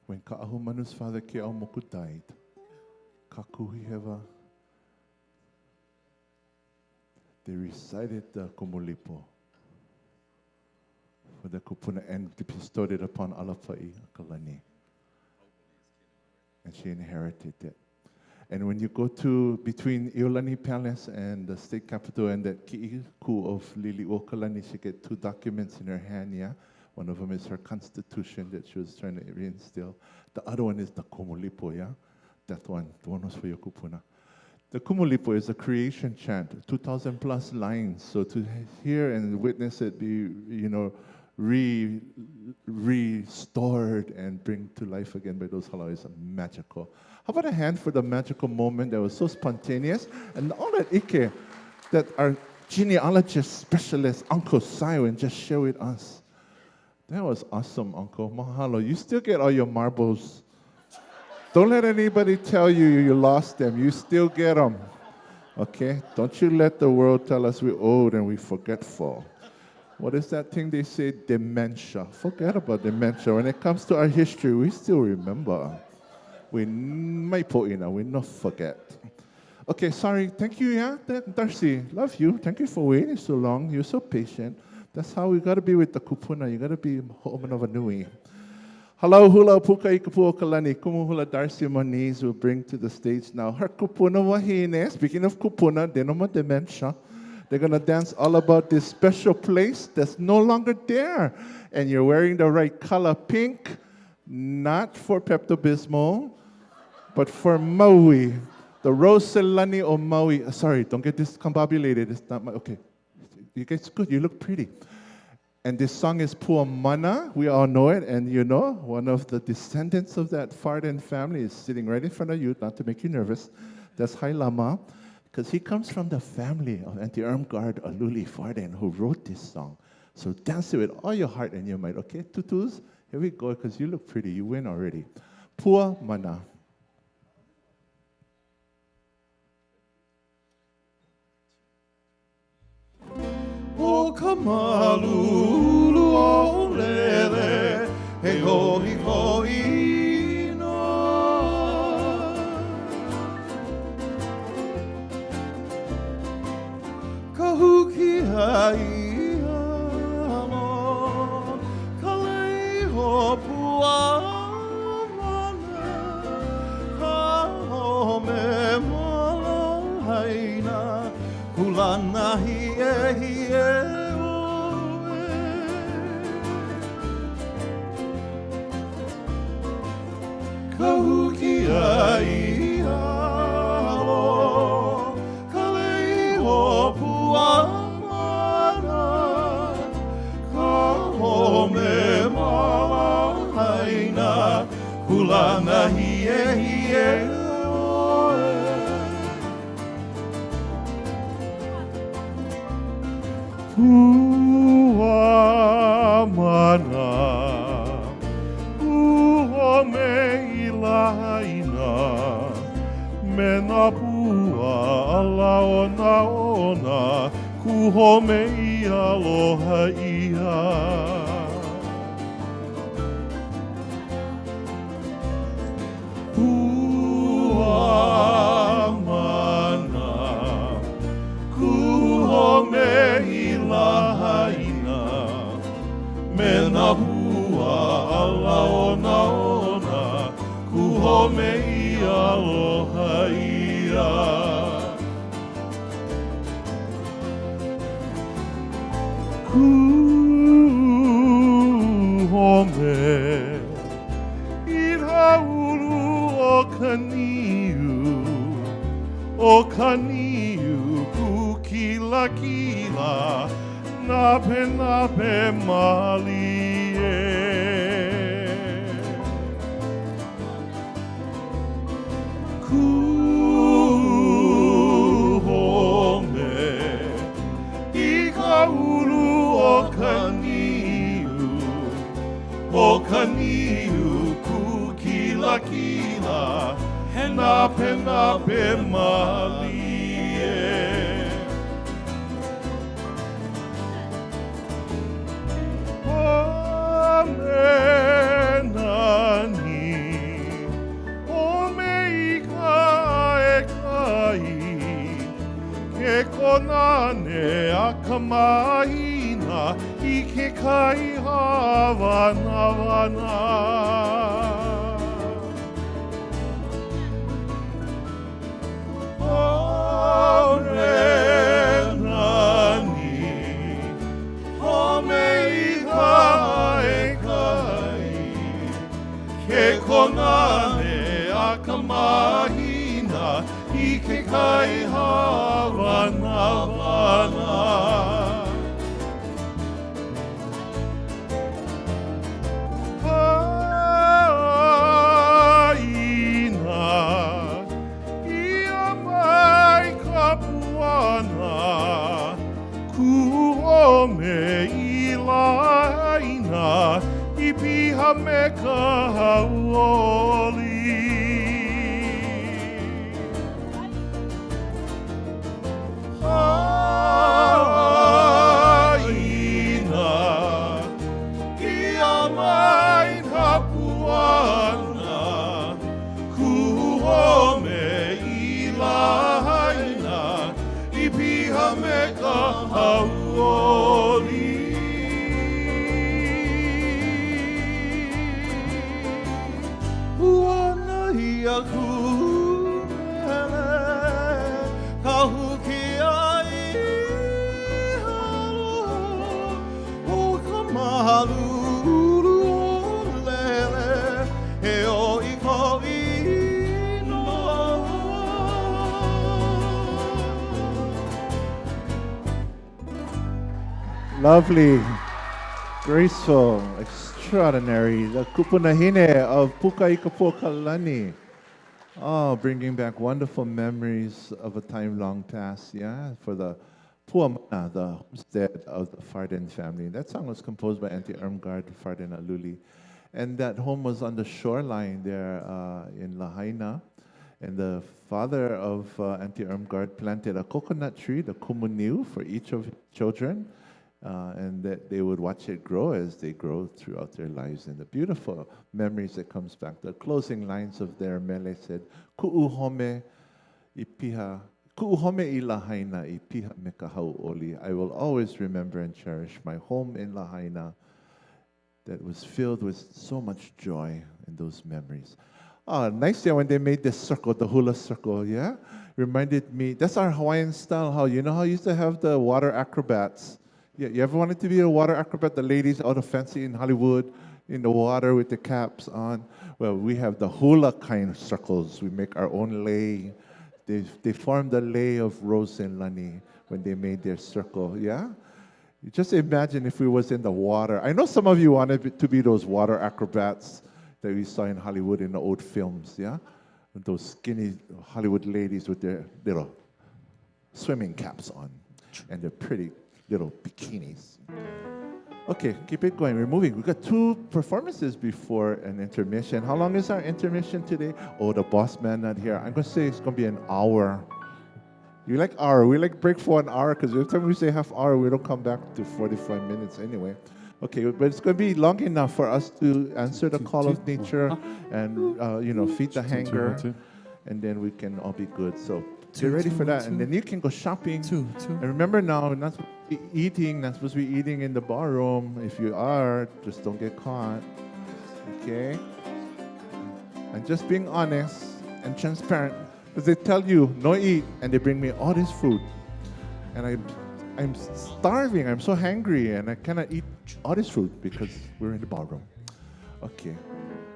When Ka'ahumanu's father Ke'aumoku died, Kakuhiheva, they recited the Kumulipo for the Kupuna and bestowed it upon Alapa'i Kalani. And she inherited it. And when you go to between Iolani Palace and the state capitol and that ki'iku of Lili'uokalani, she get 2 documents in her hand, yeah? One of them is her constitution that she was trying to reinstill. The other one is the Kumulipo, yeah? That one, the one was for your kupuna. The Kumulipo is a creation chant, 2,000 plus lines. So to hear and witness it be, you know, restored and bring to life again by those halau is magical. How about a hand for the magical moment that was so spontaneous and all that ike that our genealogist specialist, Uncle Simon, just shared with us. That was awesome, Uncle. Mahalo. You still get all your marbles. Don't let anybody tell you you lost them. You still get them. Okay? Don't you let the world tell us we're old and we're forgetful. What is that thing they say? Dementia. Forget about dementia. When it comes to our history, we still remember. We might put in, we not forget. Okay, sorry. Thank you, yeah? Darcy, love you. Thank you for waiting so long. You're so patient. That's how we got to be with the kupuna. You got to be ho'omanawa nui. Hello, hula puka ikapu kalani. Kumu hula Darcy Moniz will bring to the stage now her Kupuna Wahine. Speaking of Kupuna, they no more dementia. They're going to dance all about this special place that's no longer there. And you're wearing the right color, pink, not for Pepto-Bismol, but for Maui. The Roselani o Maui. Sorry, don't get discombobulated. It's not my, okay. You guys, good, you look pretty. And this song is Pua Mana. We all know it. And you know, one of the descendants of that Farden family is sitting right in front of you, not to make you nervous. That's Hai Lama, because he comes from the family of Anti-Armed Guard Aluli Farden, who wrote this song. So dance it with all your heart and your mind, okay? Tutus, here we go, because you look pretty. You win already. Pua Mana. O kamalulu o lele, he hoi hoi no. Kahuki ai alo, kalei ho pua mana, ka home mola haina, kulana hie Kahuki ai alo, kalei ho pua mana, ka home mala haina, kulana hie oe. Pua mana, home ilaina, mena pua alaona ona, kuhome I aloha ia. Pua mana, kuhome ilaina, mena pua alaona ona, kuhome I aloha ia. Kuhome I hauru o kaniu kukila kila, nape malie. Kuhome I kaulu o kaniu kukila kila, he nape malie. Nani, ome I kai, ke konane a kamaina, I ke kai hawana. Ke konane a kamahina, I ke kai hawana. Haina, ia mai kapuana, kuhome I laina, I piha me ka hauoli. Haina, ia mai hapuana, kuhome I laina, I piha me ka hauoli. kuele, kahukia ihalo, o ka mahalulu o lele, he o i ko inoa. Lovely, graceful, extraordinary. The Kupuna Hine of Pukaikapokalani. Oh, bringing back wonderful memories of a time long past, yeah, for the Puamana, the homestead of the Farden family. That song was composed by Auntie Irmgard Farden Aluli. And that home was on the shoreline there in Lahaina. And the father of Auntie Irmgard planted a coconut tree, the kumuniu, for each of his children. And that they would watch it grow as they grow throughout their lives. And the beautiful memories that comes back. The closing lines of their mele said, Ku'uhome ipiha, ku'uhome I Lahaina ipiha me ka hau'oli. I will always remember and cherish my home in Lahaina that was filled with so much joy in those memories. Oh, nice day when they made this circle, the hula circle, yeah? Reminded me, that's our Hawaiian style, how you know how you used to have the water acrobats? Yeah, you ever wanted to be a water acrobat? The ladies out of fancy in Hollywood, in the water with the caps on. Well, we have the hula kind of circles. We make our own lei. They formed a lei of rose and lani when they made their circle, yeah? You just imagine if we was in the water. I know some of you wanted to be those water acrobats that we saw in Hollywood in the old films, yeah? And those skinny Hollywood ladies with their little swimming caps on and their pretty little bikinis. Okay, keep it going. We're moving. We've got 2 performances before an intermission. How long is our intermission today? Oh, the boss man not here. I'm going to say it's going to be an hour. You like hour? We like break for an hour because every time we say half hour, we don't come back to 45 minutes anyway. Okay, but it's going to be long enough for us to answer the call of nature and, feed the hunger, and then we can all be good. So get ready for that, and then you can go shopping. And remember now, we're not supposed to be eating, not supposed to be eating in the ballroom. If you are, just don't get caught, okay? And just being honest and transparent, because they tell you, no eat, and they bring me all this food. And I'm starving, I'm so hungry, and I cannot eat all this food because we're in the ballroom. Okay.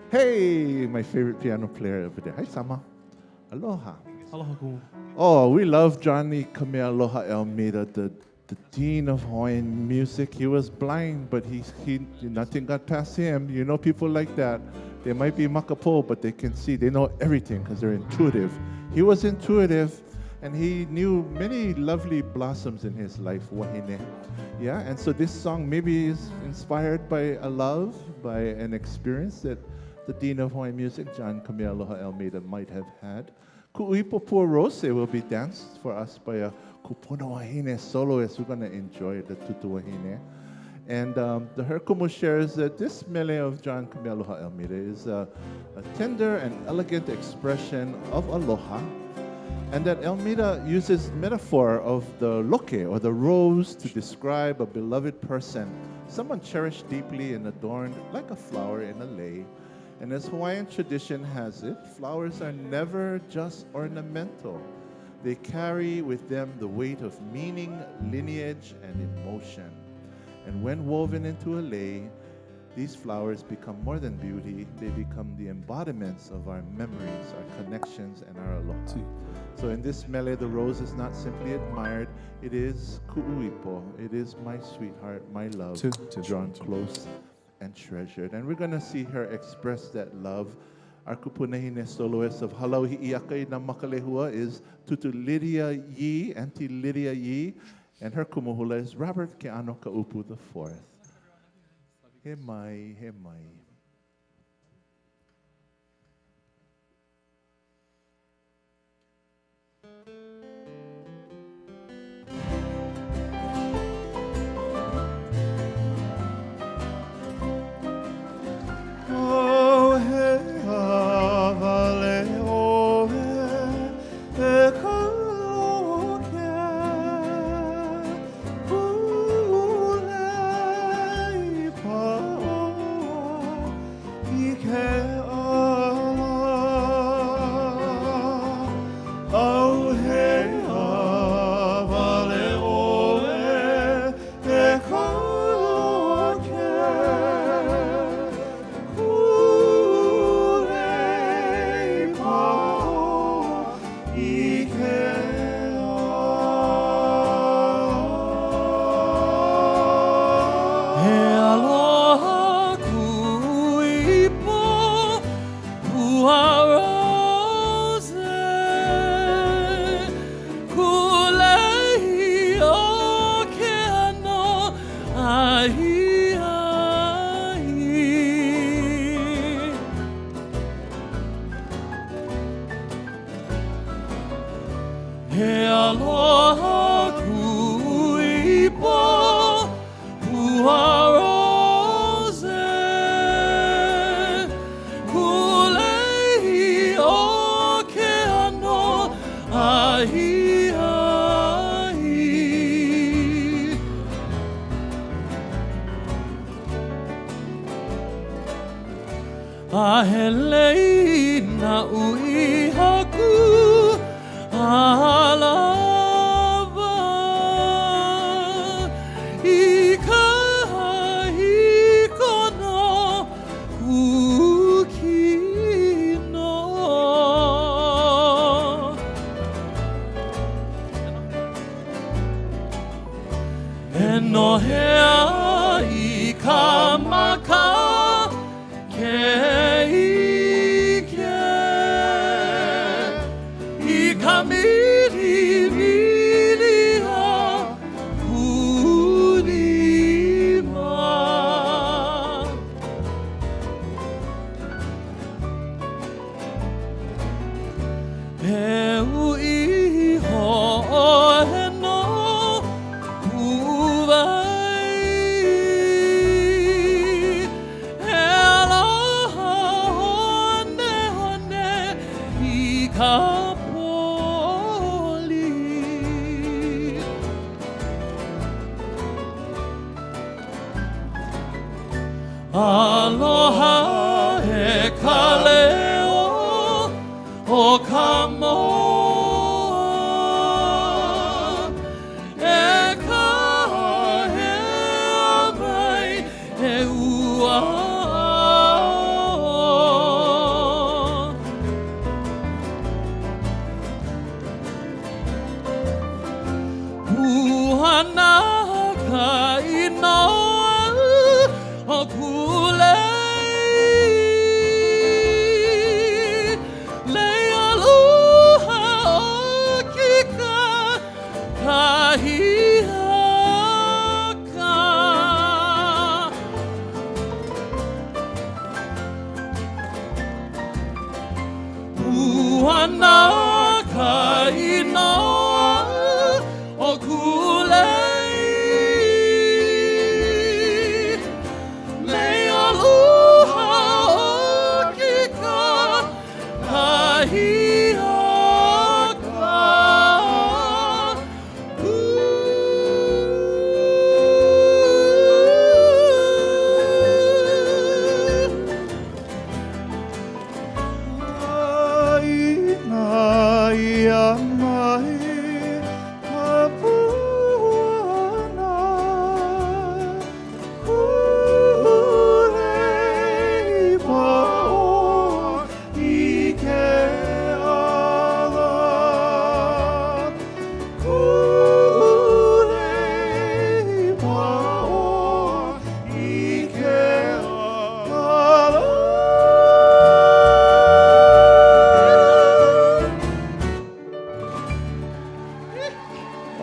Hey, my favorite piano player over there. Hi, Sama. Aloha. Aloha ku. Oh, we love Johnny Kamealoha Almeida, the dean of Hawaiian music. He was blind, but he nothing got past him. You know people like that. They might be makapo, but they can see. They know everything because they're intuitive. He was intuitive, and he knew many lovely blossoms in his life, Wahine. Yeah, and so this song maybe is inspired by a love, by an experience that the dean of Hawaiian music, John Kamealoha Almeida, might have had. Ku'uipopua Rose will be danced for us by a Kupuna Wahine soloist. We're going to enjoy the Tutu Wahine. And the Herkumu shares that this mele of John Kamealoha Almeida is a tender and elegant expression of aloha, and that Almeida uses metaphor of the loke, or the rose, to describe a beloved person, someone cherished deeply and adorned like a flower in a lei. And as Hawaiian tradition has it, flowers are never just ornamental. They carry with them the weight of meaning, lineage, and emotion. And when woven into a lei, these flowers become more than beauty. They become the embodiments of our memories, our connections, and our aloha. So in this mele, the rose is not simply admired. It is ku'uipo. It is my sweetheart, my love, drawn close and treasured. And we're going to see her express that love. Our kupunahine soloist of Halau Hi'iakai na Makalehua is Tutu Lydia Yi, Auntie Lydia Yi, and her kumuhula is Robert Ke'ano Kaupu IV. He mai, he mai. He aloha kuipo Pua rose Kulei o ke ano ahi ahi Ahelei na ui haku alava I kahiko no kukino E nohea I ka maka Keiki I ka miri miri a kurima E ui ho'ohe no uwai E aloha hone hone I ka poli Aloha e ka leo o ka moa E ka hea mai e ua Puhana ka inoa o kulei Lei aloha o kika kahiaka Puhana ka inoa o kulei Lei aloha o kika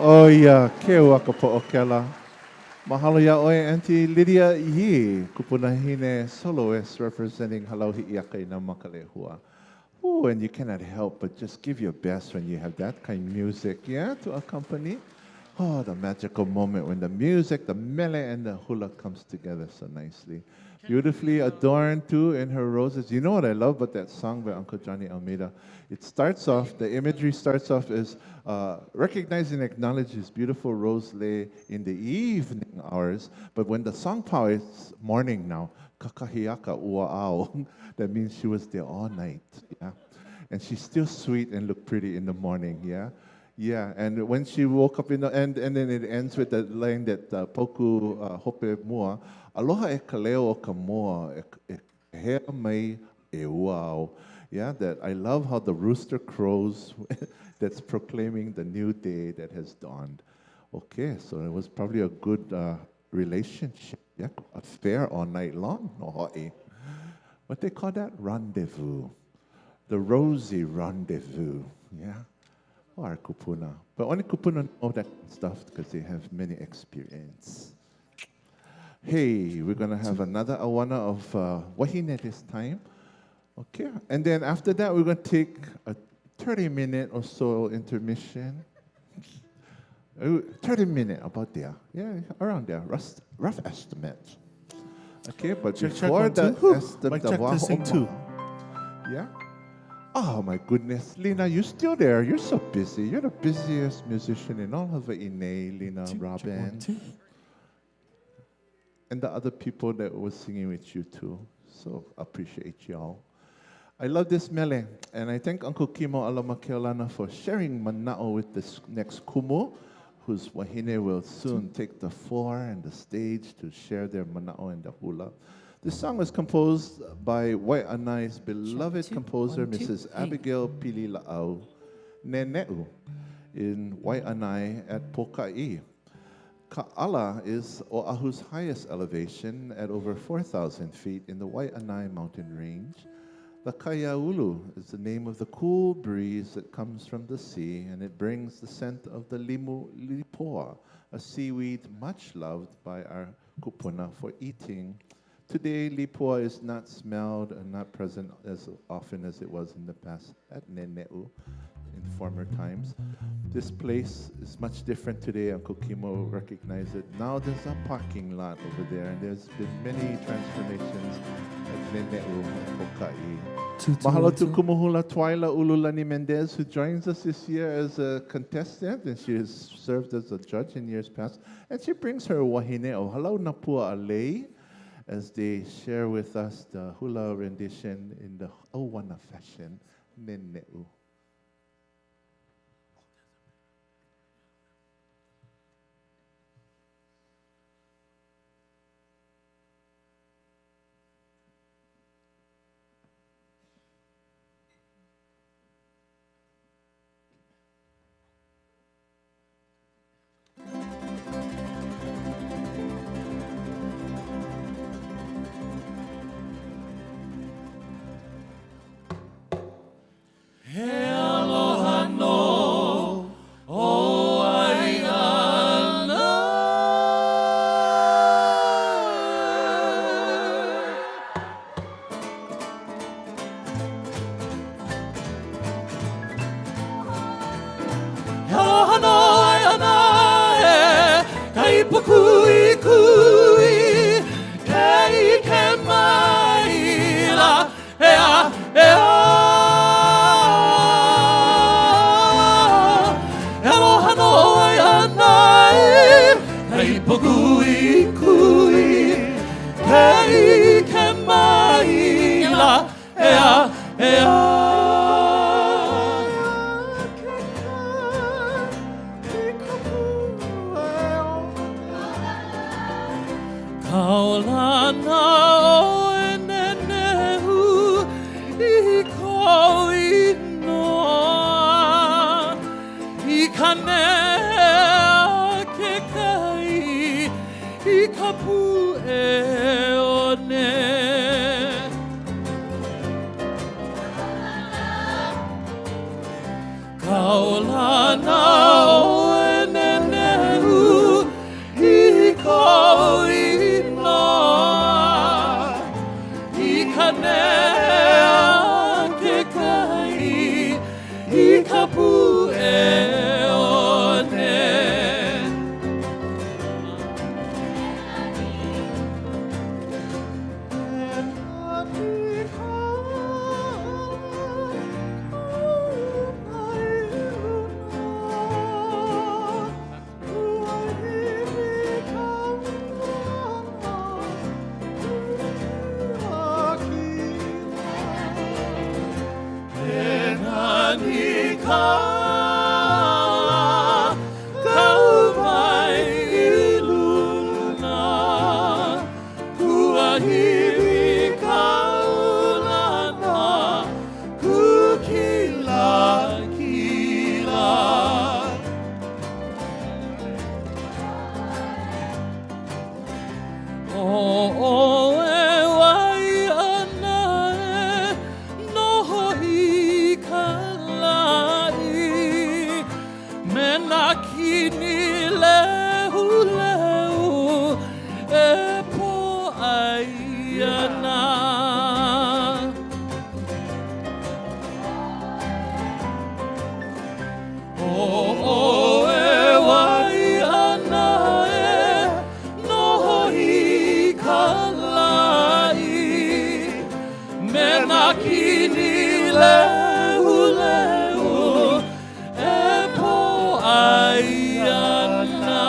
Oh yeah, ke waka po'okela. Mahalo ya oi, Auntie Lydia Yee, Kupuna Hine soloist representing Halau Hi'iaka na Makalehua. Oh, and you cannot help but just give your best when you have that kind of music, yeah, to accompany. Oh, the magical moment when the music, the mele, and the hula comes together so nicely. Beautifully adorned too in her roses. You know what I love about that song by Uncle Johnny Almeida? It starts off, the imagery starts off as recognize and acknowledge his beautiful rose lay in the evening hours. But when the song power is morning now, kakahiaka ua'ao, that means she was there all night. Yeah, and she's still sweet and look pretty in the morning. Yeah. Yeah, and when she woke up in the end, and then it ends with the line that poku hope mua, aloha e kaleo o ka moa, e hea mai e uao. Yeah, that I love how the rooster crows that's proclaiming the new day that has dawned. Okay, so it was probably a good relationship, yeah, affair all night long, no ho'i. What they call that? Rendezvous. The rosy rendezvous, yeah. Or Kupuna. But only Kupuna know that stuff because they have many experience. Hey, we're going to have another auana of Wahine this time. Okay. And then after that, we're going to take a 30-minute or so intermission. 30-minute, about there. Yeah, around there. Rough estimate. Okay, but Check before one, the two. estimate, Mic check, testing two. Yeah. Oh my goodness, Lena, you're still there. You're so busy. You're the busiest musician in all of Wahine, Lena, Robin, and the other people that were singing with you too. So appreciate y'all. I love this mele, and I thank Uncle Kimo Alamakeolana for sharing mana'o with this next kumu, whose Wahine will soon take the floor and the stage to share their mana'o and the hula. This song was composed by Waiana's beloved composer, Mrs. Abigail Pilila'au Nene'u, in Waianae at Poka'i. Ka'ala is Oahu's highest elevation at over 4,000 feet in the Waianae mountain range. The Kaiaulu is the name of the cool breeze that comes from the sea, and it brings the scent of the limu lipoa, a seaweed much loved by our Kupuna for eating. Today, lipoa is not smelled and not present as often as it was in the past at Nene'u in former times. This place is much different today. Uncle Kimo recognized it. Now there's a parking lot over there, and there's been many transformations at Nene'u and Poka'i. Mahalo to Kumuhula Twaila Ululani Mendez, who joins us this year as a contestant, and she has served as a judge in years past. And she brings her Wahine o Halau Napua Alei as they share with us the hula rendition in the auana fashion, Nene'u. Kalai na kini lehu lehu e po aiana.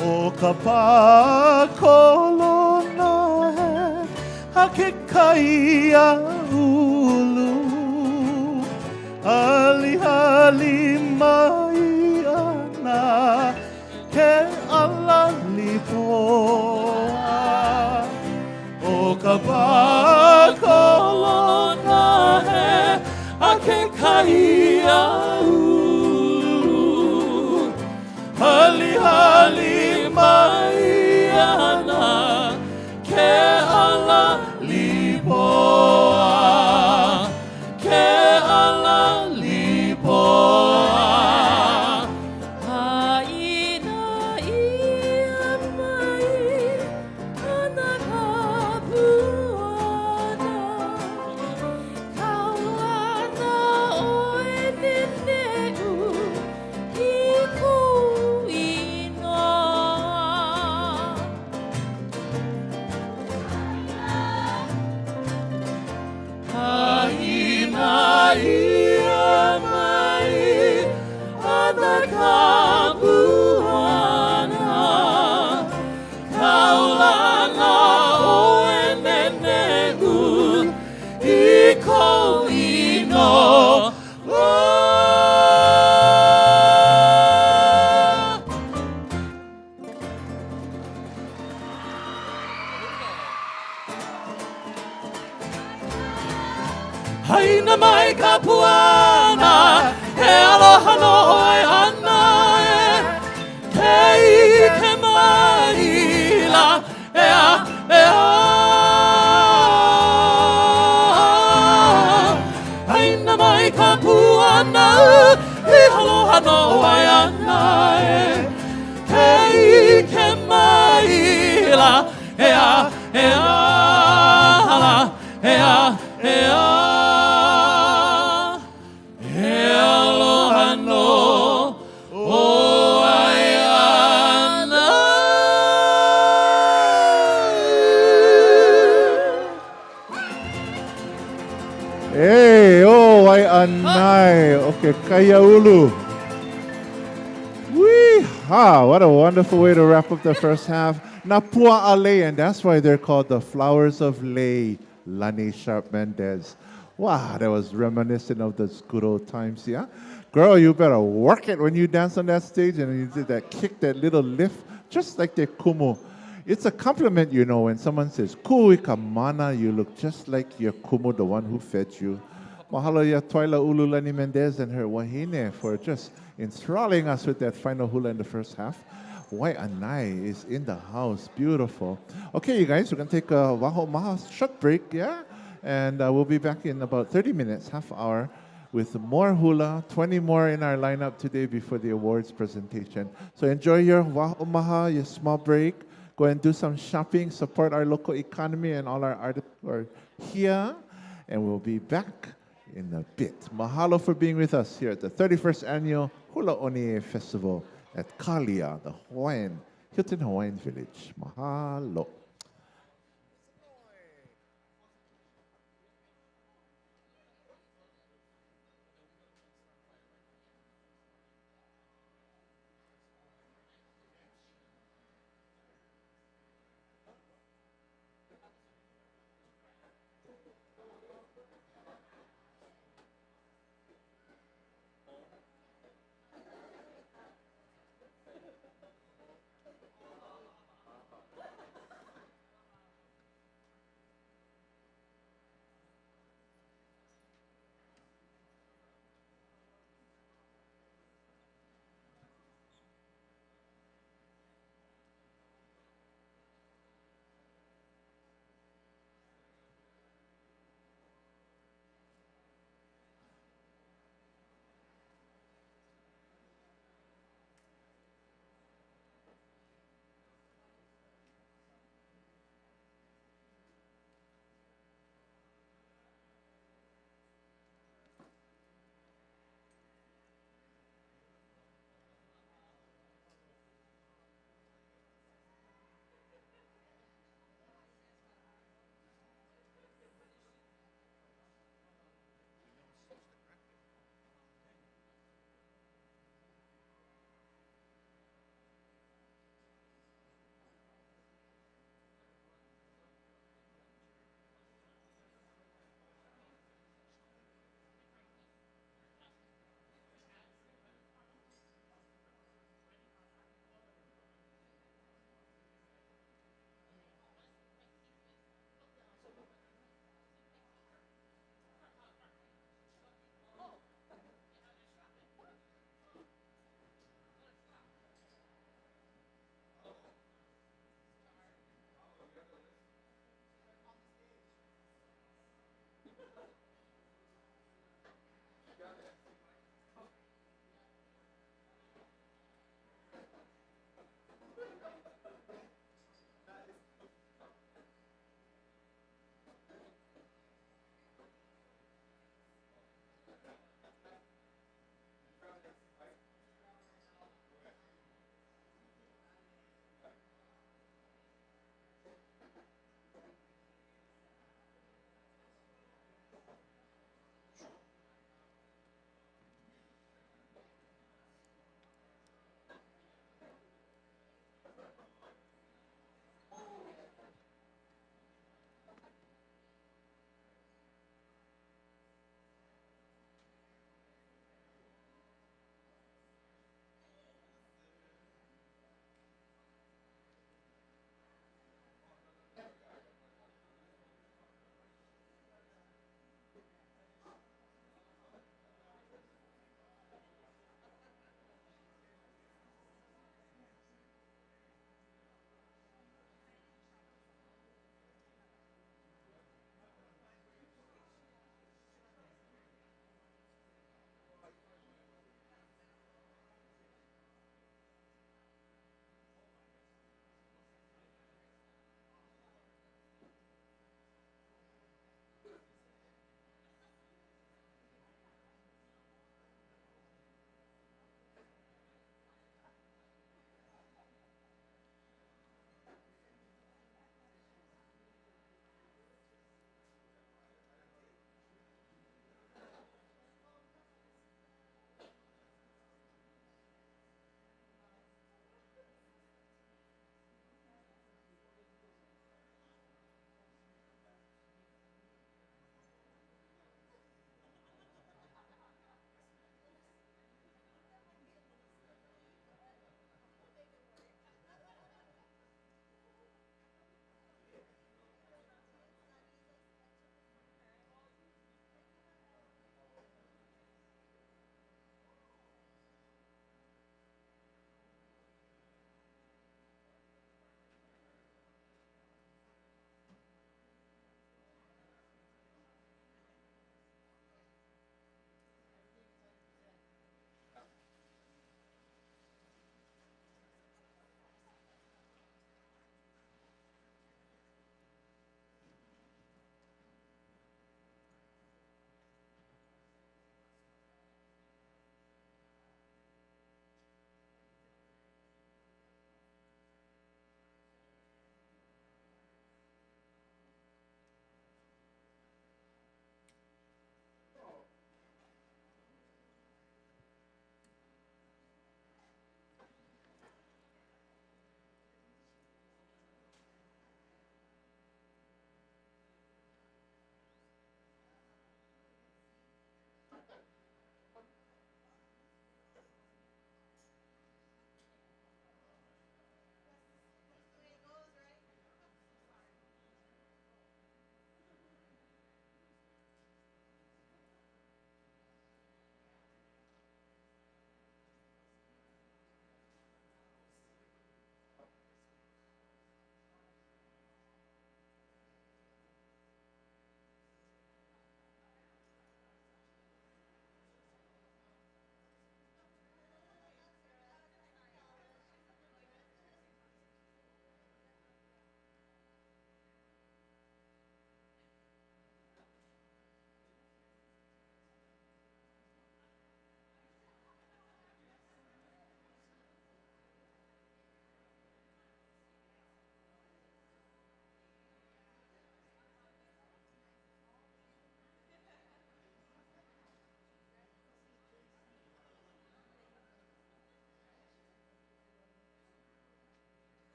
O ka pākolona he a ke kaia ulu ali mai ana ke alali poa. O ka pākolona he a ke kaia ulu ali mai ana ke ala lipoa, ke ala lipoa. Haina ia mai ana kapuana kauana o e neneu i kuinoa. Haina ia mai ana kapuana kaulana o e nenegu i koinoa. Haina mai ka puana, he aloha no oi ana e, kei ke mai la e a, e a. Haina mai ka puana, he aloha no oi ana e, kei ke mai la e a, e a, e a, e a. Hey, oh, wai anai. Okay, kaya ulu. Wee-ha, what a wonderful way to wrap up the first half. Napua Ale, and that's why they're called the Flowers of Lei, Lani Sharp Mendez. Wow, that was reminiscent of those good old times, yeah? Girl, you better work it when you dance on that stage and you did that kick, that little lift, just like the kumu. It's a compliment, you know, when someone says, Kui kamana, you look just like your kumu, the one who fed you. Mahalo ya Twaila Ululani Mendez and her Wahine for just enthralling us with that final hula in the first half. Wai Anai is in the house. Beautiful. Okay, you guys, we're going to take a Waho Maha short break, yeah? And we'll be back in about 30 minutes, half hour, with more hula, 20 more in our lineup today before the awards presentation. So enjoy your Waho Maha, your small break. Go and do some shopping, support our local economy, and all our artists are here. And we'll be back in a bit. Mahalo for being with us here at the 31st Annual Hula Oni E Festival at Kalia, the Hawaiian, Hilton Hawaiian Village. Mahalo.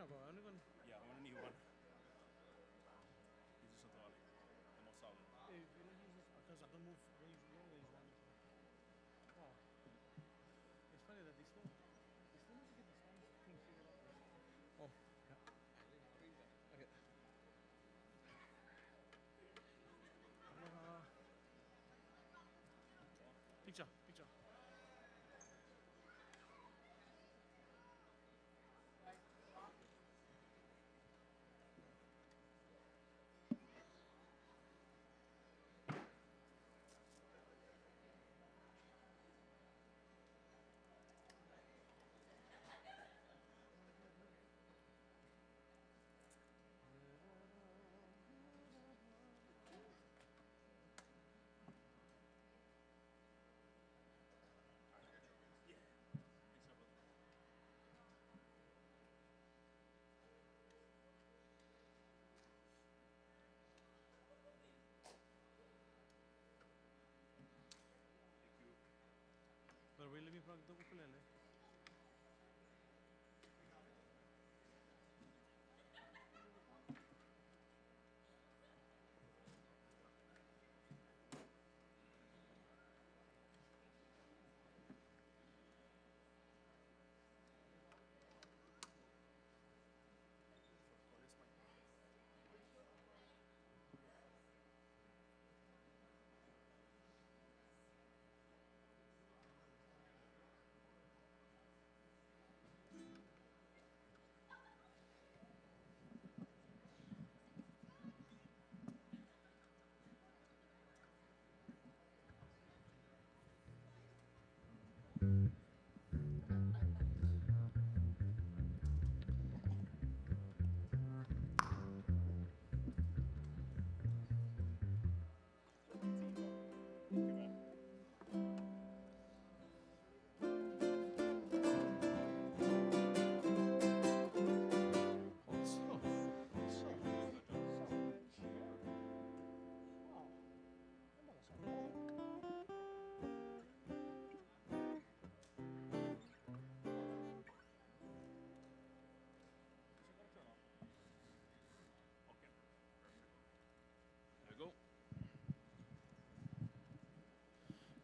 not going. I'm going. Yeah, I'm gonna need one. Use this one, the most solid. Hey, if you don't use this, because I can move range one. Oh. It's funny that they still need to get the Spanish thing figured out. Oh, yeah. Okay. Picture. Pero voy a leave me the ukulele.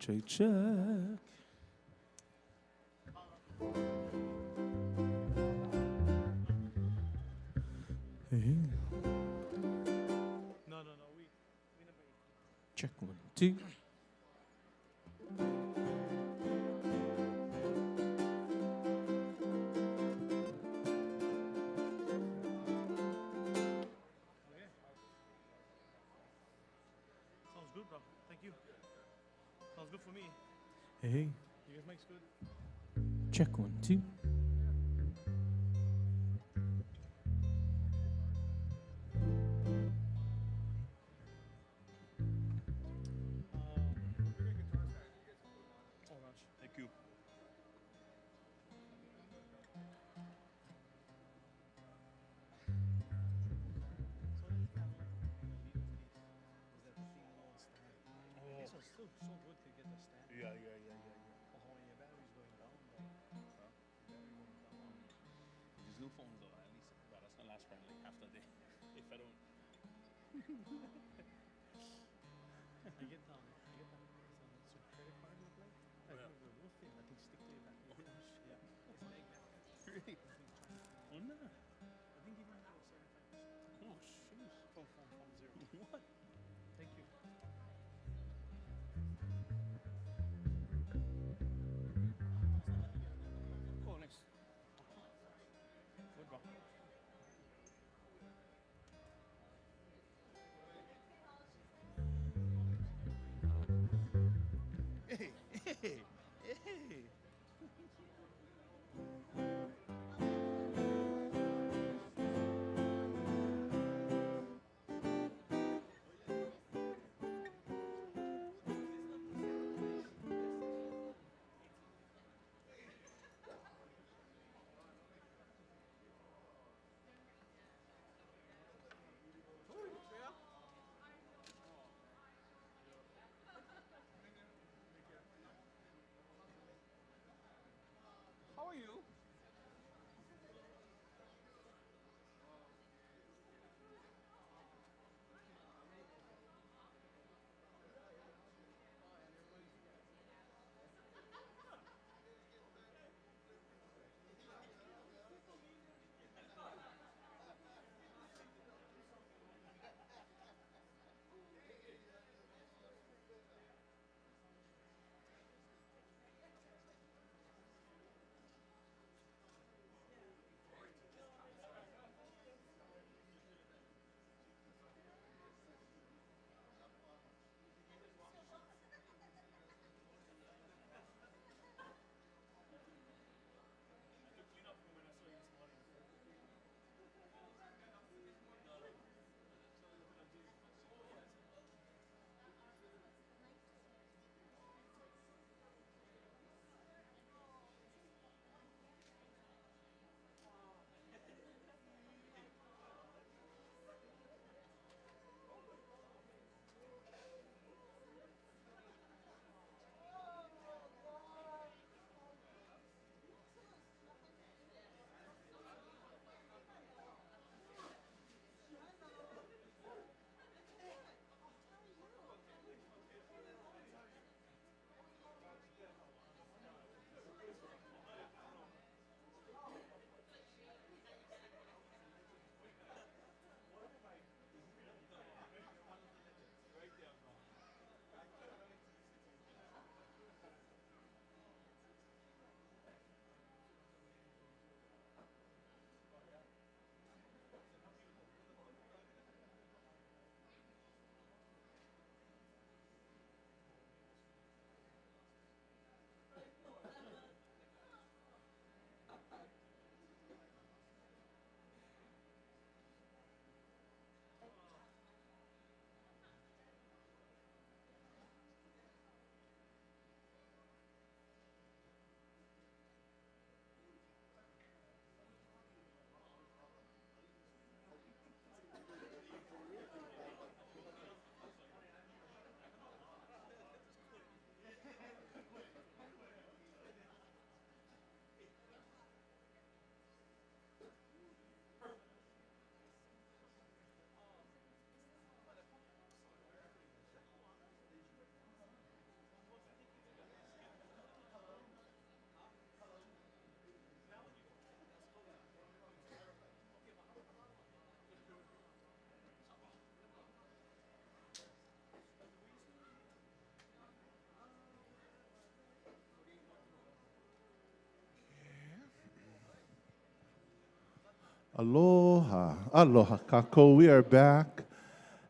Check. Hey. No, we never eat. Check 1, 2. Sounds good, bro. Thank you. Sounds good for me. Hey. You guys makes good. Check 1, 2. Oh, gosh. Thank you. This was still so good to get the stand. Yeah. Oh, when your battery's going down, bro. Battery going down. These new phones, though, at least, but that's gonna last for like half the day. If I don't. I get some credit card look like. I think the real thing, I think stick to your back. Yeah. It's an egg magnet. Really? Oh, no. I think even if it was 75%. Oh, shoot. From 0. What? Thank you. Oh, nice. Good, bro. Hey. Aloha. Aloha, kako. We are back.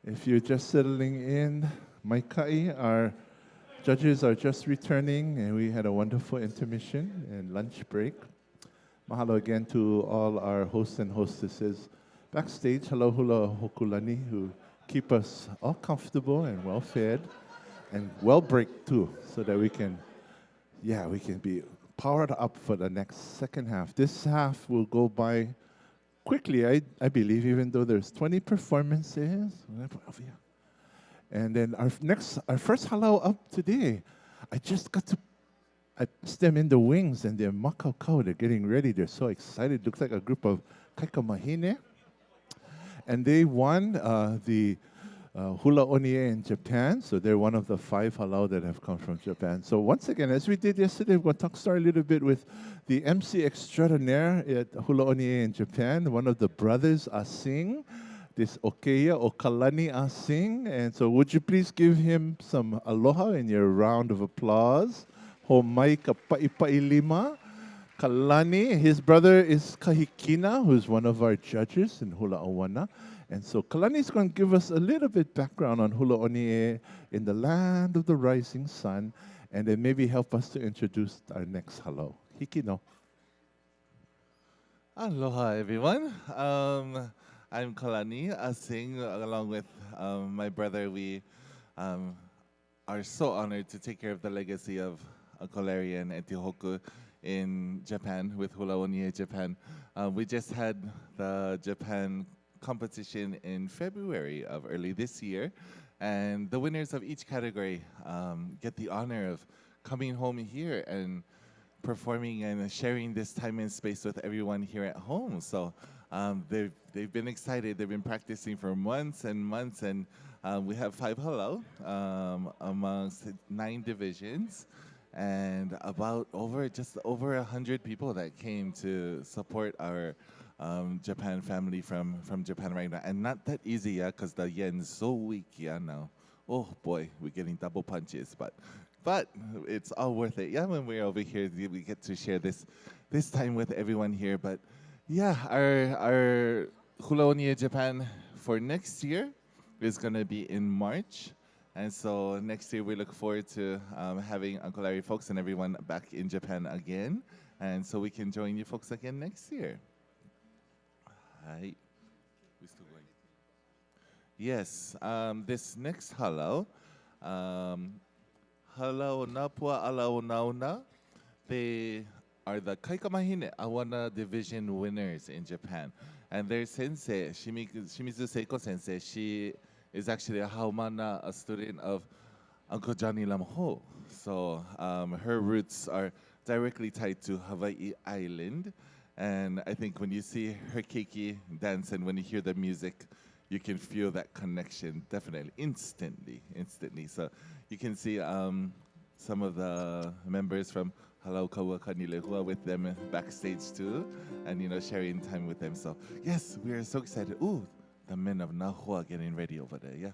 If you're just settling in, Maikai, our judges are just returning, and we had a wonderful intermission and lunch break. Mahalo again to all our hosts and hostesses backstage. Hello, Hula Hokulani, who keep us all comfortable and well fed and well break too, so that we can be powered up for the next second half. This half will go by quickly, I believe, even though there's 20 performances. And then our first halau up today, I missed them in the wings, and they're makau. They're getting ready. They're so excited. Looks like a group of Wahine. And they won the Hula Oni E in Japan. So they're one of the 5 halau that have come from Japan. So once again, as we did yesterday, we're going to start a little bit with the MC extraordinaire at Hula Oni E in Japan, one of the brothers, Asing, this Okeya, Okalani Asing. And so would you please give him some aloha in your round of applause? Ho mai ka pa'ipa'i lima. Kalani, his brother is Kahikina, who's one of our judges in Hula Auana. And so Kalani is going to give us a little bit background on Hula Oni E in the land of the rising sun, and then maybe help us to introduce our next halau. Hikino. Aloha, everyone. I'm Kalani Asing, along with my brother. We are so honored to take care of the legacy of Kolari and Etihoku in Japan with Hula Oni E Japan. We just had the Japan competition in February of early this year, and the winners of each category get the honor of coming home here and performing and sharing this time and space with everyone here at home. So they've been excited. They've been practicing for months and months, and we have 5 halau amongst 9 divisions, and just over 100 people that came to support our Japan family from Japan right now. And not that easy, yeah, because the yen's so weak, yeah, now. Oh boy, we're getting double punches, but it's all worth it. Yeah, when we're over here, we get to share this time with everyone here. But yeah, our Hula Oni E Japan for next year is gonna be in March. And so next year we look forward to having Uncle Larry folks and everyone back in Japan again. And so we can join you folks again next year. Hi. We're still going. Yes, this next halau, halau napua alau nauna, they are the Kaikamahine Auana Division winners in Japan. And their sensei, Shimizu Seiko sensei, she is actually a haumana, a student of Uncle Johnny Lamho. So her roots are directly tied to Hawaii Island. And I think when you see her Keiki dance and when you hear the music, you can feel that connection, definitely, instantly. So you can see some of the members from Halau Kaua Kanilehua with them backstage too, and sharing time with them. So yes, we are so excited. Ooh, the men of Nahua getting ready over there, yeah.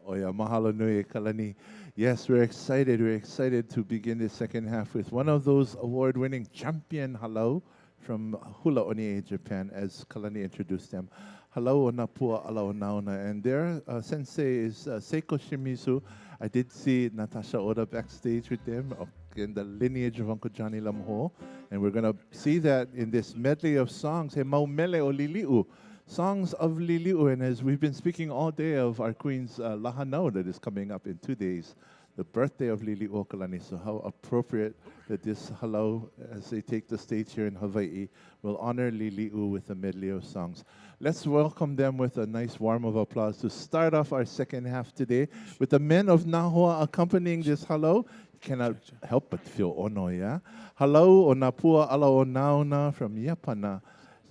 Oya, mahalo nui e Kalani. Yes, we're excited. We're excited to begin the second half with one of those award-winning champion halau from Hula Oni E Japan, as Kalani introduced them. Halau o Napua Alau Nauna. And their sensei is Seiko Shimizu. I did see Natasha Oda backstage with them in the lineage of Uncle Johnny Lamho. And we're going to see that in this medley of songs, He Maumele o Lili'u. Songs of Lili'u, and as we've been speaking all day of our Queen's Lahanau that is coming up in 2 days, the birthday of Lili'u Kalani. So how appropriate that this halau, as they take the stage here in Hawaii, will honor Lili'u with a medley of songs. Let's welcome them with a nice warm of applause to start off our second half today with the men of Nahua accompanying this halau. You cannot help but feel ono, yeah? Halau o Napua Alau o Nauna from Iapana.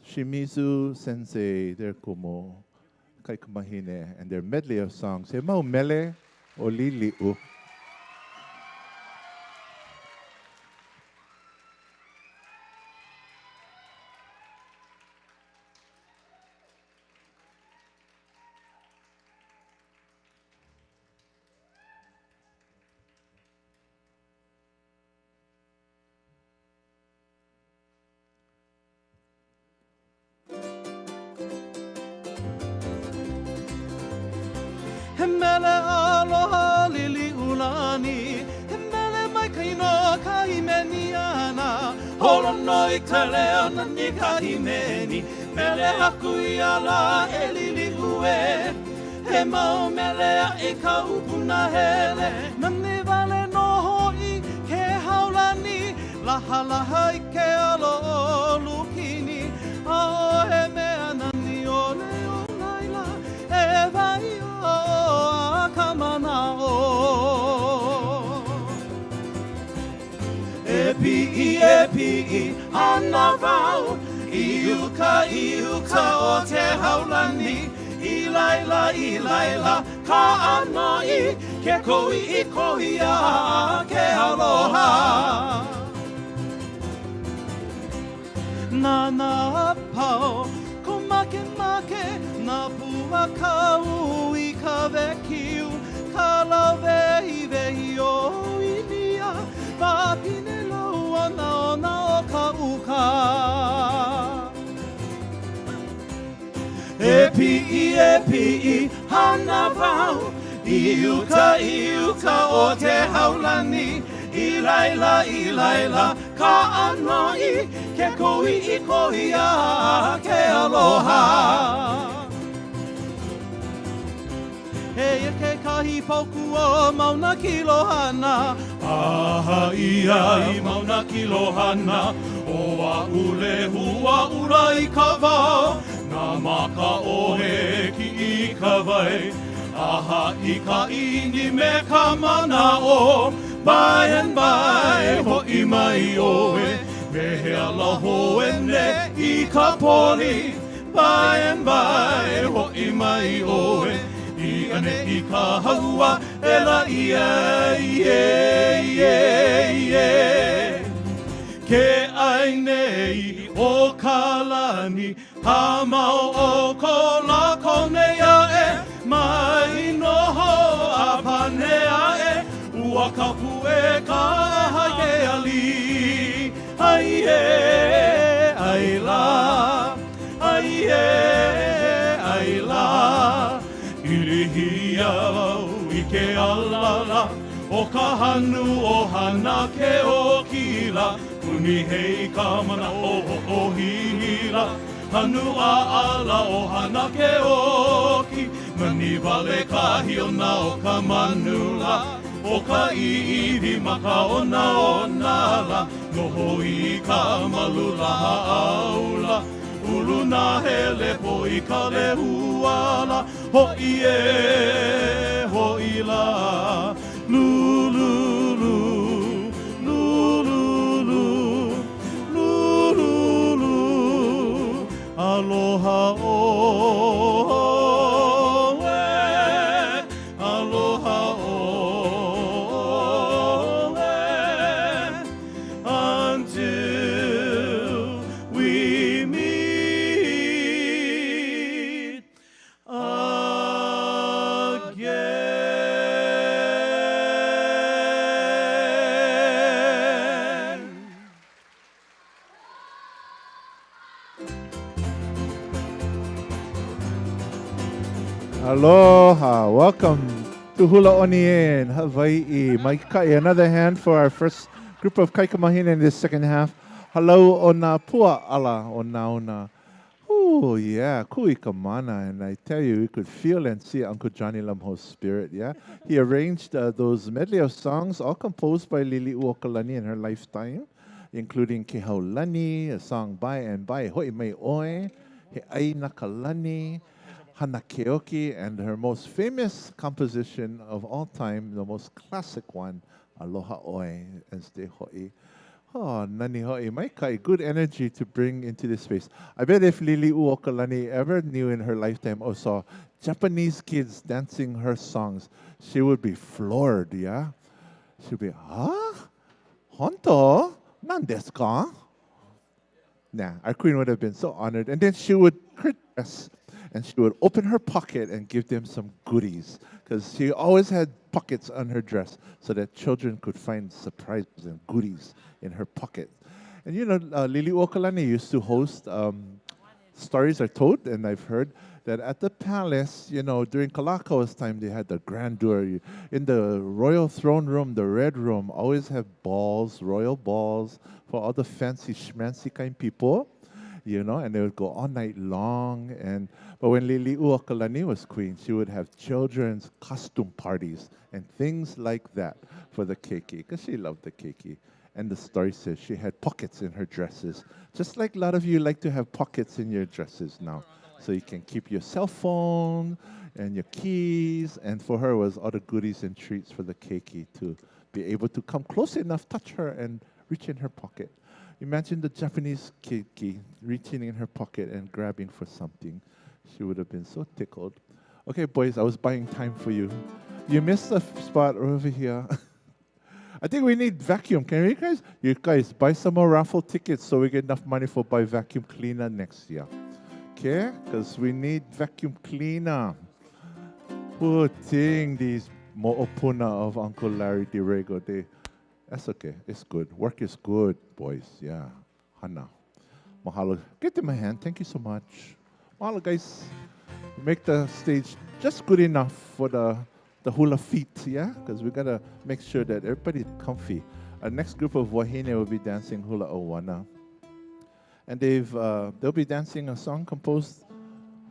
Shimizu Sensei, their kumo, Kaikamahine, and their medley of songs. He Maumele o Lili'u. he mele aloha lili ulani, he mele mai kaino kahimeni ana. Holo noi ka leo na ni kahimeni, mele haku I ala e lili ue. He mau mele a e ka upuna hele, nani vale noho I ke haulani, laha laha I ke alo lukini, a o he mea nani ole o laila, e vai o a kamana o. E pi ana vau, I uka o te haulani, I laila, ka anoi, ke koi I kohia, ke aloha. Nana pao, ko make, na pua kau I ka vekiu, ka lau vehi o ilia, wapine lau ona o ka uka. E pi hana vau, I uka o te haulani, I laila, ka anoi, ke koi I kohia, ke aloha. He ke kahi poku o mauna kilohana, aha ia I mauna kilohana, o a ule hua ura I ka wao, na maka o he ki I ka vai, aha I ka ini me ka mana o, by and by ho I mai oe, me he ala hoene I ka poli, by and by ho I mai oe, I ane I ka haua, ela ie. Ke ai nei o ka lani, ha mau o ko la konea e, mai noho a panea e, ua ka pue ka hake ali. Ai la, irihia I ke alala, o ka hanu o hana ke o kila, Kuni hei ka mana o hila, hanu a ala o hana ke oki, mani vale kahi o na o ka manula, o ka iiwi maka o na la, noho I ka malula aula, ulu na hele po I ka lehuala, ho I la, lululu. Aloha oe, aloha oe, until we meet again. Aloha, welcome to Hula Oni E in Hawaii. Maikai, another hand for our first group of kaikamahine in this second half. Hello, ona pua ala, ona. Oh, yeah, kui kamana. And I tell you, you could feel and see Uncle Johnny Lamho's spirit, yeah? He arranged those medley of songs, all composed by Lili Uokalani in her lifetime, including Ke Haulani, a song by and by Hoi Mai Oe, He Ai Nakalani, Hana Keoki, and her most famous composition of all time, the most classic one, Aloha Oe, and Stay Hoi. Oh, Nani Hoi, Maikai, good energy to bring into this space. I bet if Lili Uokalani ever knew in her lifetime or saw Japanese kids dancing her songs, she would be floored, yeah? She'd be, Honto? Nan desu ka? Nah, our queen would have been so honored. And then she would dress and she would open her pocket and give them some goodies, because she always had pockets on her dress so that children could find surprises and goodies in her pocket. And you know, Lili Uokalani used to host Stories Are Told, and I've heard that at the palace, during Kalakao's time, they had the grandeur. In the royal throne room, the red room, always have balls, royal balls for all the fancy schmancy kind people, and they would go all night long. But when Lili'uokalani was queen, she would have children's costume parties and things like that for the Keiki, because she loved the Keiki. And the story says she had pockets in her dresses, just like a lot of you like to have pockets in your dresses now. So you can keep your cell phone and your keys. And for her was all the goodies and treats for the Keiki to be able to come close enough, touch her, and reach in her pocket. Imagine the Japanese Keiki reaching in her pocket and grabbing for something. She would have been so tickled. Okay, boys, I was buying time for you. You missed a spot over here. I think we need vacuum. Can you guys buy some more raffle tickets so we get enough money for buy vacuum cleaner next year? Okay? Because we need vacuum cleaner. Poor thing, these mo'opuna of Uncle Larry DeRego. That's okay. It's good. Work is good, boys. Yeah. Hana. Mahalo. Give them a hand. Thank you so much. Mahalo, guys. Make the stage just good enough for the hula feet, yeah? Because we got to make sure that everybody's comfy. Our next group of Wahine will be dancing hula auana. And they'll be dancing a song composed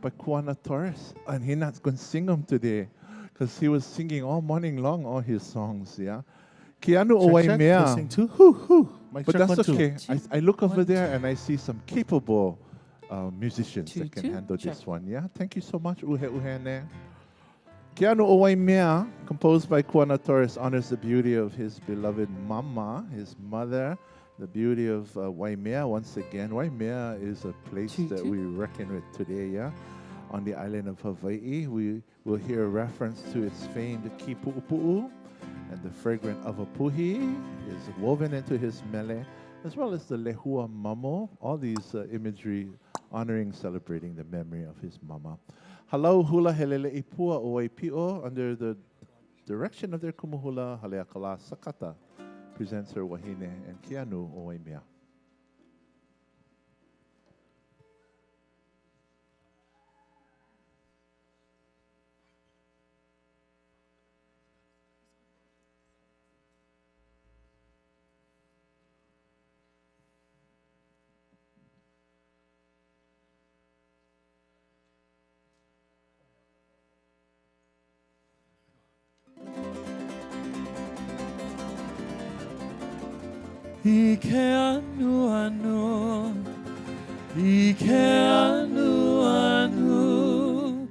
by Kuana Torres. And he's not going to sing them today because he was singing all morning long, all his songs, yeah? Keanu Owaimea. Sing too. Hoo. But that's okay. I look over there and I see some capable musicians that can handle this one, yeah? Thank you so much, Uhene. Keanu Owaimea, composed by Kuana Torres, honors the beauty of his beloved mama, his mother, the beauty of Waimea once again. Waimea is a place that we reckon with today, yeah? On the island of Hawaii, we will hear a reference to its famed kipu'upu'u, and the fragrant avapuhi is woven into his mele, as well as the lehua mamo, all these imagery honoring, celebrating the memory of his mama. Halau hula helele ipua o Waipio, under the direction of their kumuhula, Haleakala Sakata, presents her Wahine and Keanu o Waimea. Ike anu anu, Ike anu anu,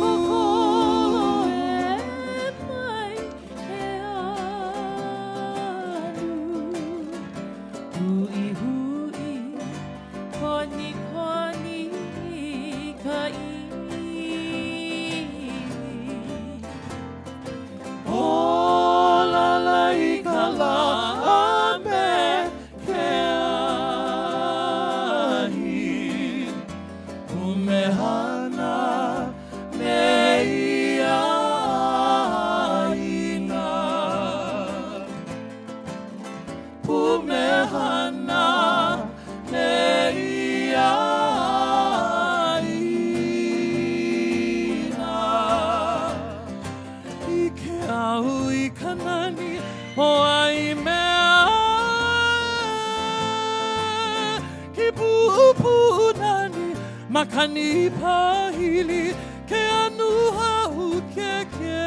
kokolo mai anu, hui, koni kai. Makani pahili ke anu hau keke.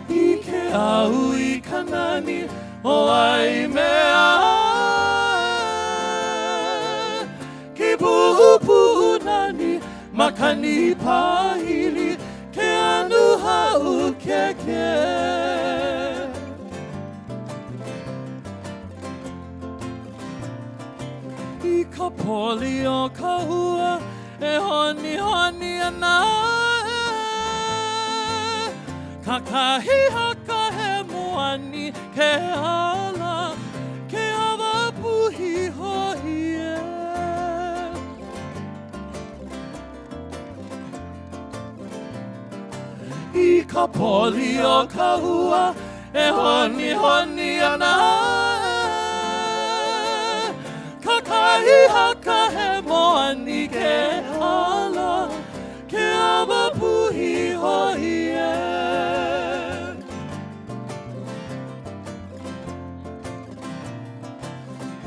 Ike au I kanani o ai mea ki pupu nani makani pahili ke anu hau keke. Ka poli o ka hua e honi honi ana ka kahi haka he moani ke ala ke awa puhi hohi e I ka poli o ka hua e honi honi ana kakai haka he moani ke ala ke ava puhi hoi e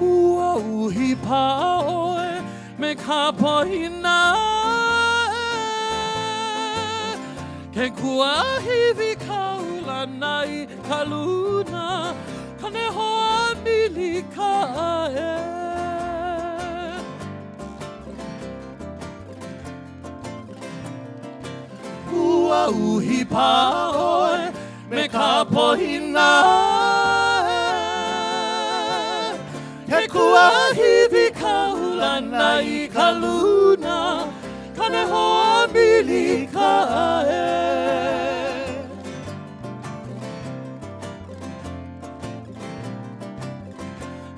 ua uhi paoe me ka pohina ke kuahiwi kaula nai ka luna kane hoa mili ka e ua uhi paoe me ka pohina ke kuahiwi kaula nai ka luna kane hoa mili ka e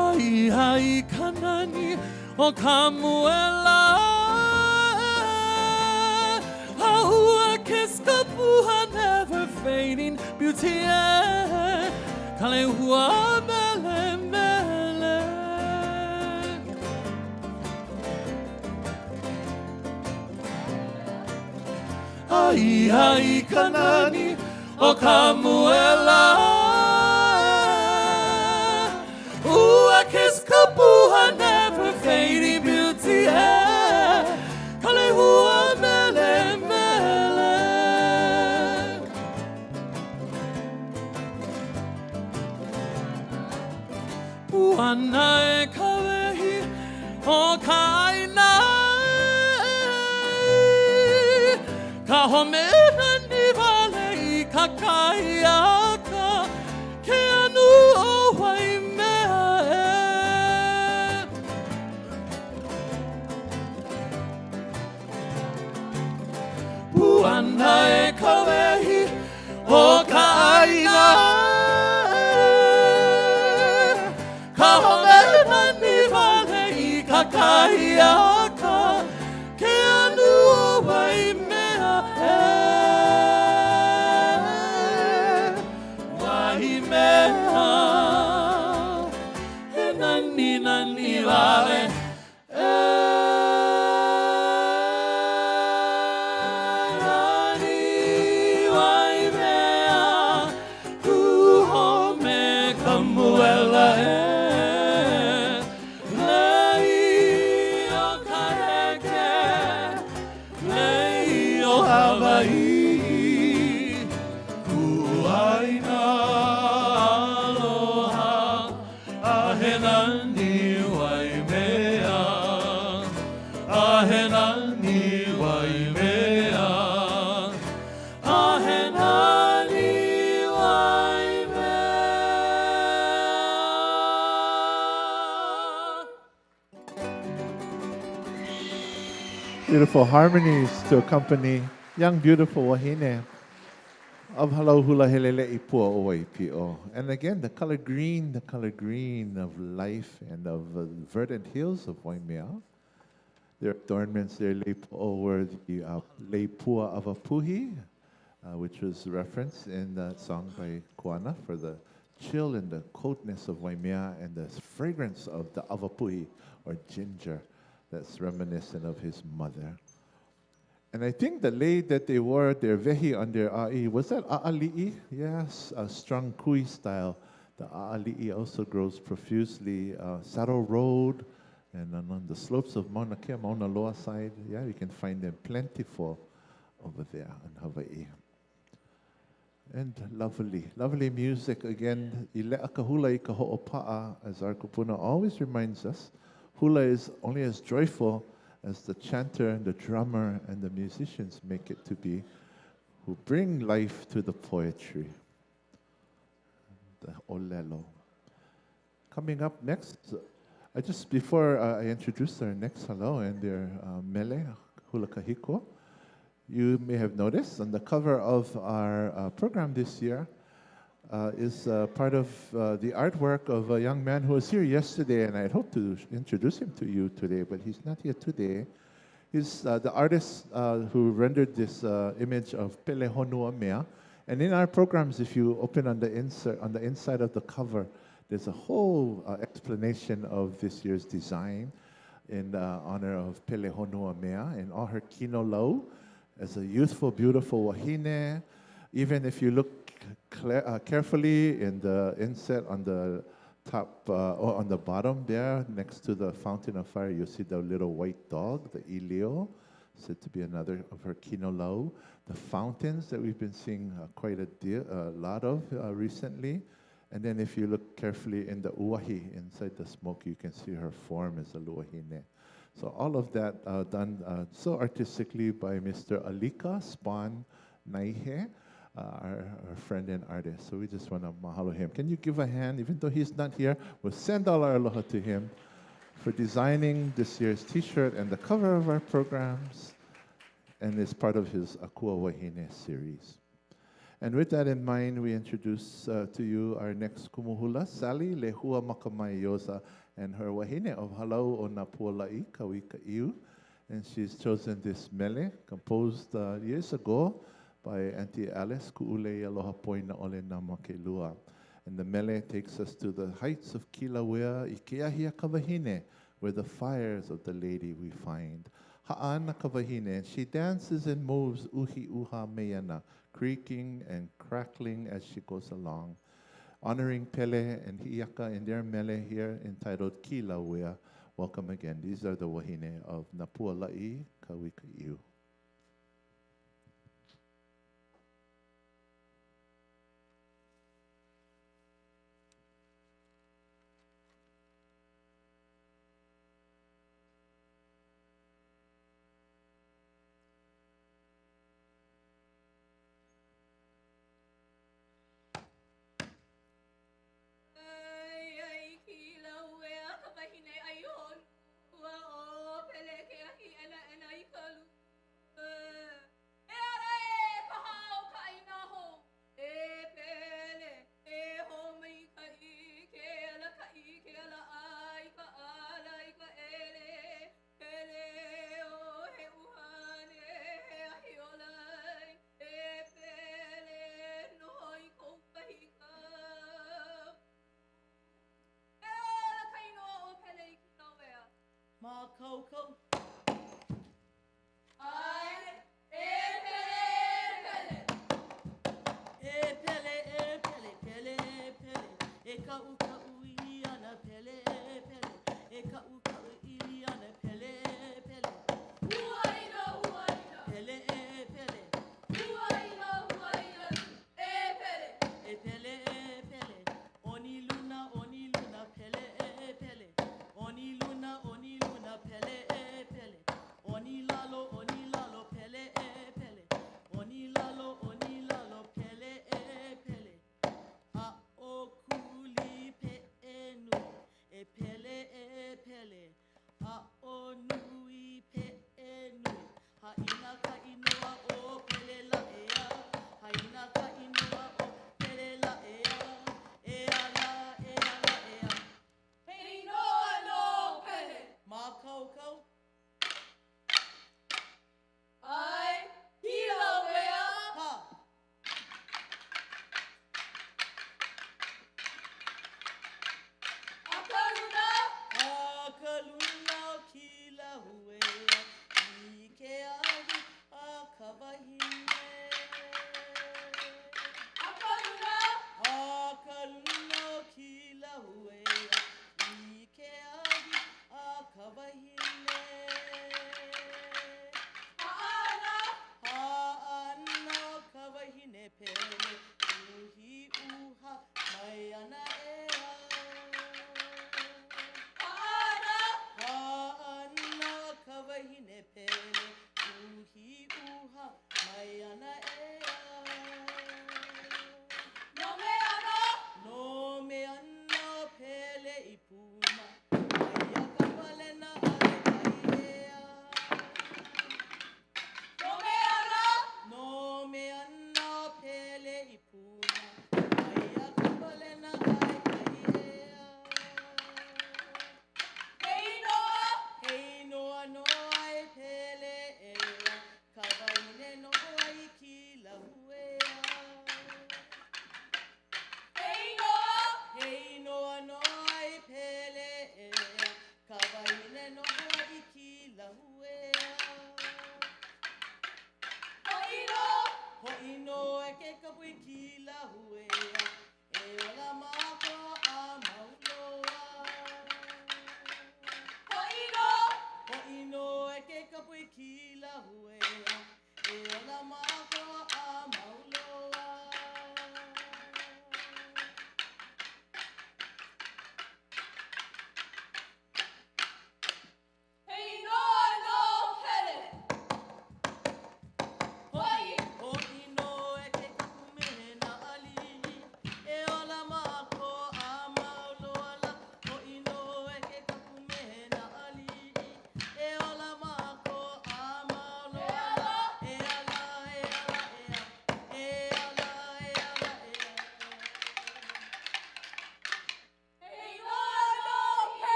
ai ai kanani o kamuela Ahua kiskapuha never fading beauty kale hua mele mele ai ai kanani o kamuela Ua kiskapuha never fading beauty kale hua mele mele Puana e kawehi o kaina ka homena ni vale I ka kaiaka ke anu o Waimea e Puana e kawehi o kaina ka homena ni vale I ka kaiaka ke anu o Waimea e Wahine e nani nani vale nani Waimea kuhome kamuela lei o kaheke lei o Hawaii kuaina aloha ahenani Waimea ahenani Waimea ahenani Waimea Beautiful harmonies to accompany young, beautiful Wahine of Halau Hula Helele Ipua Owaipi'o. And again, the color green of life and of the verdant hills of Waimea. Their adornments, their leipu'o were the leipua of a puhi, which was referenced in that song by Kuana for the chill and the coldness of Waimea and the fragrance of the avapuhi, or ginger, that's reminiscent of his mother. And I think the lei that they wore, their vehi on their a'i, was that a'ali'i? Yes, a strung kui style. The a'ali'i also grows profusely. Saddle Road, and on the slopes of Mauna Kea, Mauna Loa side, yeah, you can find them plentiful over there in Hawaii. And lovely music again. Ile'aka hula I ka ho'opa'a, as our kupuna always reminds us. Hula is only as joyful as the chanter and the drummer and the musicians make it to be, who bring life to the poetry. The olelo. Coming up next, before I introduce our next halau and their mele, hula kahiko, you may have noticed on the cover of our program this year is part of the artwork of a young man who was here yesterday, and I'd hoped to introduce him to you today, but he's not here today. He's the artist who rendered this image of Pele Honua Mea, And in our programs, if you open on the insert, on the inside of the cover, there's a whole explanation of this year's design in honor of Pele Honua Mea and all her kino lau as a youthful, beautiful wahine. Even if you look carefully in the inset on the top or on the bottom there, next to the fountain of fire, you'll see the little white dog, the ilio, said to be another of her kino lau. The fountains that we've been seeing quite a lot of recently. And then if you look carefully in the uahi, inside the smoke, you can see her form as a luahine. So all of that done so artistically by Mr. Alika Spawn Naihe, our friend and artist. So we just want to mahalo him. Can you give a hand, even though he's not here, we'll send all our aloha to him for designing this year's t-shirt and the cover of our programs, and is part of his Akua Wahine series. And with that in mind, we introduce to you our next kumuhula, Sally Lehua Makamai Yosa, and her wahine of Halau o Napuala'i Kawika Iu. And she's chosen this mele, composed years ago by Auntie Alice, Ku'ulei Aloha Poina Ole na Makelua. And the mele takes us to the heights of Kilauea, Ikeahia Kawahine, where the fires of the lady we find. Ha'ana Kawahine, and she dances and moves uhi uha meyana, creaking and crackling as she goes along, honoring Pele and Hiaka in their mele here entitled Kilauea. Welcome again. These are the wahine of Napuala'i Kawika Iu. Ma Coco.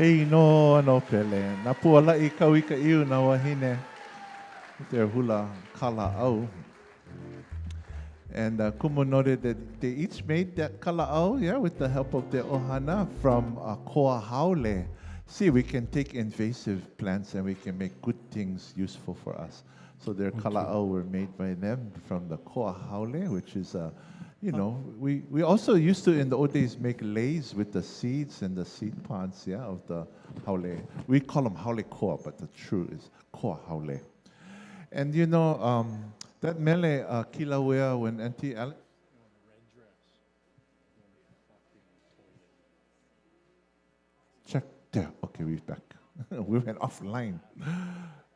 Hei no ano pele. Na puala I kauika iu na wahine. Their hula kala'au. And Kumu noted that they each made that kala'au, yeah, with the help of the ohana from koa haole. See, we can take invasive plants and we can make good things useful for us. So their kala'au were made by them from the koa haole, which is, you know, we also used to in the old days make leis with the seeds and the seed pods, yeah, of the haole. We call them haole koa, but the true is koa haole. And you know, that mele kilauea when Auntie Alex. Check there. Okay, we're back. We went offline.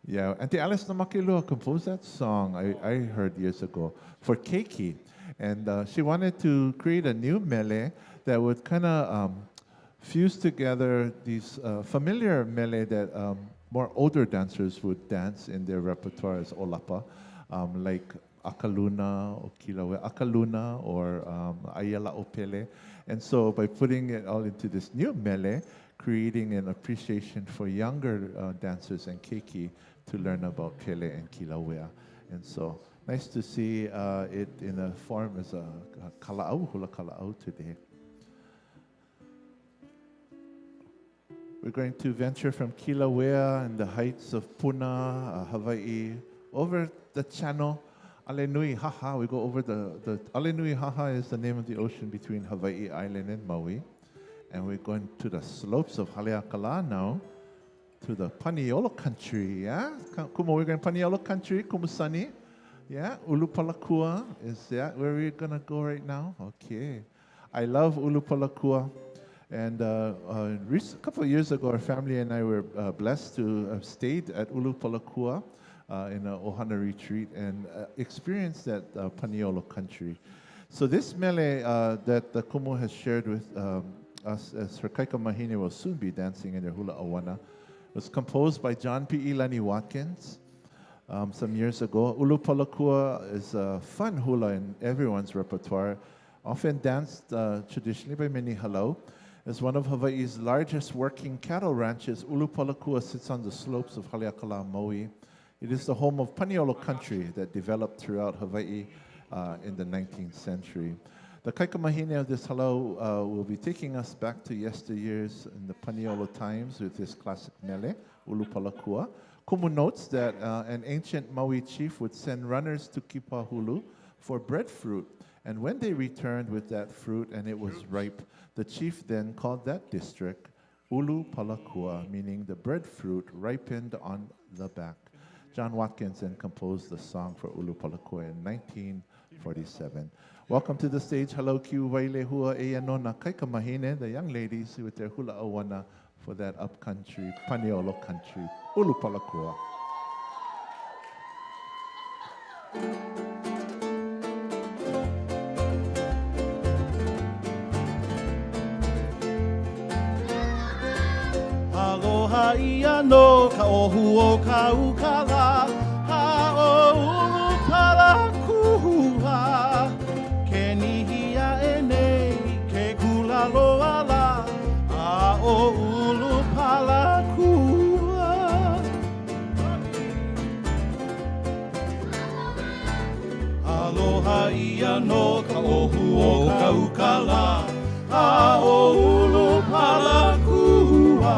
Yeah, Auntie Alice Namakilua composed that song I heard years ago for Keiki. And she wanted to create a new mele that would kind of fuse together these familiar mele that more older dancers would dance in their repertoire as olapa, like akaluna or kilauea akaluna or ayala opele. And so by putting it all into this new mele, creating an appreciation for younger dancers and Keiki to learn about pele and kilauea. And so nice to see it in a form as a kala'au, hula kala'au today. We're going to venture from Kilauea and the heights of Puna, Hawaii, over the channel, Alenui Haha. We go over the Alenui Haha is the name of the ocean between Hawaii Island and Maui. And we're going to the slopes of Haleakala now, to the Paniolo country, yeah? Kumu, we're going to Paniolo country, Kumusani. Yeah, Ulupalakua is that where we're going to go right now? Okay. I love Ulupalakua. And a couple of years ago, our family and I were blessed to have stayed at Ulupalakua in an Ohana retreat and experienced that Paniolo country. So this mele that the Kumu has shared with us as her kaika mahine will soon be dancing in their hula auana was composed by John P. Ilani Watkins some years ago. Ulupalakua is a fun hula in everyone's repertoire, often danced traditionally by many halau. As one of Hawaii's largest working cattle ranches, Ulupalakua sits on the slopes of Haleakala, Maui. It is the home of Paniolo country that developed throughout Hawaii in the 19th century. The kaika mahine of this halau will be taking us back to yesteryears in the Paniolo times with this classic mele, Ulupalakua. Kumu notes that an ancient Maui chief would send runners to Kipahulu for breadfruit. And when they returned with that fruit and it was ripe, the chief then called that district Ulupalakua, meaning the breadfruit ripened on the back. John Watkins then composed the song for Ulupalakua in 1947. Welcome to the stage, Halau Kiu Wailehua Eanona Kaika Mahine, the young ladies with their hula auana for that upcountry, Paniolo country, Ulupalakua. Aloha ia no ka ohu o ka ukala, ha o Ulupalakua. Ke nihia e nei, ke kulaloa la, a o Ulupalakua. Aloha ia no ka ohu o ka ukala, a o Ulupalakua.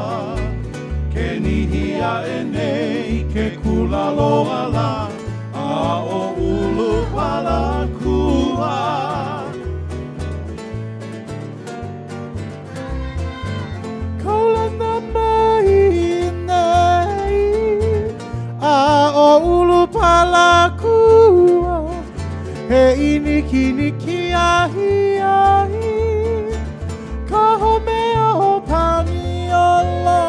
Ke nihia e nei, ke kulaloa la, a o Ulupalakua. Kaulana mai nei, a o Ulupalakua. He iniki niki ahi ahi, ka homea o Paniolo.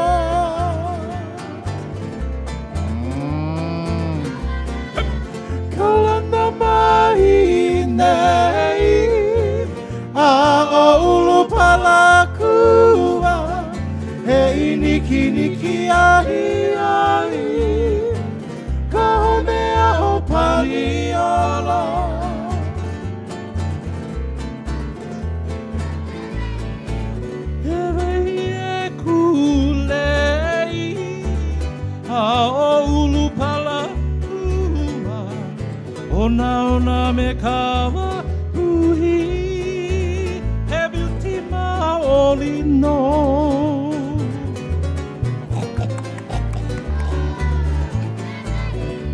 Nei, a o Ulupalakua, he iniki niki ahi ahi, ka homea o Paniolo. He rei e kule Hao ulu pala ua ona me kawa uhi He beauty maoli no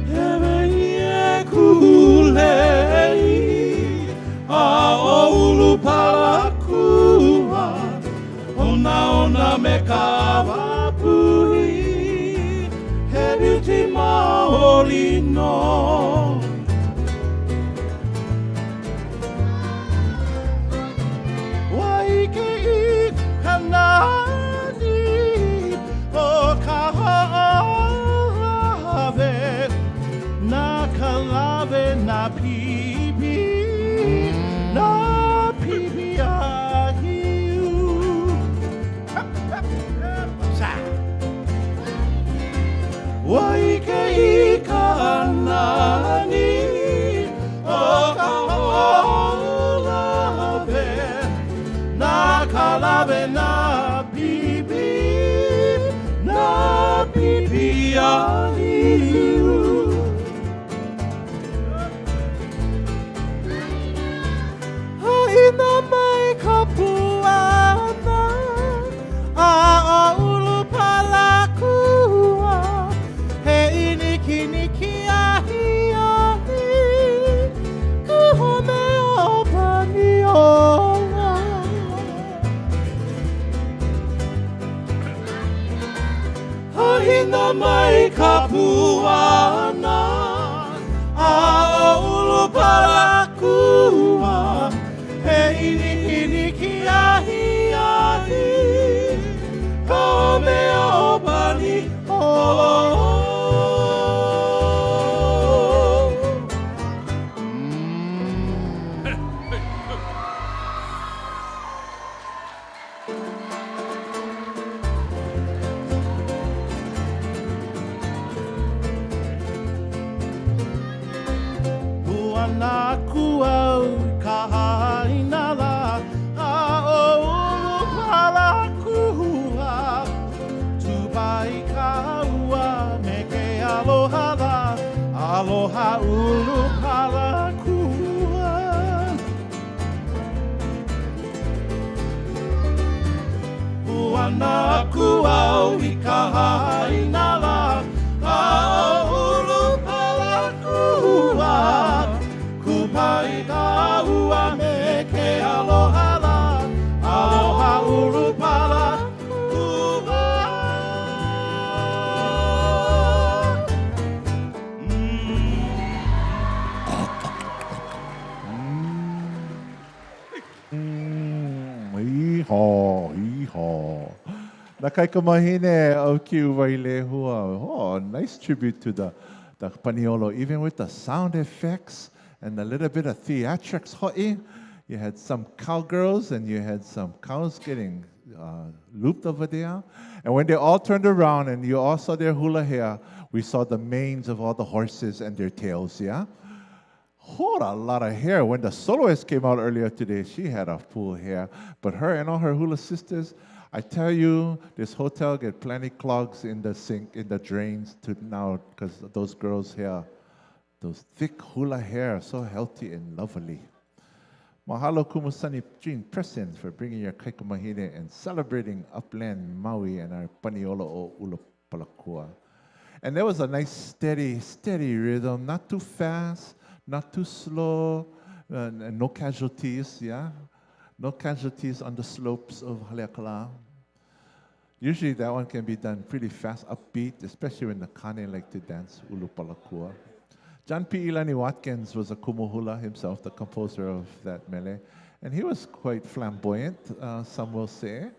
He ie kulei Hao ulu pala kua ona me kawa uhi He beauty maoli no Waikiki kanani o kalave na kalave na pipi ahiu Waikiki kanani o kalave na kalave na pipi ahiu Haina mai kapuana a ulu palakua he iniki ahi ahi kuhome o paniola Haina mai kapuana a ulu palakua he iniki ahi ahi kome o pani o Puana kuau kahainala a o ulu palakua tubai kaua me ke aloha la aloha ulu palakua Puana kuau I kahainala a o ulu palakua Kupai kaua me ke aloha la aloha ulu pala kuwa Iho. Na kai ka mahine au ki uwai lehua. Oh, nice tribute to the paniolo, even with the sound effects and a little bit of theatrics ho'i. You had some cowgirls and you had some cows getting looped over there. And when they all turned around and you all saw their hula hair, we saw the manes of all the horses and their tails, yeah? Whole a lot of hair. When the soloist came out earlier today, she had a full hair. But her and all her hula sisters, I tell you, this hotel get plenty clogs in the sink, in the drains to now, because those girls' hair, those thick hula hair, so healthy and lovely. Mahalo Kumusani Jean Preston for bringing your kaikamahine and celebrating upland Maui and our paniolo o Ulupalakua. And there was a nice steady rhythm, not too fast, not too slow, and no casualties, yeah? No casualties on the slopes of Haleakala. Usually that one can be done pretty fast, upbeat, especially when the kane like to dance Ulupalakua. John P. Ilani Watkins was a kumuhula himself, the composer of that mele, and he was quite flamboyant, some will say,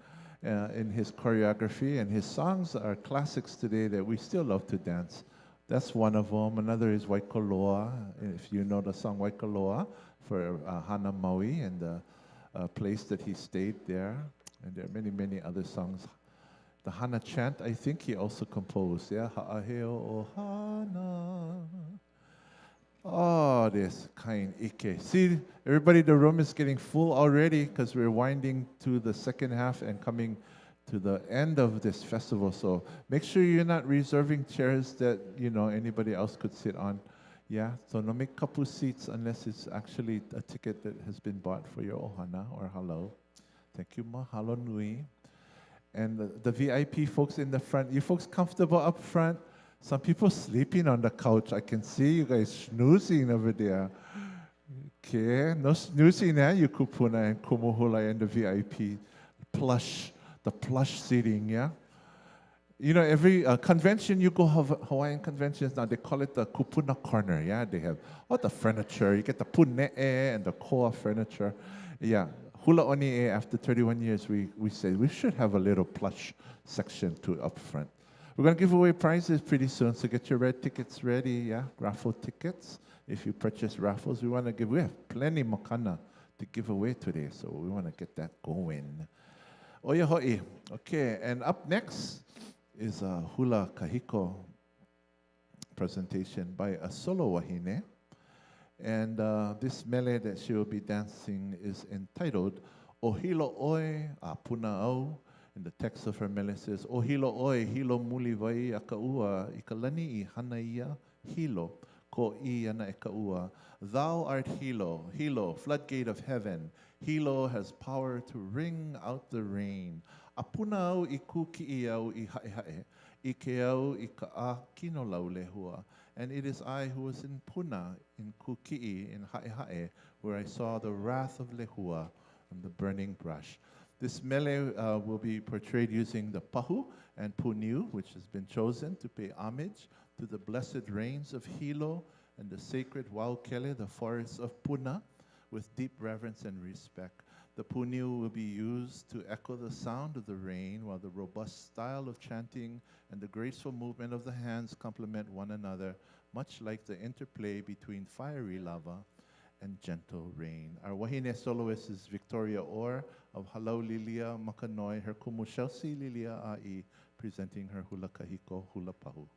in his choreography, and his songs are classics today that we still love to dance. That's one of them. Another is Waikoloa, if you know the song Waikoloa, for Hana Maui and the place that he stayed there. And there are many, many other songs. The Hana chant, I think he also composed, yeah? Ha'aheo o Hana. Oh, this kind ike. See, everybody, the room is getting full already because we're winding to the second half and coming to the end of this festival. So make sure you're not reserving chairs that anybody else could sit on. Yeah, so no make kapu seats unless it's actually a ticket that has been bought for your ohana or hello. Thank you, mahalo nui. And the VIP folks in the front, you folks comfortable up front? Some people sleeping on the couch. I can see you guys snoozing over there. Okay, no snoozing, you Kupuna and Kumohula and the VIP. The plush seating, yeah? Every convention, you go Hawaiian conventions now, they call it the Kupuna corner, yeah? They have all the furniture. You get the pune'e and the koa furniture. Yeah, Hula Oni E, after 31 years, we say we should have a little plush section up front. We're going to give away prizes pretty soon, so get your red tickets ready, yeah? Raffle tickets. If you purchase raffles, we have plenty makana to give away today, so we want to get that going. Oya hoi. Okay, and up next is a hula kahiko presentation by a solo wahine. And this mele that she will be dancing is entitled O Hilo Oi a Puna Au. And the text of her mele says, O hilo oi, hilo muli vai a kaua, I ka lani I hana ia, hilo, ko I ana e kaua. Thou art hilo, hilo, floodgate of heaven. Hilo has power to wring out the rain. A puna au I ku ki au I hae hae, I ke au I ka a kino lau lehua. And it is I who was in Puna, in Kuki'i, in hae hae, where I saw the wrath of lehua and the burning brush. This mele will be portrayed using the pahu and puniu, which has been chosen to pay homage to the blessed rains of Hilo and the sacred Waukele, the forests of Puna, with deep reverence and respect. The puniu will be used to echo the sound of the rain, while the robust style of chanting and the graceful movement of the hands complement one another, much like the interplay between fiery lava and gentle rain. Our Wahine soloist is Victoria Orr of Halau Lilia Makanoi, her kumu Chelsea Lilia Ai, presenting her hula kahiko, hula pahu.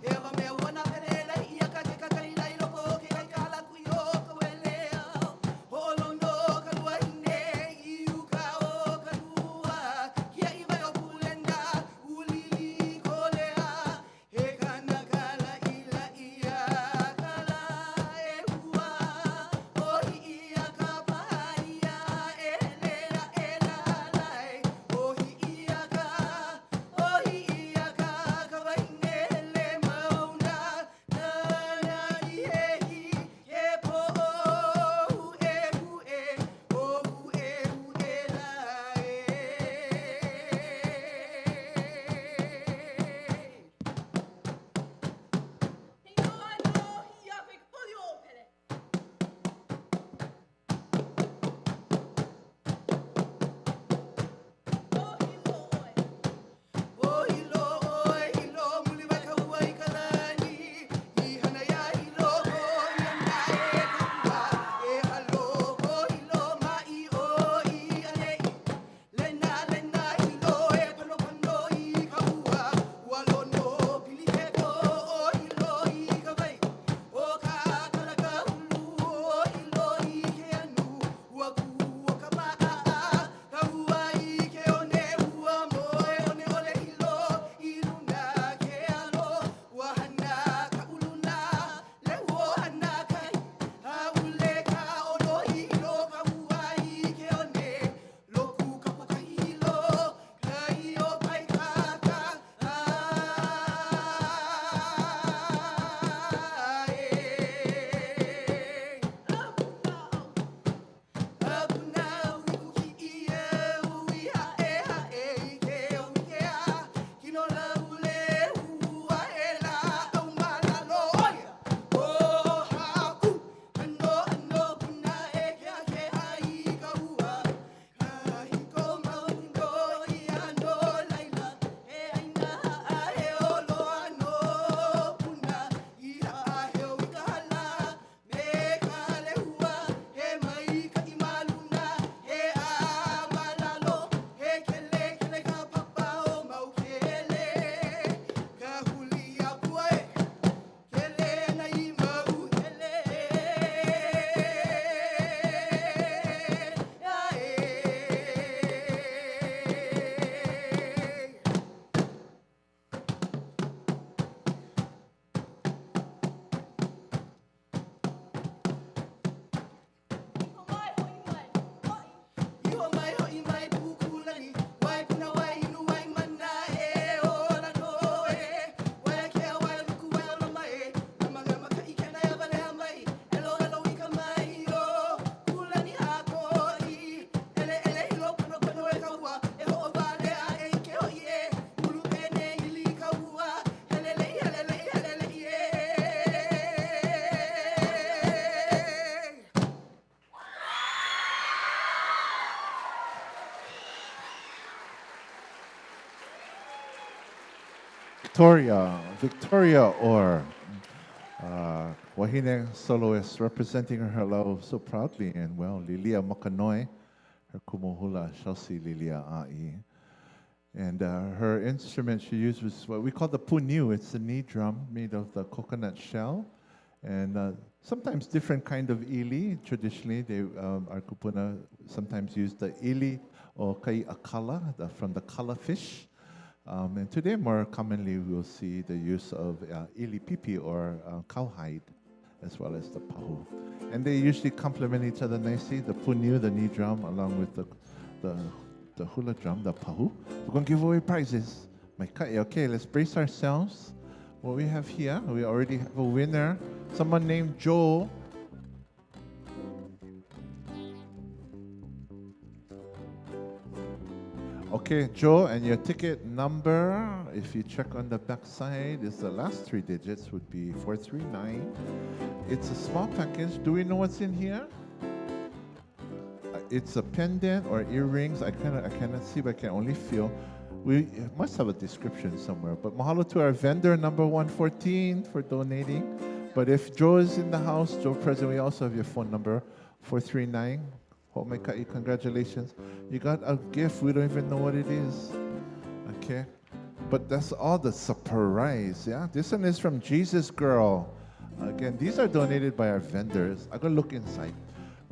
Eva me wana perela ia ka te Victoria Orr, Wahine soloist representing her love so proudly and well. Lilia Mokanoi, her kumuhula Chelsea Lilia Ai. And her instrument she used was what we call the puniu. It's a knee drum made of the coconut shell. And sometimes different kind of ili. Traditionally, our kupuna sometimes use the ili or kai akala from the kala fish. And today, more commonly, we will see the use of ili pipi or cowhide, as well as the pahu. And they usually complement each other nicely. The puniu, the knee drum, along with the hula drum, the pahu. We're going to give away prizes. Okay, let's brace ourselves. What we have here, we already have a winner. Someone named Joe. Okay, Joe, and your ticket number, if you check on the back side, is the last 3 digits would be 439. It's a small package. Do we know what's in here? It's a pendant or earrings. I cannot see, but I can only feel. We must have a description somewhere. But mahalo to our vendor, number 114, for donating. But if Joe is in the house, Joe present, we also have your phone number, 439. Congratulations. You got a gift. We don't even know what it is. Okay. But that's all the surprise, yeah? This one is from Jesus Girl. Again, these are donated by our vendors. I'm going to look inside.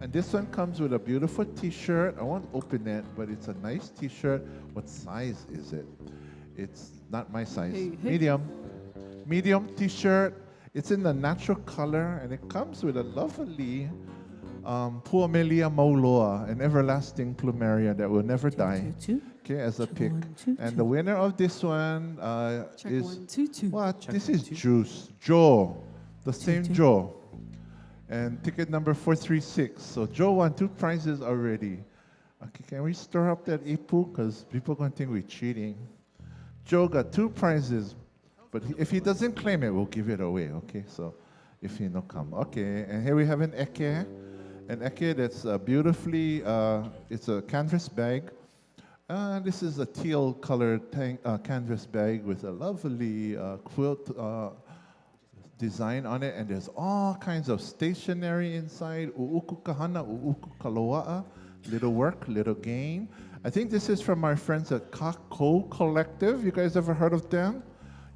And this one comes with a beautiful t-shirt. I won't open it, but it's a nice t-shirt. What size is it? It's not my size. Hey. Medium. Medium t-shirt. It's in the natural color, and it comes with a lovely Puamelia mauloa, an everlasting plumeria that will never die. Okay, as a pick. And the winner of this one is... 1, 2, 2. What? Check this 1, is 2. Juice. Joe. The same 2. Joe. And ticket number 436. So Joe won 2 prizes already. Okay, can we stir up that ipu? Because people are going to think we're cheating. Joe got 2 prizes. But if he doesn't claim it, we'll give it away, okay? So if he no come. Okay, and here we have an eke. An eke that's beautifully, it's a canvas bag. This is a teal colored canvas bag with a lovely quilt design on it, and there's all kinds of stationery inside. Uuku kahana, uuku kaloa'a, little work, little gain. I think this is from our friends at Kahiko Collective. You guys ever heard of them?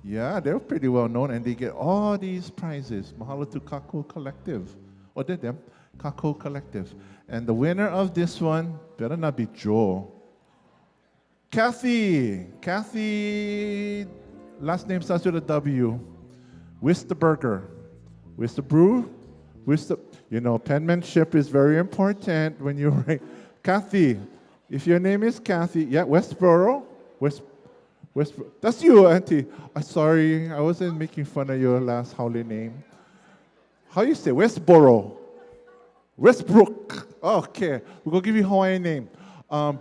Yeah, they're pretty well known, and they get all these prizes. Mahalo to Kahiko Collective. Or did them? Kahiko Collective. And the winner of this one better not be Joe. Kathy. Kathy, last name starts with a W. Wisterberger. Wisterbrew? You know, penmanship is very important when you write. Kathy, if your name is Kathy, yeah, Westboro? That's you, Auntie. I'm sorry, I wasn't making fun of your last Howley name. How you say? Westboro. Westbrook. Okay, we're going to give you a Hawaiian name.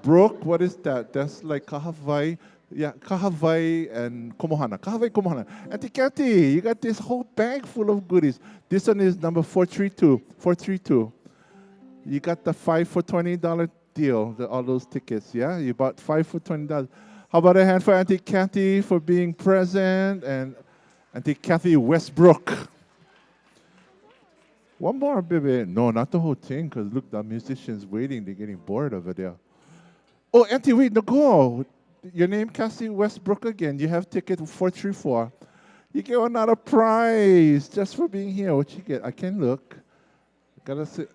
Brooke, what is that? That's like Kahawai. Yeah, Kahawai and Komohana. Kahawai, Komohana. Auntie Kathy, you got this whole bag full of goodies. This one is number 432. 432. You got the 5 for $20 deal, all those tickets, yeah? You bought 5 for $20. How about a hand for Auntie Kathy for being present, and Auntie Kathy Westbrook. One more, baby. No, not the whole thing, because look, the musicians waiting. They're getting bored over there. Oh, Auntie, wait, no, go. Your name, Kathy Westbrook again. You have ticket 434. You get another prize just for being here. What you get? I can look. Gotta see.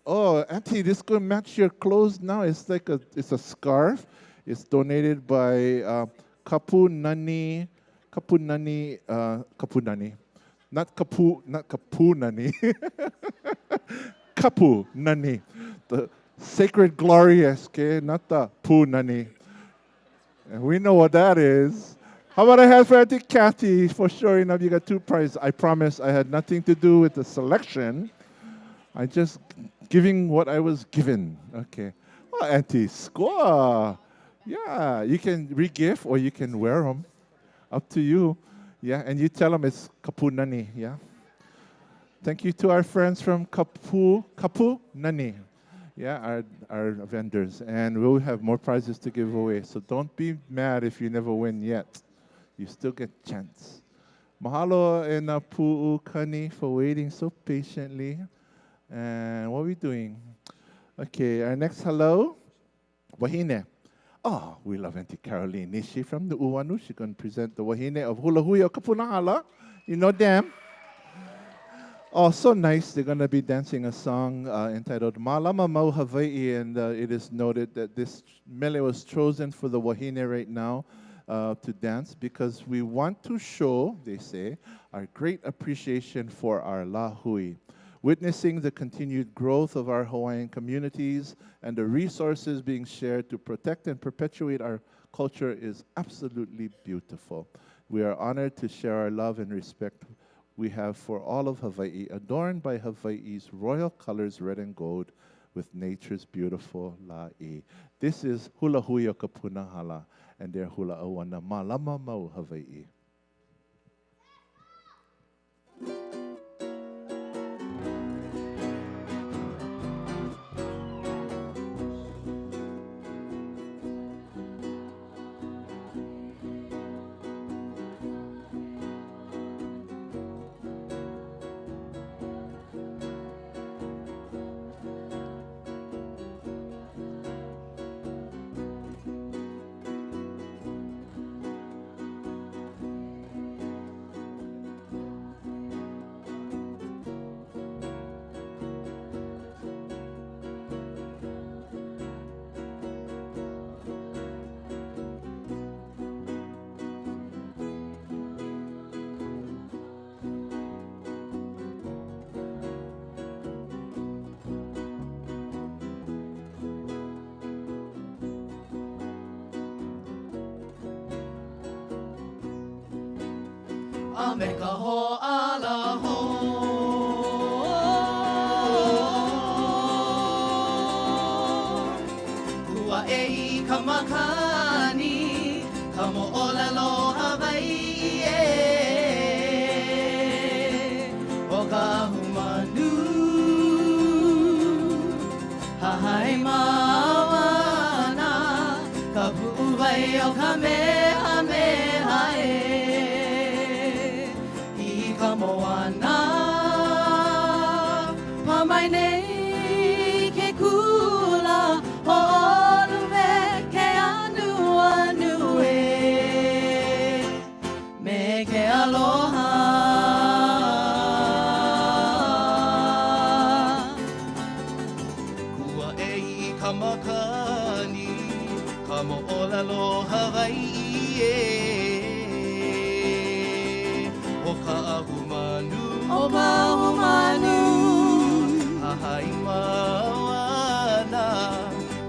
Oh, Auntie, this could match your clothes now. It's like it's a scarf. It's donated by Kapunani, not Kapunani, Kapunani, the sacred glorious, okay, not the Punani. And we know what that is. How about a hand for Auntie Kathy for showing up? You got 2 prizes. I promise I had nothing to do with the selection. I just giving what I was given. Okay. Well, Auntie, score. Yeah, you can re-gift or you can wear them. Up to you. Yeah, and you tell them it's Kapunani. Yeah. Thank you to our friends from Kapunani. Yeah, our vendors. And we'll have more prizes to give away. So don't be mad if you never win yet. You still get chants. Mahalo e nā pu'u kani for waiting so patiently. And what are we doing? Okay, our next hello, Wahine. Oh, we love Auntie Caroline. Is she from the Uanu? She's going to present the Wahine of Hula Hui o Kupuna hala. You know them. Oh, so nice. They're going to be dancing a song entitled Malama Mau Hawaii, and it is noted that this mele was chosen for the Wahine right now to dance because we want to show, they say, our great appreciation for our La Hui. Witnessing the continued growth of our Hawaiian communities and the resources being shared to protect and perpetuate our culture is absolutely beautiful. We are honored to share our love and respect we have for all of Hawaii, adorned by Hawaii's royal colors, red and gold, with nature's beautiful la'i. This is Hula Hui o Kupuna hala, and their hula auana malama mau Hawaii. Ameka ho ala ho Ua e I ka makani Ka mo'olelo Hawaii e O ka humanu Hahai auana Ka pu'uwai o ka mea mea e Moana Pamai nei ke kula Ho'olu me ke anu anu e Me ke aloha Kua e I ka makani Ka mo'olelo Hawaii e O ka ahumanu O ka ahumanu Ahai auana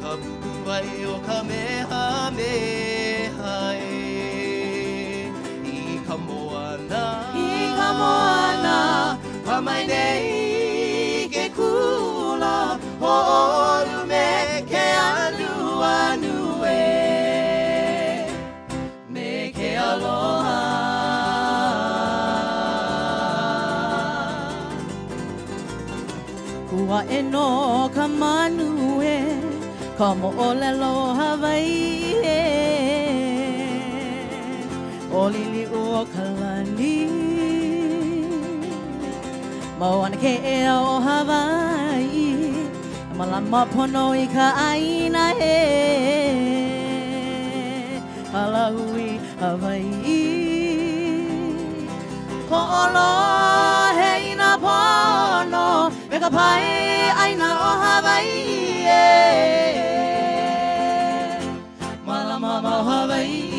Ka pu'uwai o ka meha meha e I ka moana Pamai nei ke kula Ho'olu me ke anu anu e Me ke aloha Kua e no ka manu e Ka mo'olelo Hawaii e O lili o ka lani Moana ke ea o Hawaii Malama pono I ka aina e Hala hui Hawaii Ko'olo he ina pono Me ka pai aina o Hawaii e Malama mau Hawaii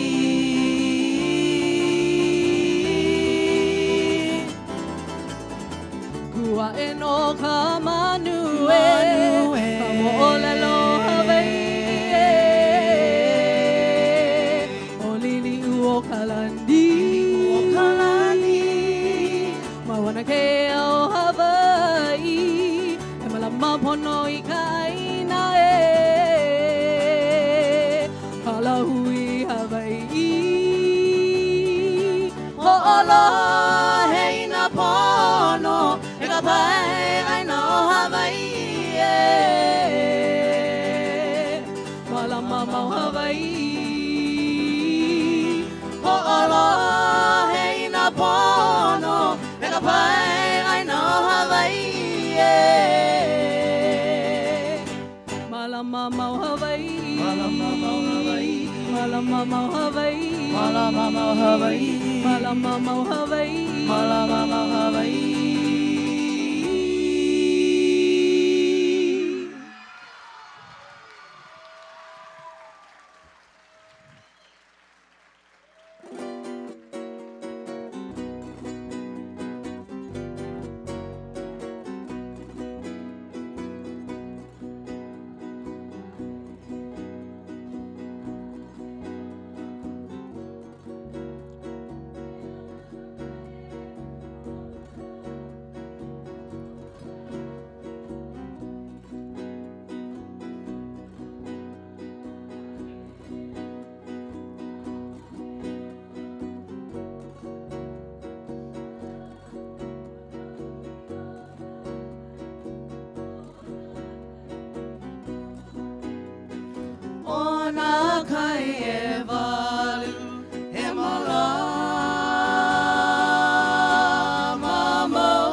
Kua e no ka manu e Ka mo'olelo Hawaii e O lili u o ka lani Mawana ke o Hawaii E malama pono I ka aina e Hala hui Hawaii Ho'olo he ina pono E ka pai aina o Hawaii e Malama mau Hawaii Ho'olo Malama mau Hawaii. Malama mau Hawaii. Malama mau Hawaii. Malama mau Hawaii. Malama mau Hawaii. Malama mau Hawaii. Ona kai e walu he malama mau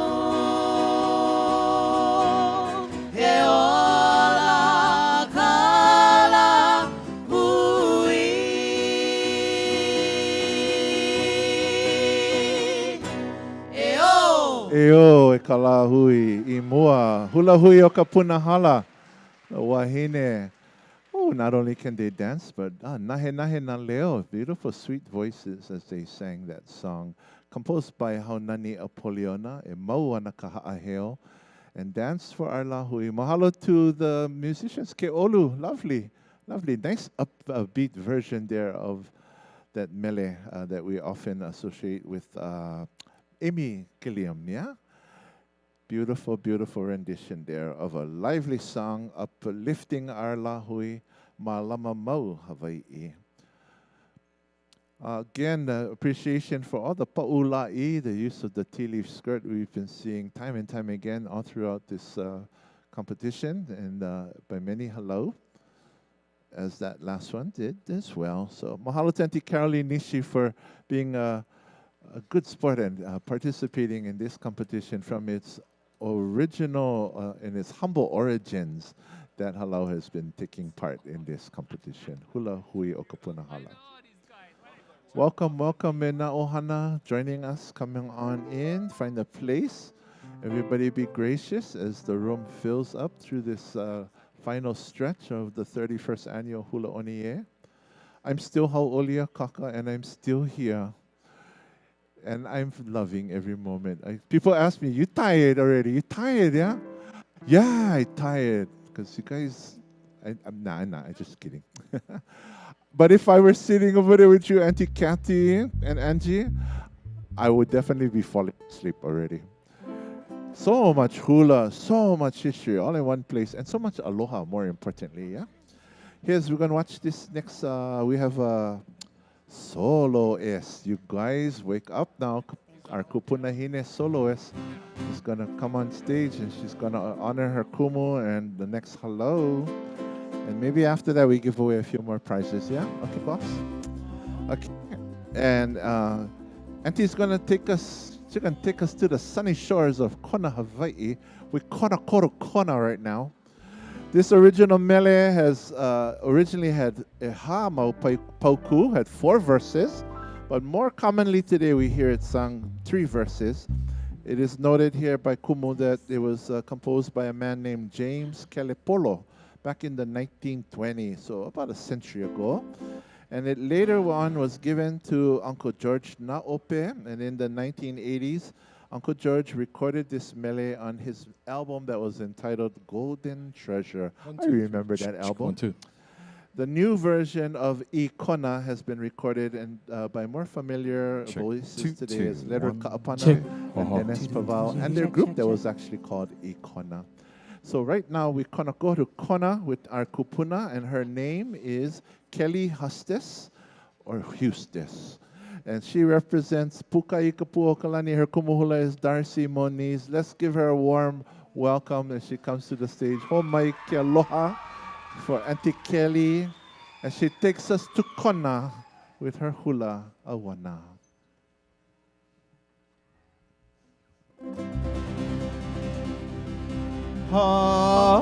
he ola kala hui e o Eo e kala hui I mua. Hula hui o Kupuna hala. The Wahine. Oh, not only can they dance, but nahe nahe na leo. Beautiful, sweet voices as they sang that song. Composed by Haunani Apoliona e Mauana Kaha'aheo. And danced for our lahui. Mahalo to the musicians. Ke olu, lovely, lovely. Nice upbeat version there of that mele that we often associate with Amy Gilliam, yeah? Beautiful, beautiful rendition there of a lively song uplifting our lahui, Malama Mau Hawaii. Again, appreciation for all the pa'ula'i, the use of the tea leaf skirt we've been seeing time and time again all throughout this competition, and by many hello, as that last one did as well. So mahalo to Auntie Caroline Nishi for being a good sport and participating in this competition from its original, in its humble origins, that halau has been taking part in this competition. Hula hui o Kupuna hala. Welcome, welcome, Mena Ohana, joining us, coming on in, find a place. Everybody be gracious as the room fills up through this final stretch of the 31st annual Hula Oni E. I'm still Hau'olia Kaka, and I'm still here. And I'm loving every moment. People ask me, you tired already? You tired, yeah? Yeah, I tired. Because you guys, I'm just kidding. But if I were sitting over there with you, Auntie Kathy and Angie, I would definitely be falling asleep already. So much hula, so much history, all in one place, and so much aloha, more importantly, yeah? We're going to watch this next, we have a soloist. You guys, wake up now. Our Kupuna Hine soloist is going to come on stage, and she's going to honor her kumu and the next hello. And maybe after that, we give away a few more prizes, yeah? Okay, boss? Okay. And Auntie's going to take us, she's going to take us to the sunny shores of Kona, Hawaii. We're Kona right now. This original mele has originally had Eha Mau Pauku, had 4 verses, but more commonly today we hear it sung 3 verses. It is noted here by Kumu that it was composed by a man named James Kelepolo back in the 1920s, so about a century ago. And it later on was given to Uncle George Naope, and in the 1980s, Uncle George recorded this mele on his album that was entitled Golden Treasure. I remember that album. The new version of E Kona has been recorded and by more familiar voices today as Leonard Kaapana and Dennis Paval, and their group that was actually called E Kona. So right now we're gonna go to Kona with our Kupuna, and her name is Kelly Hustes or Hustes. And she represents Pukai Kapuokalani. Her kumuhula is Darcy Moniz. Let's give her a warm welcome as she comes to the stage. Homai ke aloha for Auntie Kelly. And she takes us to Kona with her hula auana. Ha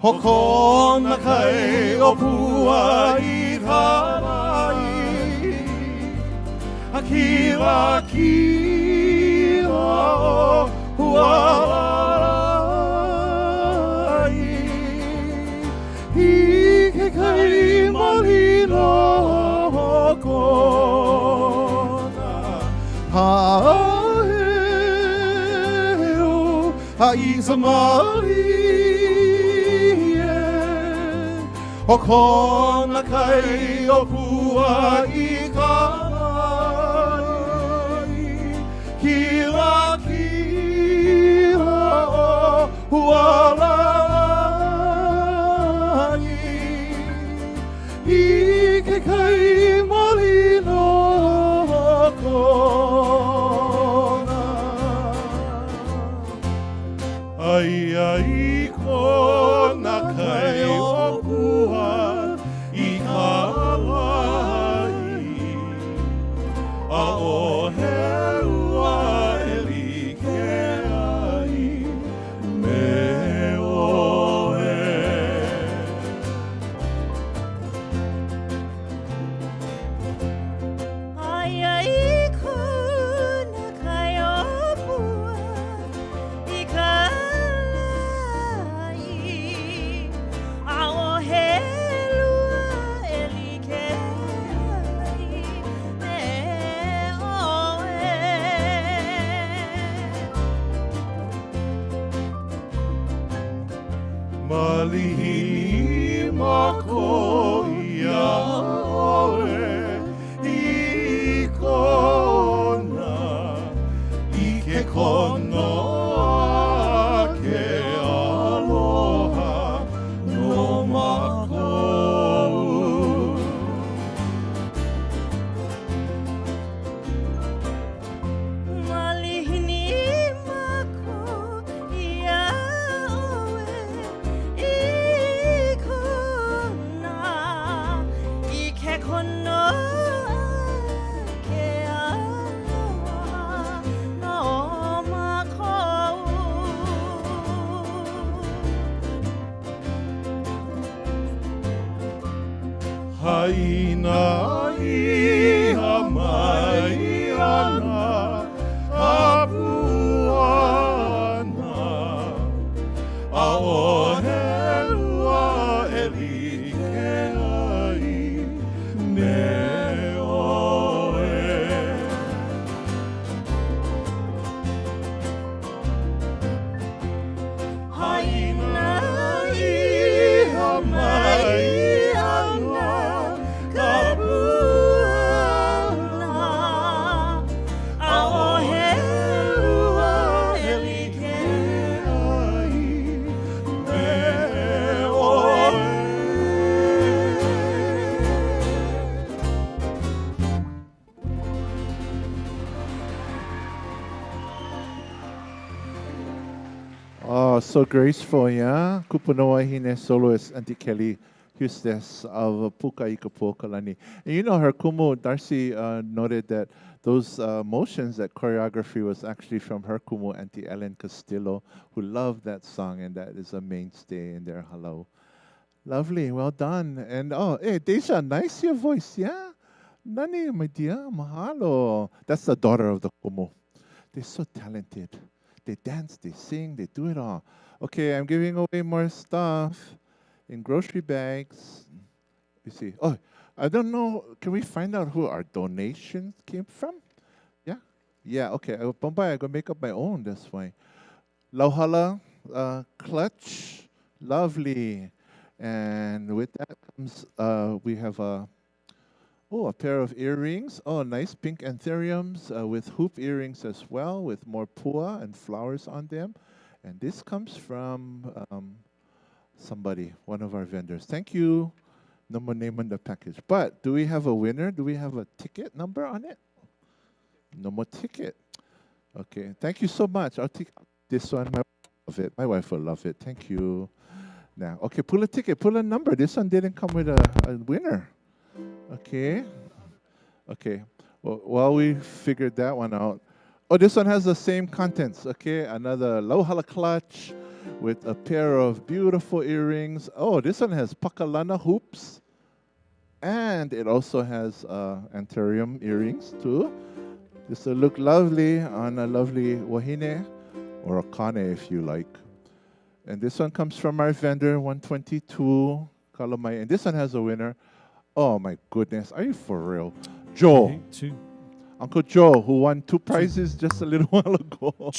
Hoko na kai o pua I tarai Akila kila o hualai I ke kai malino hoko na Haeo Hai samari O kona kai o pua I kai Kila kila o hualai I ke kai malino kona Ai ai kona kai o Malihi mako ia oe I kona I ke kono a ke aloha no makou Malihini mako ia oe Haina iha mai ana auana Aohe ua e like ai me oe Haina iha mai Oh, so graceful, yeah? Kupuna Wahine soloist Auntie Kelly Hustes of Pukaika Pukalani. And you know, her kumu, Darcy noted that those motions, that choreography was actually from her kumu, Auntie Ellen Castillo, who loved that song, and that is a mainstay in their halau. Lovely, well done. And oh, hey, Deja, nice your voice, yeah? Nani, my dear, mahalo. That's the daughter of the kumu. They're so talented. They dance, they sing, they do it all. Okay, I'm giving away more stuff in grocery bags. You see. Oh, I don't know. Can we find out who our donations came from? Yeah? Yeah, okay. Bombay, I'm going to make up my own this way. Lauhala clutch. Lovely. And with that comes, we have a pair of earrings. Oh, nice pink anthuriums with hoop earrings as well, with more pua and flowers on them. And this comes from somebody, one of our vendors. Thank you. No more name on the package. But do we have a winner? Do we have a ticket number on it? No more ticket. Okay. Thank you so much. I'll take this one. My wife will love it. Thank you. Now, okay, pull a ticket, pull a number. This one didn't come with a winner. Okay. Okay. Well, while we figured that one out. Oh, this one has the same contents. Okay. Another Lauhala clutch with a pair of beautiful earrings. Oh, this one has pakalana hoops. And it also has anthurium earrings too. This will look lovely on a lovely wahine or a kane if you like. And this one comes from our vendor, 122 Kalamai. And this one has a winner. Oh my goodness, are you for real? Joe. Uncle Joe, who won 2 prizes just a little while ago.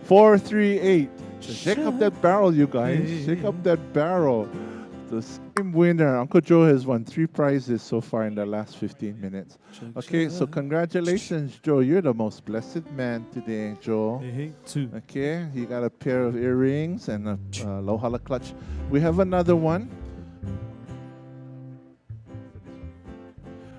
438. Shake up that barrel, you guys. Shake up that barrel. The same winner. Uncle Joe has won 3 prizes so far in the last 15 minutes. Okay, so congratulations, Joe. You're the most blessed man today, Joe. Okay, you got a pair of earrings and a lohala clutch. We have another one.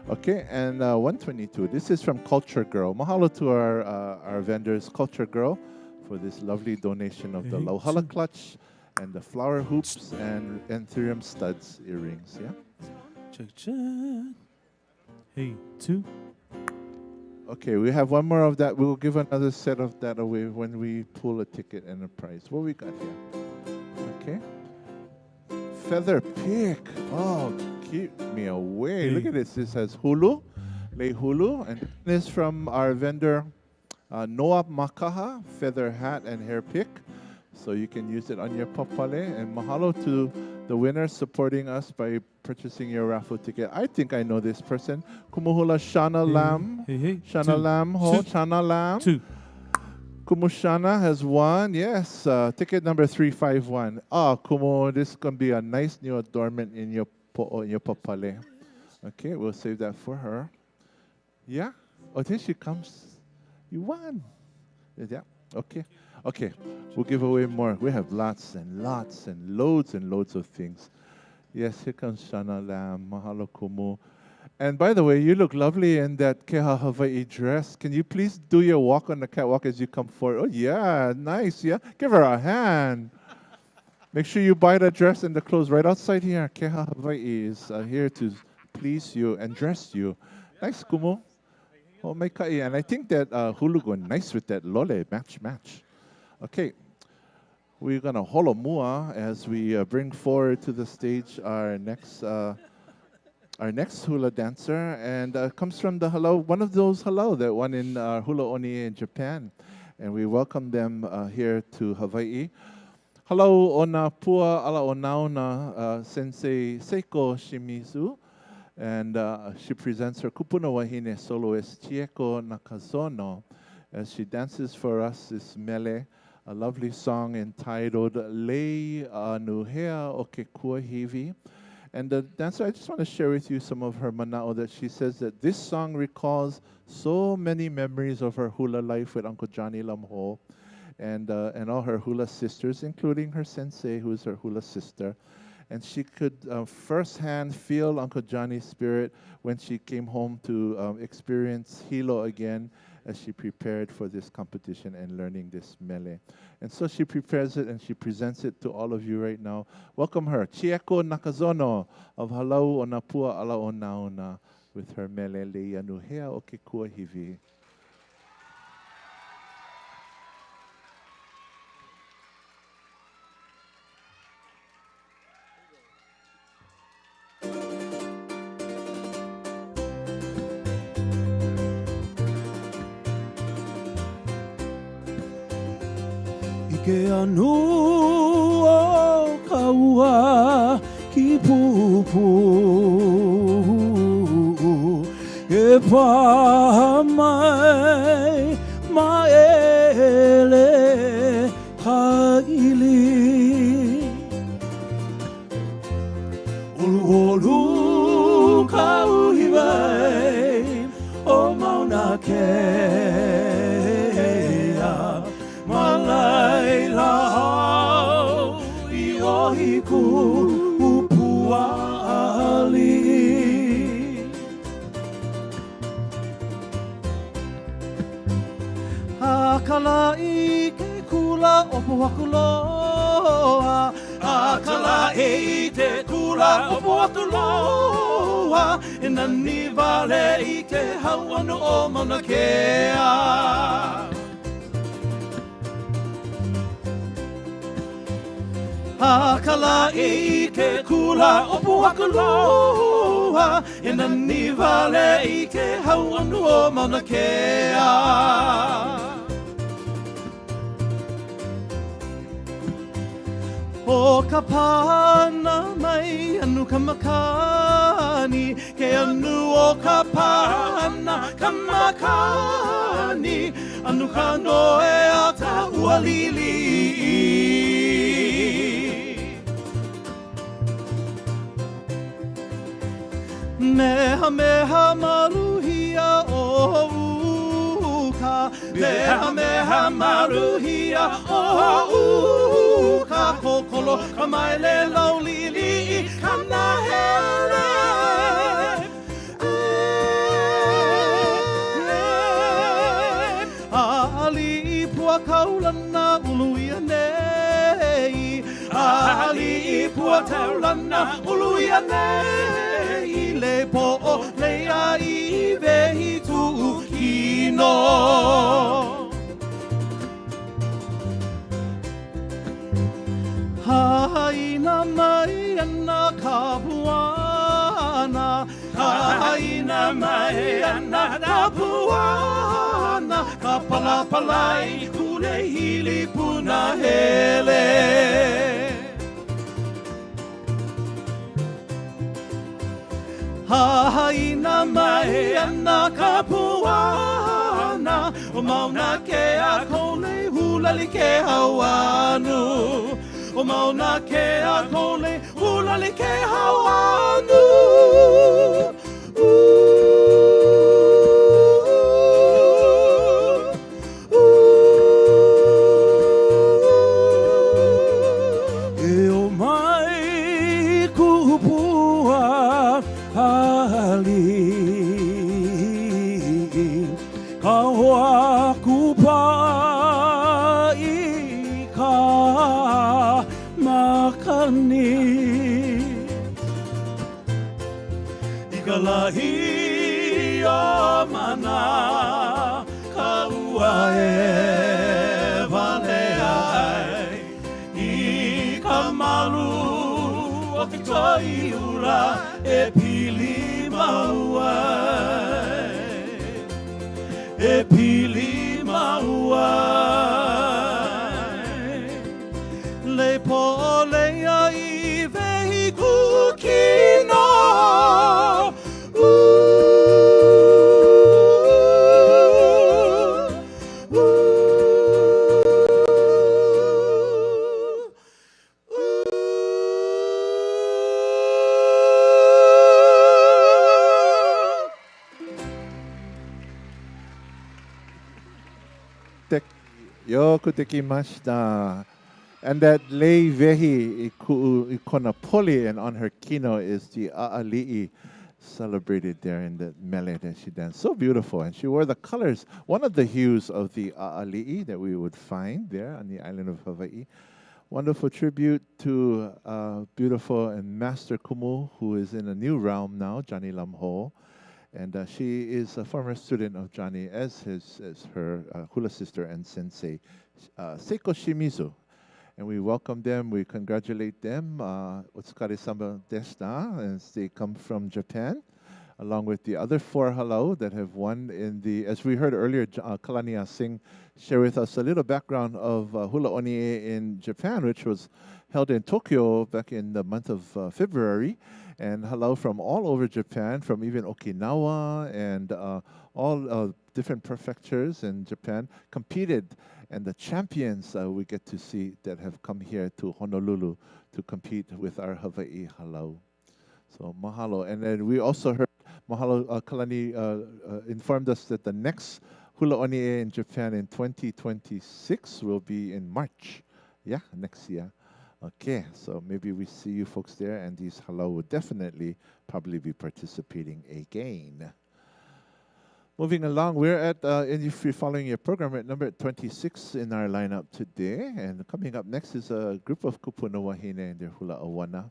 Okay, and 122. This is from Culture Girl. Mahalo to our vendors, Culture Girl, for this lovely donation of the lohala clutch and the flower hoops and anthurium studs earrings. Yeah. Check. Hey, 2. Okay, we have one more of that. We'll give another set of that away when we pull a ticket and a prize. What we got here? Okay. Feather pick. Oh, keep me away. Look at this. This has hulu, lei hulu, and this is from our vendor, Noa Makaha, feather hat and hair pick. So you can use it on your papale. And mahalo to the winners supporting us by purchasing your raffle ticket. I think I know this person. Kumuhula Shana Lam. Shana Lam. Shana Lam. 2. Kumushana has won. Yes, ticket number 351. Kumu, this is going to be a nice new adornment in your papale. Okay, we'll save that for her. Yeah? Oh, there she comes. You won. Yeah, okay. Okay, we'll give away more. We have lots and lots and loads of things. Yes, here comes Shana Lam. Mahalo kumu. And by the way, you look lovely in that Keha Hawaii dress. Can you please do your walk on the catwalk as you come forward? Oh, yeah, nice, yeah. Give her a hand. Make sure you buy the dress and the clothes right outside here. Keha Hawaii is here to please you and dress you. Nice, kumu. Oh, my kai. And I think that hulu go nice with that lole. Match. Okay. We're going to holomua as we bring forward to the stage our next hula dancer, and comes from the halau, one of those halau that won in Hula Oni E in Japan. And we welcome them here to Hawaii. Halau ona pua ala onauna Sensei Seiko Shimizu, and she presents her Kupuna Wahine soloist Chieko Nakazono as she dances for us this mele, a lovely song entitled Lei Anuhea o Ke Kua Hivi. And the dancer, I just want to share with you some of her mana'o that she says that this song recalls so many memories of her hula life with Uncle Johnny Lamho and all her hula sisters, including her sensei, who is her hula sister. And she could firsthand feel Uncle Johnny's spirit when she came home to experience hilo again as she prepared for this competition and learning this mele. And so she prepares it and she presents it to all of you right now. Welcome her, Chieko Nakazono of Halau o Napua Ala o Nauna with her mele Leia Nuhea o Ke Kua Hivi. Ke anu o kaua ki pupu e paha mai maele haili olu kau hiwai o mauna kea malai lahau I ohiku upuali Akalai ke kula opu akuloa Akalai te kula opu atuloa Inani vale I te hauanu o Mauna Kea Akala I ke kula opu akaloha E nani vale I ke hauanu o Mauna Kea O ka pāna mai anu ka makani Ke anu o ka pāna ka makani Anu ka noe a ta ualili Meha meha maruhia o uka Meha meha maruhia o uka Kokolo ka maile laulili I kana hele Ali pua kaulana uluia nei Ali pua kaulana uluia nei Le po o le ai vehi tu kino Haina mai ana kapuana Haina mai ana kapuana Kapalapalai kule hili puna hele Haina mai ana kapuana O Mauna Kea kole hulali ke hauanu O Mauna Kea kole hulali ke hauanu E o mai kupua ali ka hoa kupa I ka makani I ka lahi o mana ka ua e vale ai I ka malu o ke toi ura e pili mauai E pili mauai Le po le ai vehi kukino Yoku tekimashita. And that lei vehi I kona poli and on her kino is the a'ali'i celebrated there in the mele that she danced. So beautiful. And she wore the colors, one of the hues of the a'ali'i that we would find there on the island of Hawaii. Wonderful tribute to beautiful and master kumu who is in a new realm now, Johnny Lamho. And she is a former student of Johnny as her hula sister and sensei, Seiko Shimizu. And we welcome them, we congratulate them, Otsukare-sama deshita, as they come from Japan, along with the other 4 halau that have won in the, as we heard earlier, Kalania Singh share with us a little background of Hula Oni E in Japan, which was held in Tokyo back in the month of February. And halau from all over Japan, from even Okinawa and all different prefectures in Japan competed. And the champions we get to see that have come here to Honolulu to compete with our Hawaii halau. So mahalo. And then we also heard, mahalo, Kalani informed us that the next Hula Oni E in Japan in 2026 will be in March. Yeah, next year. Okay, so maybe we see you folks there, and these halau will definitely probably be participating again. Moving along, we're at, and if you're following your program, at number 26 in our lineup today. And coming up next is a group of Kupuna Wahine and their hula auana.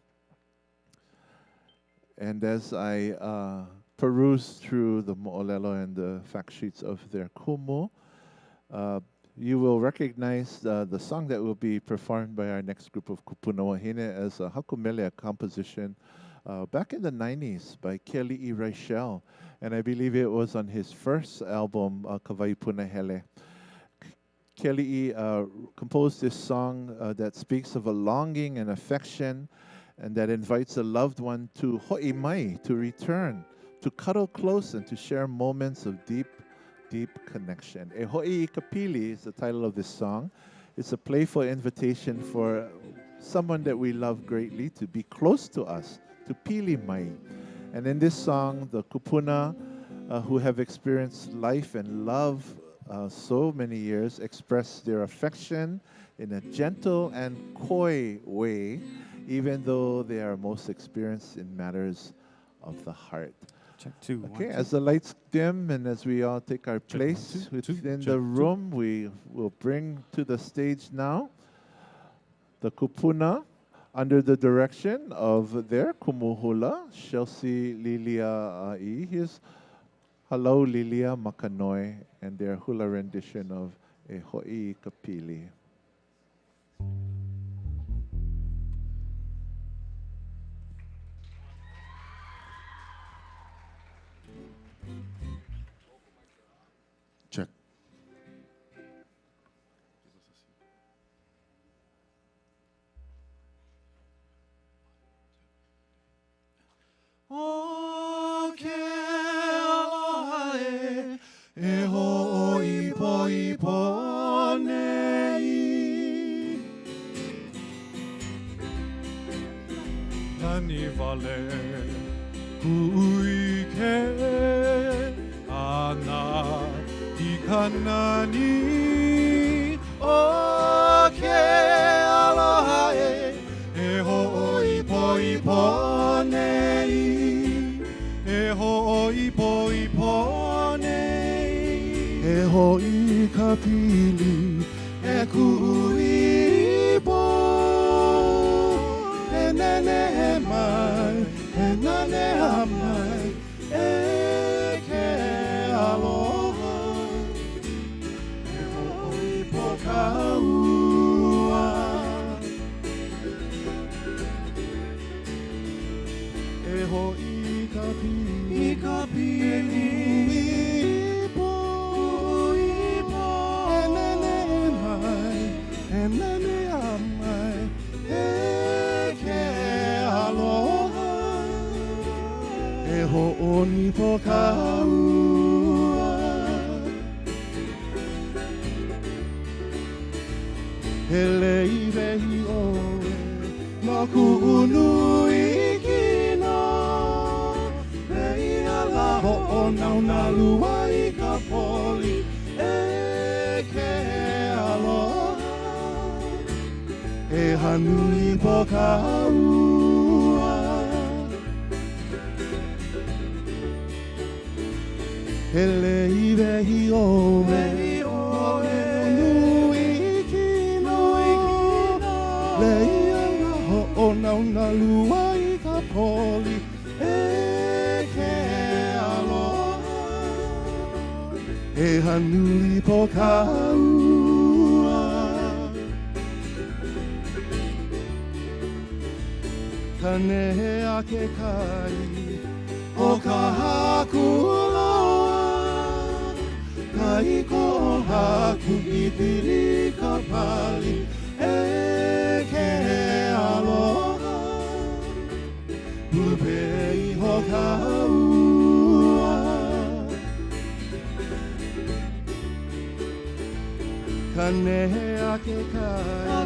And as I peruse through the mo'olelo and the fact sheets of their kumu, you will recognize the song that will be performed by our next group of Kupuna Wahine as a Hakumele, a composition back in the 90s by Keiki Rachel. And I believe it was on his first album, Kawai Punahele. Keiki composed this song that speaks of a longing and affection and that invites a loved one to ho'i mai, to return, to cuddle close and to share moments of deep connection. E ho'i kapili is the title of this song. It's a playful invitation for someone that we love greatly to be close to us, to pili mai. And in this song, the kupuna who have experienced life and love so many years express their affection in a gentle and coy way, even though they are most experienced in matters of the heart. Check two. Okay, as the lights dim and as we all take our place within the room, we will bring to the stage now the kupuna under the direction of their kumuhula, Chelsea Lilia E. Here's Hello Lilia Makanoi and their hula rendition of E Ho'i Kapili. Check. O ke aloha e ho'i po'i nei. Nani vale kui ke ana i kanani. O ke aloha e ho'i po'i nei. E ho'i po'i nei. E ho'i kapili e kui po. E nene mai, e nane mai, e ke aloha. E ho'i po kaua. E ho'i kapili po, e nene mai, e nane mai, e ke aloha. E ho'oni po kaua. E lei vehi oe, ma ku'unui kino. Lei ala ho'onau na lua i ka poli, e ke aloha. E hanui po kaua. E lei vehi oe, nui kino. Lei ala ho'onau na lua i ka poli, e ke aloha. E hanui po kaua. Kanehe a ke kai o ka hakuloa. Kahiko o haku I piri ka pali, e ke aloha. Upe I ho kaua. Kanehe a ke kai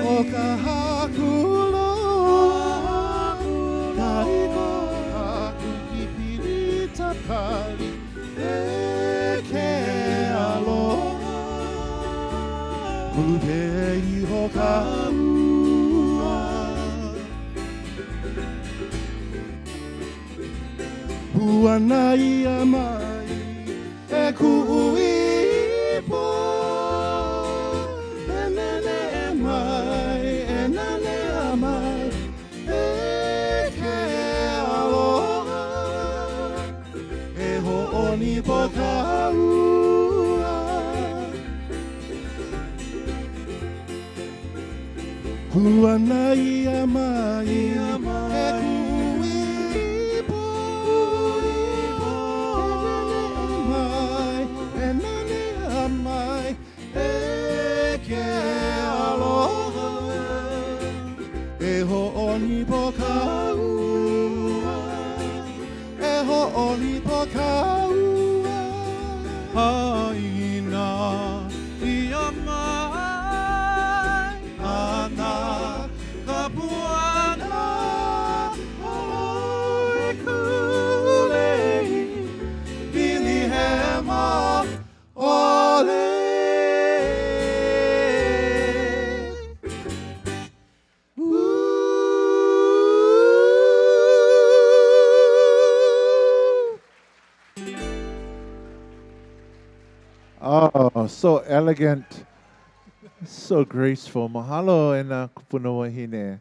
o ka hakuloa. Kahiko o haku I piri ta pali, e ke aloha. Upe I ho kaua. Puana ia mai e ku'i po. E nene mai, e nane mai, e ke aloha. E ho'oni po kaua. Huana ia mai, e kui po, e nani mai, e ke aloha, e ho'oni po kaua, e ho'oni po kaua, haina ia mai, ana kapuana, oi kulei, bili hema, ole. Oh, so elegant, so graceful. Mahalo and Kupuna Wahine.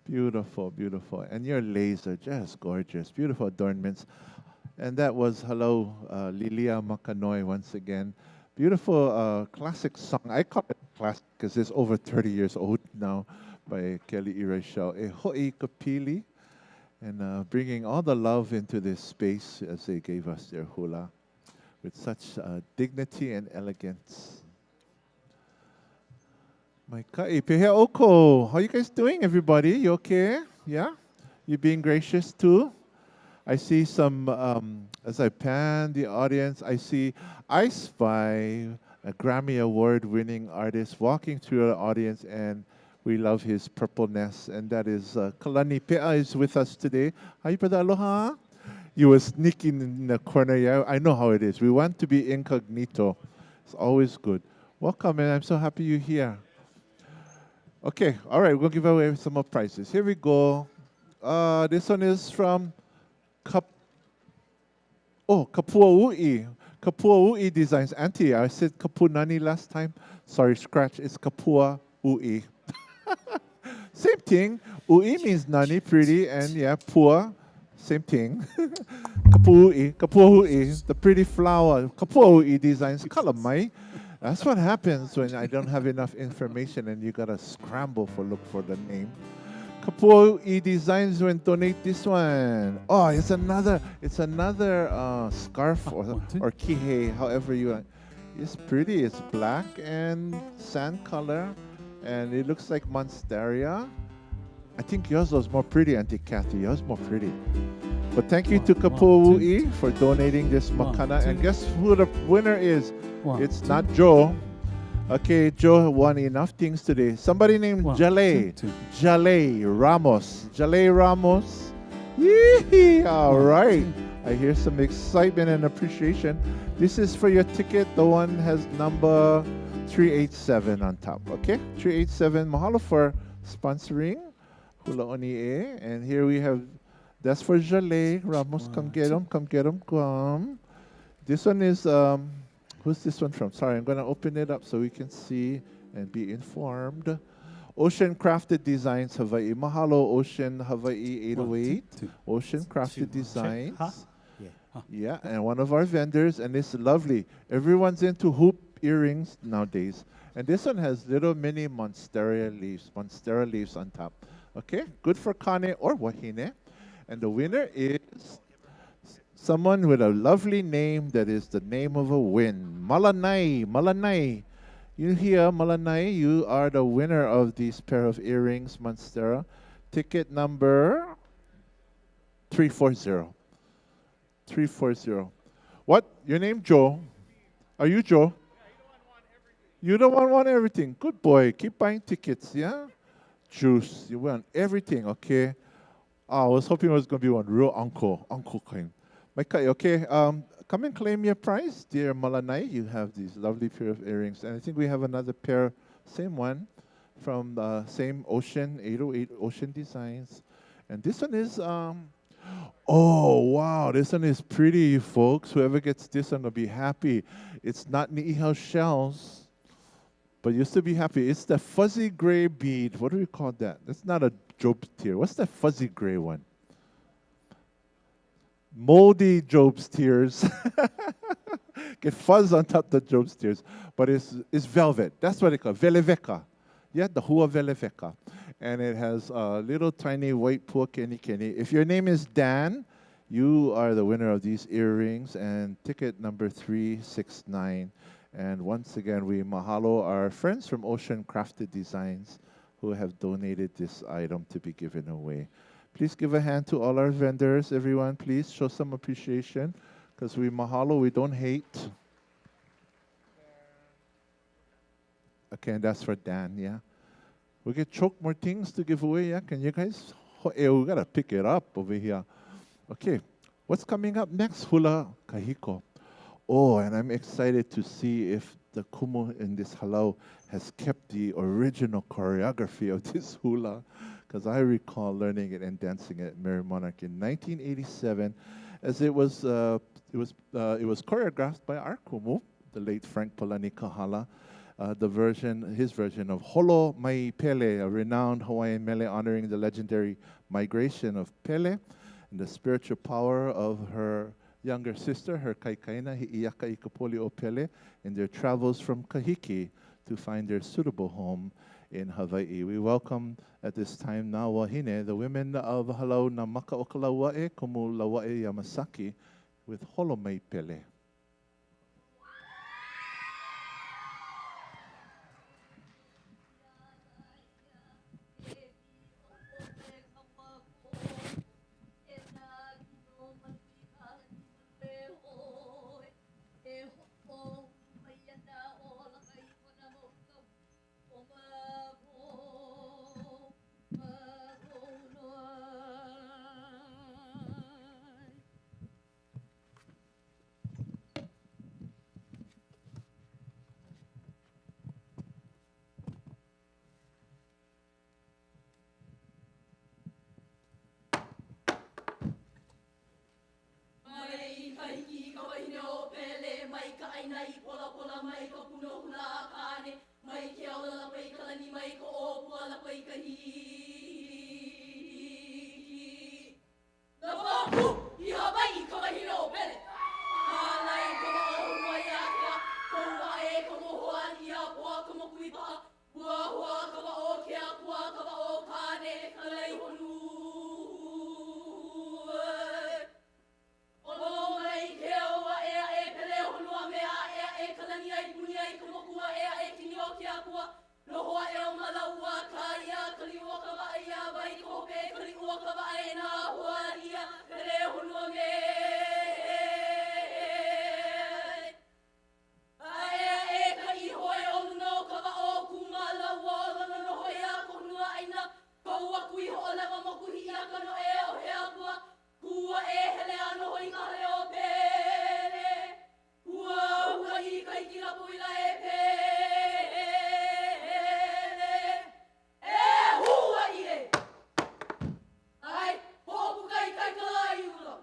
Beautiful, beautiful. And your leis are just gorgeous. Beautiful adornments. And that was Hello, Lilia Makanoi once again. Beautiful classic song. I call it classic because it's over 30 years old now by Kelly Irashao. E Ho'i Kapili. And bringing all the love into this space as they gave us their hula with such dignity and elegance. My ka'i, pehe oko. How you guys doing, everybody? You okay? Yeah? You being gracious too? I see some, as I pan the audience, I spy a Grammy Award-winning artist walking through the audience, and we love his purpleness, and that is Kalani Pe'a is with us today. Hi, brother, aloha. You were sneaking in the corner. Yeah, I know how it is. We want to be incognito. It's always good. Welcome, and I'm so happy you're here. Okay, all right, we'll give away some more prizes. Here we go. This one is from Kapua Ui. Kapua Ui Designs. Auntie, I said Kapunani last time. Sorry, scratch. It's Kapua Ui. Same thing. Ui means nani, pretty, and yeah, pua. Same thing. Kapua Ui, the pretty flower. Kapua Ui Designs. Kalamai. That's what happens when I don't have enough information and you gotta scramble look for the name. Kapua E Designs will donate this one. Oh, it's another scarf or kihei, however you want. It's pretty. It's black and sand color, and it looks like monstera. I think yours was more pretty, Auntie Kathy. Yours more pretty. But thank you to Kapua E for donating this makana. And guess who the winner is? It's not Joe. Okay, Joe won enough things today. Somebody named Jale. Jale Ramos. Jale Ramos. Yee! All right. I hear some excitement and appreciation. This is for your ticket. The one has number 387 on top. Okay? 387. Mahalo for sponsoring Hula Oni E. And here we have, that's for Jale Ramos. Come get him. Come get him. Come. This one is, who's this one from? Sorry, I'm going to open it up so we can see and be informed. Ocean Crafted Designs Hawaii. Mahalo, Ocean Hawaii 808. Ocean Crafted Designs. Yeah, and one of our vendors, and it's lovely. Everyone's into hoop earrings nowadays. And this one has little mini monstera leaves on top. Okay, good for Kane or Wahine. And the winner is someone with a lovely name that is the name of a win. Malanai. Malanai. You here, Malanai, you are the winner of these pair of earrings, Monstera. Ticket number 340. 340. What? Your name Joe? Are you Joe? You the one want everything. Good boy. Keep buying tickets, yeah? Juice. You want everything, okay? I was hoping it was going to be one real uncle kind. Okay, come and claim your prize, dear Malanai. You have these lovely pair of earrings. And I think we have another pair, same one, from the same Ocean, 808 Ocean Designs. And this one is, oh, wow, this one is pretty, folks. Whoever gets this one will be happy. It's not Ni'ihau shells, but you'll still be happy. It's the fuzzy gray bead. What do we call that? That's not a Job's tear. What's that fuzzy gray one? Moldy Job's tears. Get fuzz on top of the Job's tears. But it's velvet. That's what they call it. Veleveka. Yeah, the hua veleveka. And it has a little tiny white pua kenny kenny. If your name is Dan, you are the winner of these earrings and ticket number 369. And once again, we mahalo our friends from Ocean Crafted Designs who have donated this item to be given away. Please give a hand to all our vendors, everyone. Please show some appreciation because we mahalo, we don't hate. Okay, and that's for Dan, yeah. We get choke more things to give away, yeah? Can you guys? We gotta pick it up over here. Okay, what's coming up next? Hula kahiko. Oh, and I'm excited to see if the kumu in this halau has kept the original choreography of this hula, because I recall learning it and dancing it at Merry Monarch in 1987, as it was choreographed by our kumu, the late Frank Polani Kahala. His version of Holo Mai Pele, a renowned Hawaiian mele honoring the legendary migration of Pele and the spiritual power of her younger sister, her kaikaina, Hi'iaka i Kapoli o Pele, in their travels from Keiki to find their suitable home in Hawaii. We welcome at this time now Wahine, the women of Halau na Maka o Kalauae, Kumu Lauae Yamasaki, with Holo Mai Pele. Keiki ka Wahine o Pele, mai ka aina I pola pola mai ka puno hula a kane, mai ke aula la pai kalani mai ka opua la pai ka hi. La papu, I Hawaii ka Wahine o Pele. Alai ka maohua I akea, koua e ka mohoan I a poa ka mokuipa, hua hua ka mao kea pua ka mao kane, ka lei honu. O mai ke aua ea e pele honua mea ea e kalani ai puni ai kumokua ea e kini o ke akua. Nohoa e o malaua ka ia kali ua ka wa ia vai ko hope kali ua ka wa e nā hua ia pele honua me. Aea e ka I hoe o luna o ka wa o kuma laua o lana noho ea ko honua aina. Kaua kui ho o lewa mokuhi ia kano e o he akua. Hua e hele ano hoi ka hale o pele. Hua hua I Keiki la puila e pele. E hua I e. Ai, hopuka I Kaikala I ula.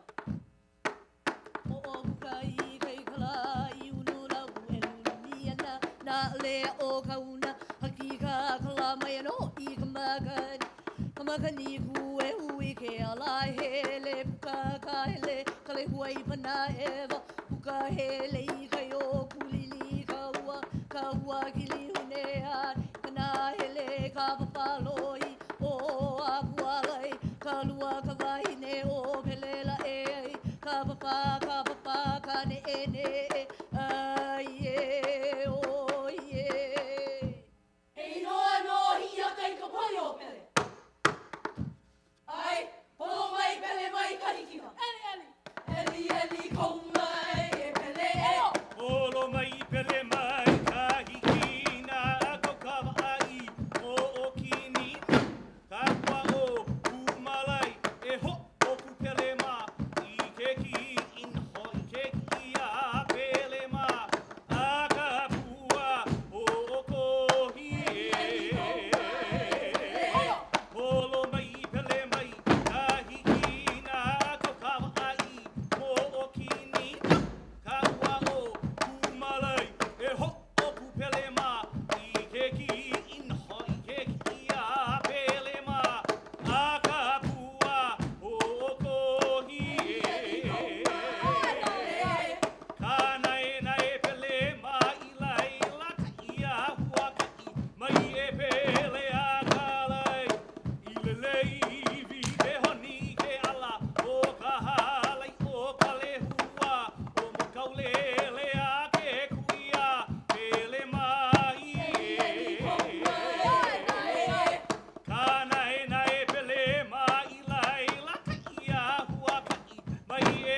Hopuka I Kaikala I unula ueluni ana. Na lea o kauna haki ka kala mai ano I kamakani. Kamakani kue hui ke ala hele puka ka hele kale huai pana eva puka hele I kai o kulili ka ua kili hunean kana hele ka papaloi o apualai ka lua ka wahine o pelela e ka papa ka ne ene ai e o ye. Hei noa no hia kai ka poi o pele. Ai, holo mai pele mai kahikina. Eli kou mai e pele e. Holo mai pele mai kahikina ko kawai o okini kakwa o kumalai e ho o kupele ma I Keiki in ho I Keiki a pele ma a kapua o okohi e. Holo mai pele mai kahikina ko kawai o okini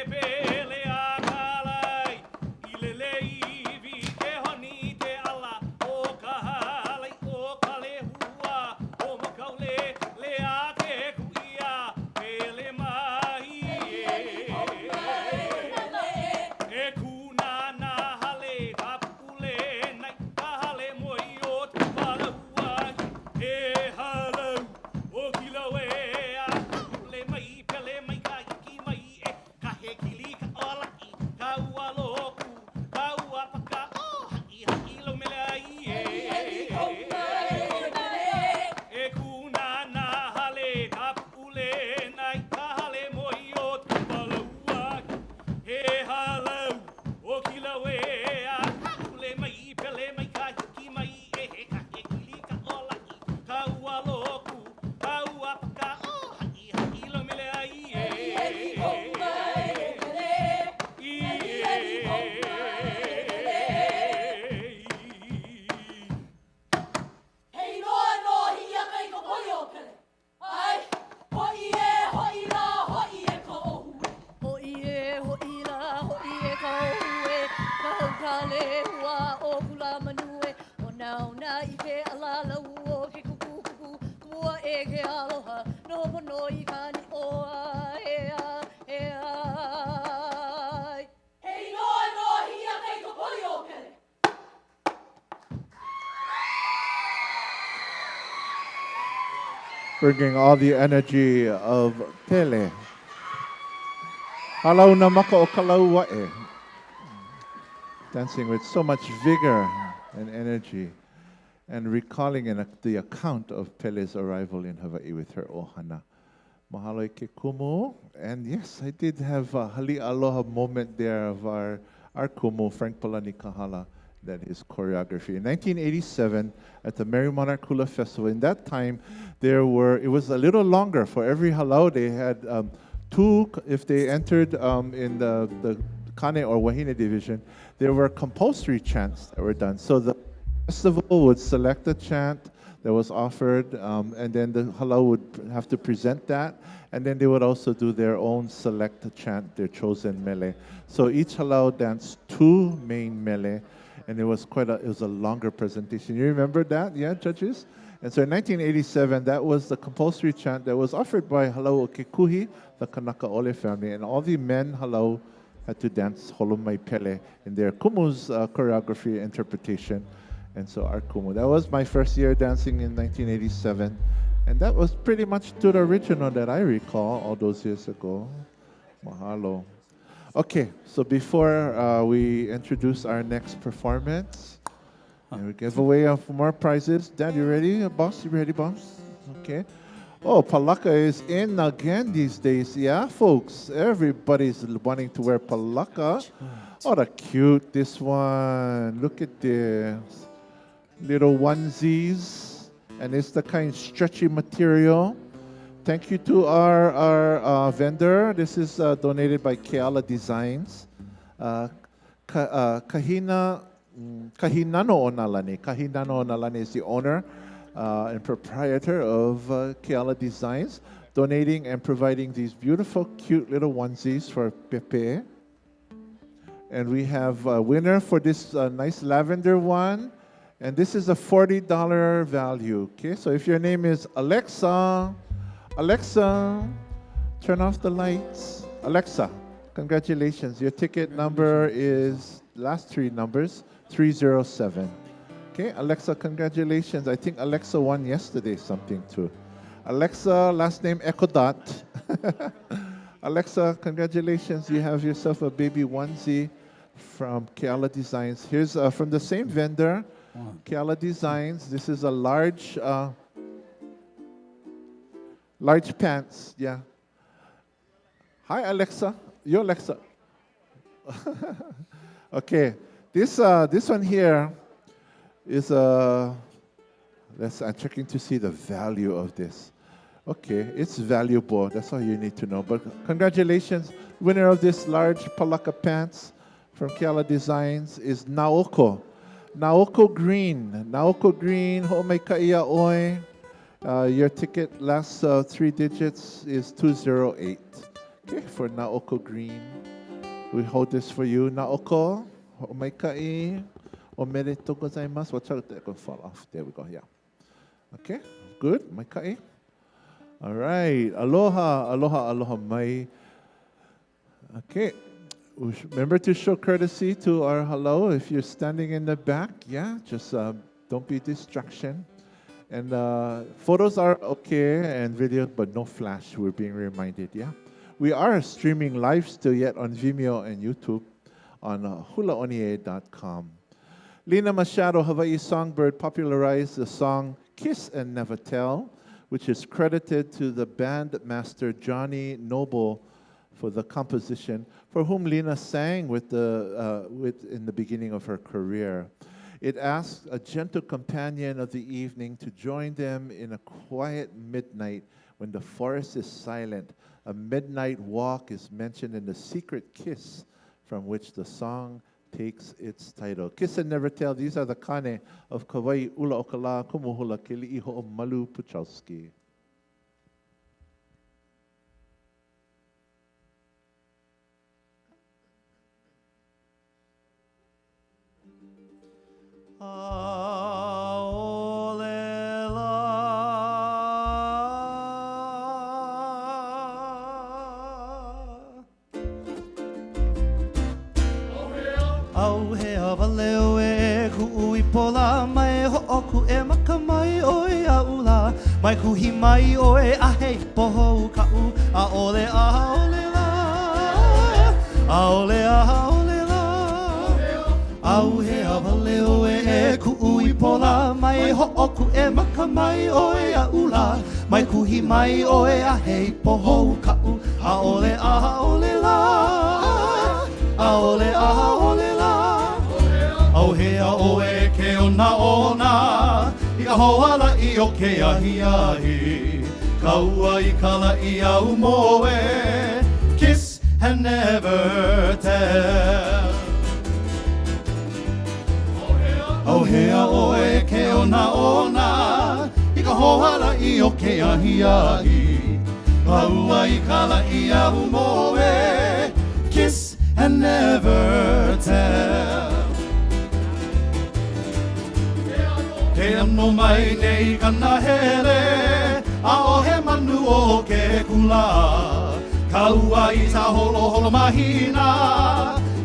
pele a kalai. Ilele iwi ke honi te ala. O ka halai o ka lehua. O makaule le a ke kuia. Pele mai e kuna na hale kapule nai. Ka hale moi o te walaua. E halau o kilauea. Le mai pele mai ka iki mai e. Ka he kili ka olaki. Ka ua loku. Ka ua paka o haki haki lo mele ai e kuna na hale kapule nai. Ka hale moi o te walaua. He halau o kilauea. Le mai pele mai ka iki mai e. Ka he kili ka olaki. Ka ua loku. Ka ua paka o haki haki lo mele ai Hei noa no hia kai ko poli o pele. Ai, hoi e, hoi la, hoi e ko ohu. Hoi e, hoi la, hoi e ka ohue, ka hau ka lehua o kula manue, o nauna i ke alala o ke kuku kuku, mua e ke aloha, no pono i ka ni oa, e ai. Hei noa no hia kai ko poli o pele. Bringing all the energy of Pele. Halau na maka o kalau wa'e. Dancing with so much vigor and energy, and recalling the account of Pele's arrival in Hawaii with her ohana. Mahalo i ke kumu. And yes, I did have a hali aloha moment there of our kumu, Frank Palani Kahala, that is choreography. In 1987, at the Merry Monarch Hula Festival, in that time, it was a little longer. For every halau, they had two, if they entered in the Kane or Wahine division, there were compulsory chants that were done. So the festival would select a chant that was offered, and then the halau would have to present that, and then they would also do their own select chant, their chosen mele. So each halau danced two main mele, and it was a longer presentation. You remember that, yeah, judges? And so in 1987, that was the compulsory chant that was offered by Halau o Kekuhi, the Kanaka Ole family, and all the men halau had to dance Holomai Pele in their kumu's choreography interpretation. And so our kumu. That was my first year dancing in 1987. And that was pretty much to the original that I recall all those years ago. Mahalo. Okay, so before we introduce our next performance, and we give away more prizes. Dad, you ready, boss? You ready, boss? Okay. Oh, palaka is in again these days. Yeah, folks, everybody's wanting to wear palaka. Oh, the cute, this one. Look at this. Little onesies. And it's the kind of stretchy material. Thank you to our vendor. This is donated by Keala Designs. Kahinano Onalane. Kahinano Onalane is the owner and proprietor of Keala Designs, donating and providing these beautiful, cute little onesies for Pepe. And we have a winner for this nice lavender one. And this is a $40 value. Okay, so if your name is Alexa, turn off the lights. Alexa, congratulations. Your ticket number is last three numbers, 307. Okay, Alexa, congratulations. I think Alexa won yesterday something too. Alexa, last name Echodot. Alexa, congratulations. You have yourself a baby onesie from Keala Designs. Here's from the same vendor, Keala Designs. This is a large pants, yeah. Hi, Alexa. You're Alexa. Okay, this one here is I'm checking to see the value of this. Okay, it's valuable. That's all you need to know. But congratulations, winner of this large palaka pants from Keala Designs is Naoko. Naoko Green. Naoko Green, Ho'omai Oi. Your ticket, last three digits is 208. Okay, for Naoko Green. We hold this for you. Naoko, omaikai, omedetou gozaimasu. Watch out, they're going to fall off. There we go, yeah. Okay, good, maikai. All right, aloha, aloha, aloha mai. Okay, remember to show courtesy to our hello. If you're standing in the back, yeah, just don't be a distraction. And photos are okay and video, but no flash, we're being reminded, yeah? We are streaming live still yet on Vimeo and YouTube on hulaonie.com. Lena Machado, Hawaii songbird, popularized the song Kiss and Never Tell, which is credited to the band master Johnny Noble for the composition, for whom Lena sang in the beginning of her career. It asks a gentle companion of the evening to join them in a quiet midnight when the forest is silent. A midnight walk is mentioned in the secret kiss from which the song takes its title. Kiss and Never Tell, these are the kane of Kauai Ula Okala Kumuhula Kili'iho o Malu Puchalski. Au he awa leo e ku ui pola mai ho oku e maka mai oi a ula mai ku hi mai oi a hei poho ka u a ole la a ole la au he awa leo e ku ui pola mai ho oku e maka mai oi a ula mai ku hi mai oi a hei poho ka u a ole la a ole la au hea o e ke ona ona I ka hoala I o ke ahi ahi ka ua I kala I au moe kiss and never tell au hea o e ke ona ona I ka hoala I o ke ahi ahi ka ua I kala I au moe kiss and never tell Ke ano mai nei kana here a o he manu o ke kula ka ua I sa holo holo mahina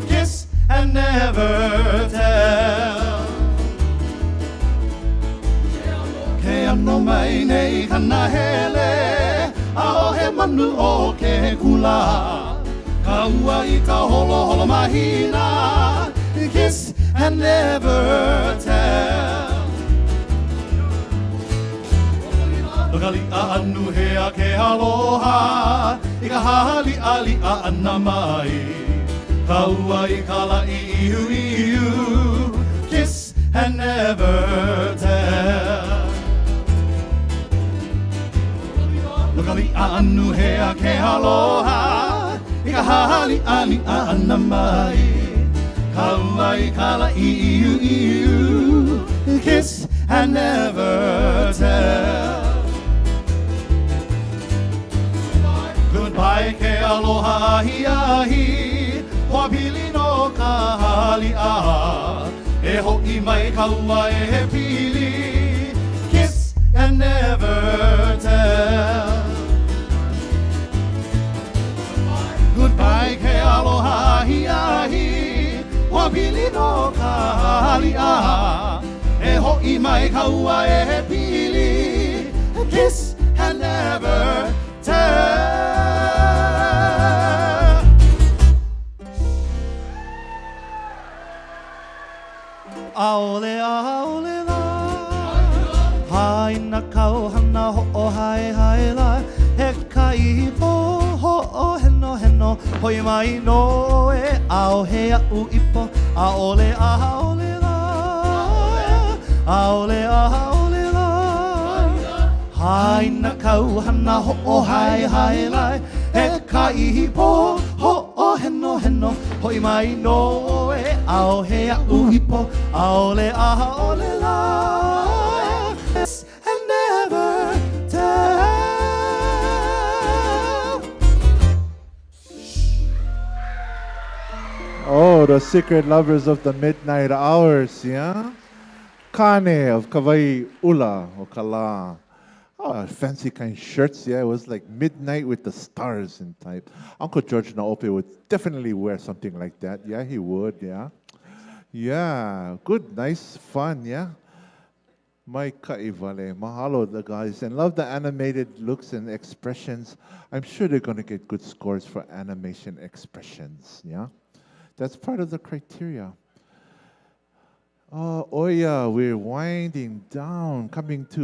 kiss and never tell Ke ano mai nei kana here a o he manu o ke kula ka ua I ka holo holo mahina kiss and never tell Lokali a anu hea ke aloha I ka hahali ali a ana mai Ka ua I kala I iu kiss and never tell Lokali a anu hea ke aloha I ka hahali ali a ana mai Ka ua I kala I iu kiss and never tell Goodbye ke aloha ahi ahi Hoa pili no ka hali a E ho'i mai ka ua e he pili Kiss and never tell Goodbye ke aloha ahi ahi Hoa pili no ka hali a E ho'i mai ka ua e he pili Kiss and never tell Aole la Haina kau hana ho o hai hai la He kai po ho o heno heno Hoi mai no e ao he a u ipo Aole la Aole la Haina kau hana ho o hai hai la He kai po ho o heno heno Hoi mai no e ao he a u ipo Aole la And never tell Oh, the secret lovers of the midnight hours, yeah? Kane of Kawaii Ula or Kala. Oh, fancy kind of shirts, yeah. It was like midnight with the stars and type. Uncle George Naope would definitely wear something like that. Yeah, he would, yeah. Yeah, good, nice, fun, yeah. My kaivale, mahalo the guys, and love the animated looks and expressions. I'm sure they're going to get good scores for animation expressions, yeah. That's part of the criteria. Oh yeah, we're winding down, coming to